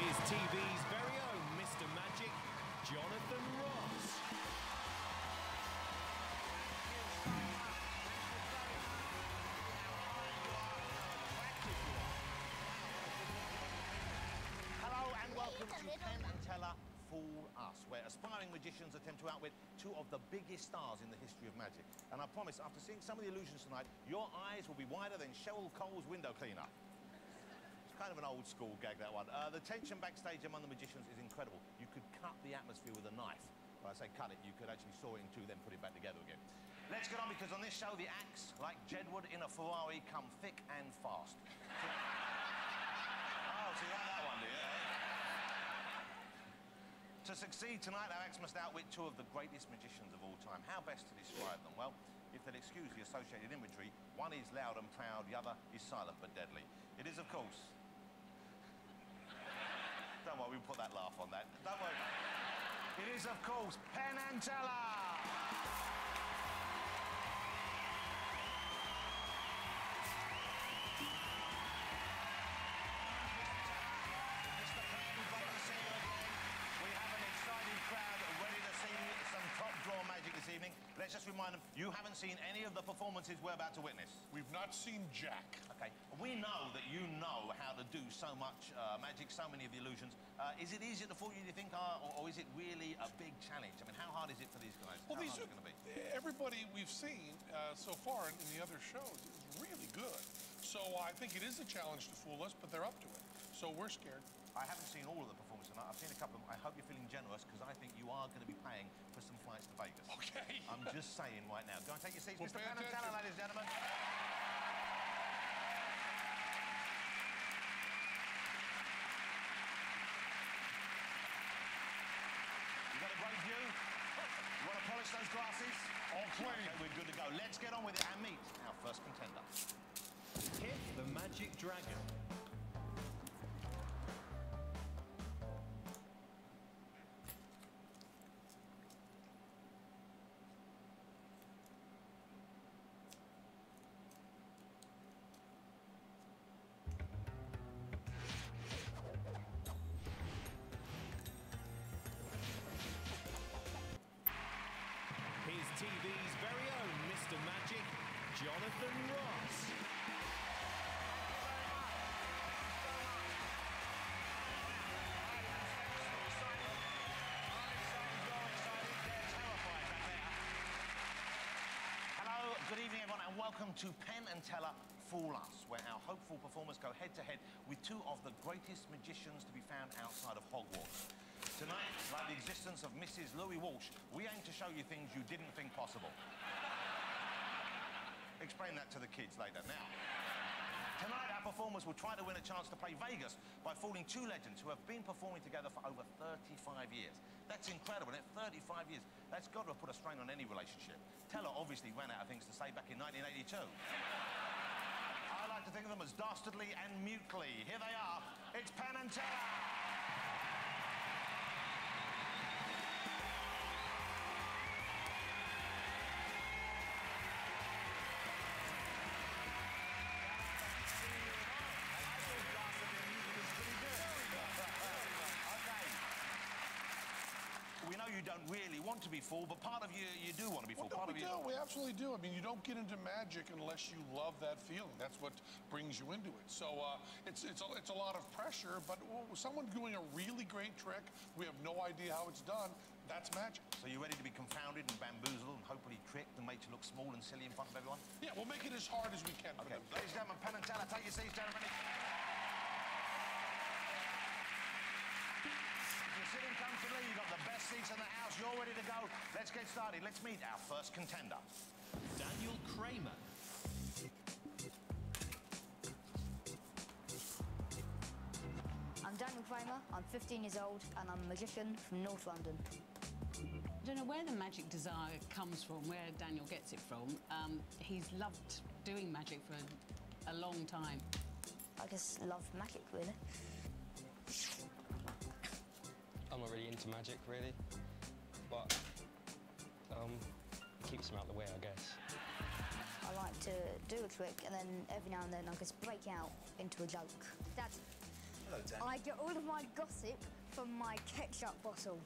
Here's TV's very own Mr. Magic, Jonathan Ross. Hello and welcome to Penn and Teller Fool Us, where aspiring magicians attempt to outwit two of the biggest stars in the history of magic. And I promise, after seeing some of the illusions tonight, your eyes will be wider than Cheryl Cole's window cleaner. It's kind of an old school gag, that one. The tension backstage among the magicians is incredible. You could cut the atmosphere with a knife. When I say cut it, you could actually saw it in two, then put it back together again. Let's get on, because on this show, the acts, like Jedward in a Ferrari, come thick and fast. Oh, so you like that one, do you? To succeed tonight, our acts must outwit two of the greatest magicians of all time. How best to describe them? Well, if they'll excuse the associated imagery, one is loud and proud, the other is silent but deadly. It is, of course... Don't worry, we'll put that laugh on that. Don't worry. It is, of course, Penn and Teller! Let's just remind them, you haven't seen any of the performances we're about to witness. We've not seen Jack. Okay. We know that you know how to do so much magic, so many of the illusions. Is it easier to fool you, do you think, or is it really a big challenge? I mean, how hard is it for these guys? Well, how these hard is it going to be? Everybody we've seen so far in the other shows is really good. So I think it is a challenge to fool us, but they're up to it. So we're scared. I haven't seen all of the performances tonight. I've seen a couple of them. I hope you're feeling generous, because I think you are going to be paying for some flights to Vegas. Okay. I'm just saying right now. Go and take your seats, Well, Mr. Penn and Teller, ladies and gentlemen. You got a great view? You want to polish those glasses? All clean. Okay, we're good to go. Let's get on with it and meet our first contender. Kit the Magic Dragon. Here's TV's very own Mr. Magic, Jonathan Ross. Hello, good evening everyone, and welcome to Penn and Teller Fool Us, where our hopeful performers go head-to-head with two of the greatest magicians to be found outside of Hogwarts. Tonight, like the existence of Mrs. Louis Walsh, we aim to show you things you didn't think possible. Explain that to the kids later. Now, tonight our performers will try to win a chance to play Vegas by fooling two legends who have been performing together for over 35 years. That's incredible, isn't it? 35 years. That's got to have put a strain on any relationship. Teller obviously ran out of things to say back in 1982. I like to think of them as dastardly and mutely. Here they are. It's Penn and Teller. We know you don't really want to be fooled, but part of you do want to be fooled. Well, no, we absolutely do. I mean, you don't get into magic unless you love that feeling. That's what brings you into it. So it's a lot of pressure, but someone doing a really great trick, we have no idea how it's done, that's magic. So you're ready to be confounded and bamboozled and hopefully tricked and made to look small and silly in front of everyone? Yeah, we'll make it as hard as we can for them. Ladies and gentlemen, Penn and Teller, take your seats, gentlemen. Sitting comfortably, you've got the best seats in the house, you're ready to go. Let's get started. Let's meet our first contender. Daniel Kramer. I'm Daniel Kramer, I'm 15 years old, and I'm a magician from North London. I don't know where the magic desire comes from, where Daniel gets it from. He's loved doing magic for a long time. I just love magic, really. I'm not really into magic, really, but it keeps them out of the way, I guess. I like to do a trick, and then every now and then I just break out into a joke. Dad, hello, Dan. I get all of my gossip from my ketchup bottle.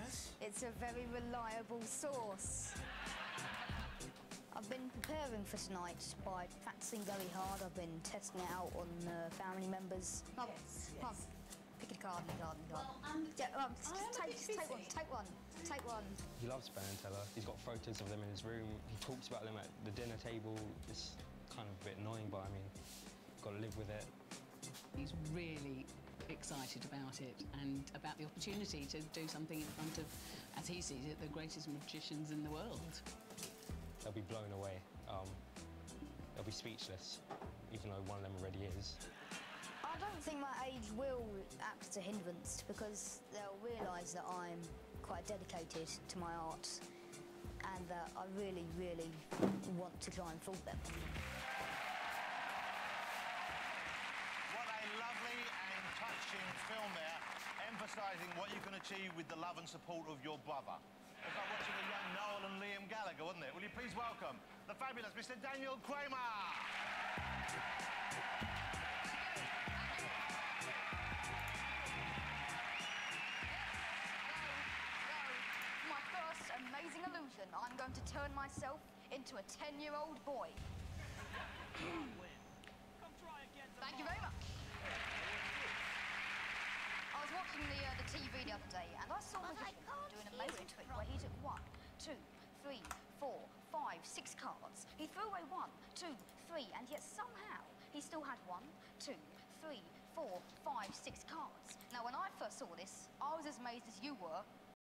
Yes? It's a very reliable source. I've been preparing for tonight by practicing very hard. I've been testing it out on family members. Mum, Mum. Pick a card. Take one. He loves Penn and Teller. He's got photos of them in his room. He talks about them at the dinner table. It's kind of a bit annoying, but I mean, got to live with it. He's really excited about it and about the opportunity to do something in front of, as he sees it, the greatest magicians in the world. They'll be blown away. They'll be speechless, even though one of them already is. I don't think my age will act as a hindrance, because they'll realise that I'm quite dedicated to my art and that I really, really want to try and fool them. What a lovely and touching film there, emphasising what you can achieve with the love and support of your brother. It's like watching a young Noel and Liam Gallagher, wasn't it? Will you please welcome the fabulous Mr. Daniel Kramer. amazing illusion, I'm going to turn myself into a 10-year-old boy. Thank you very much. I was watching the TV the other day, and I saw a magician do an amazing trick where he took 1, 2, 3, 4, 5, 6 cards. He threw away 1, 2, 3, and yet somehow he still had 1, 2, 3, 4, 5, 6 cards. Now, when I first saw this, I was as amazed as you were,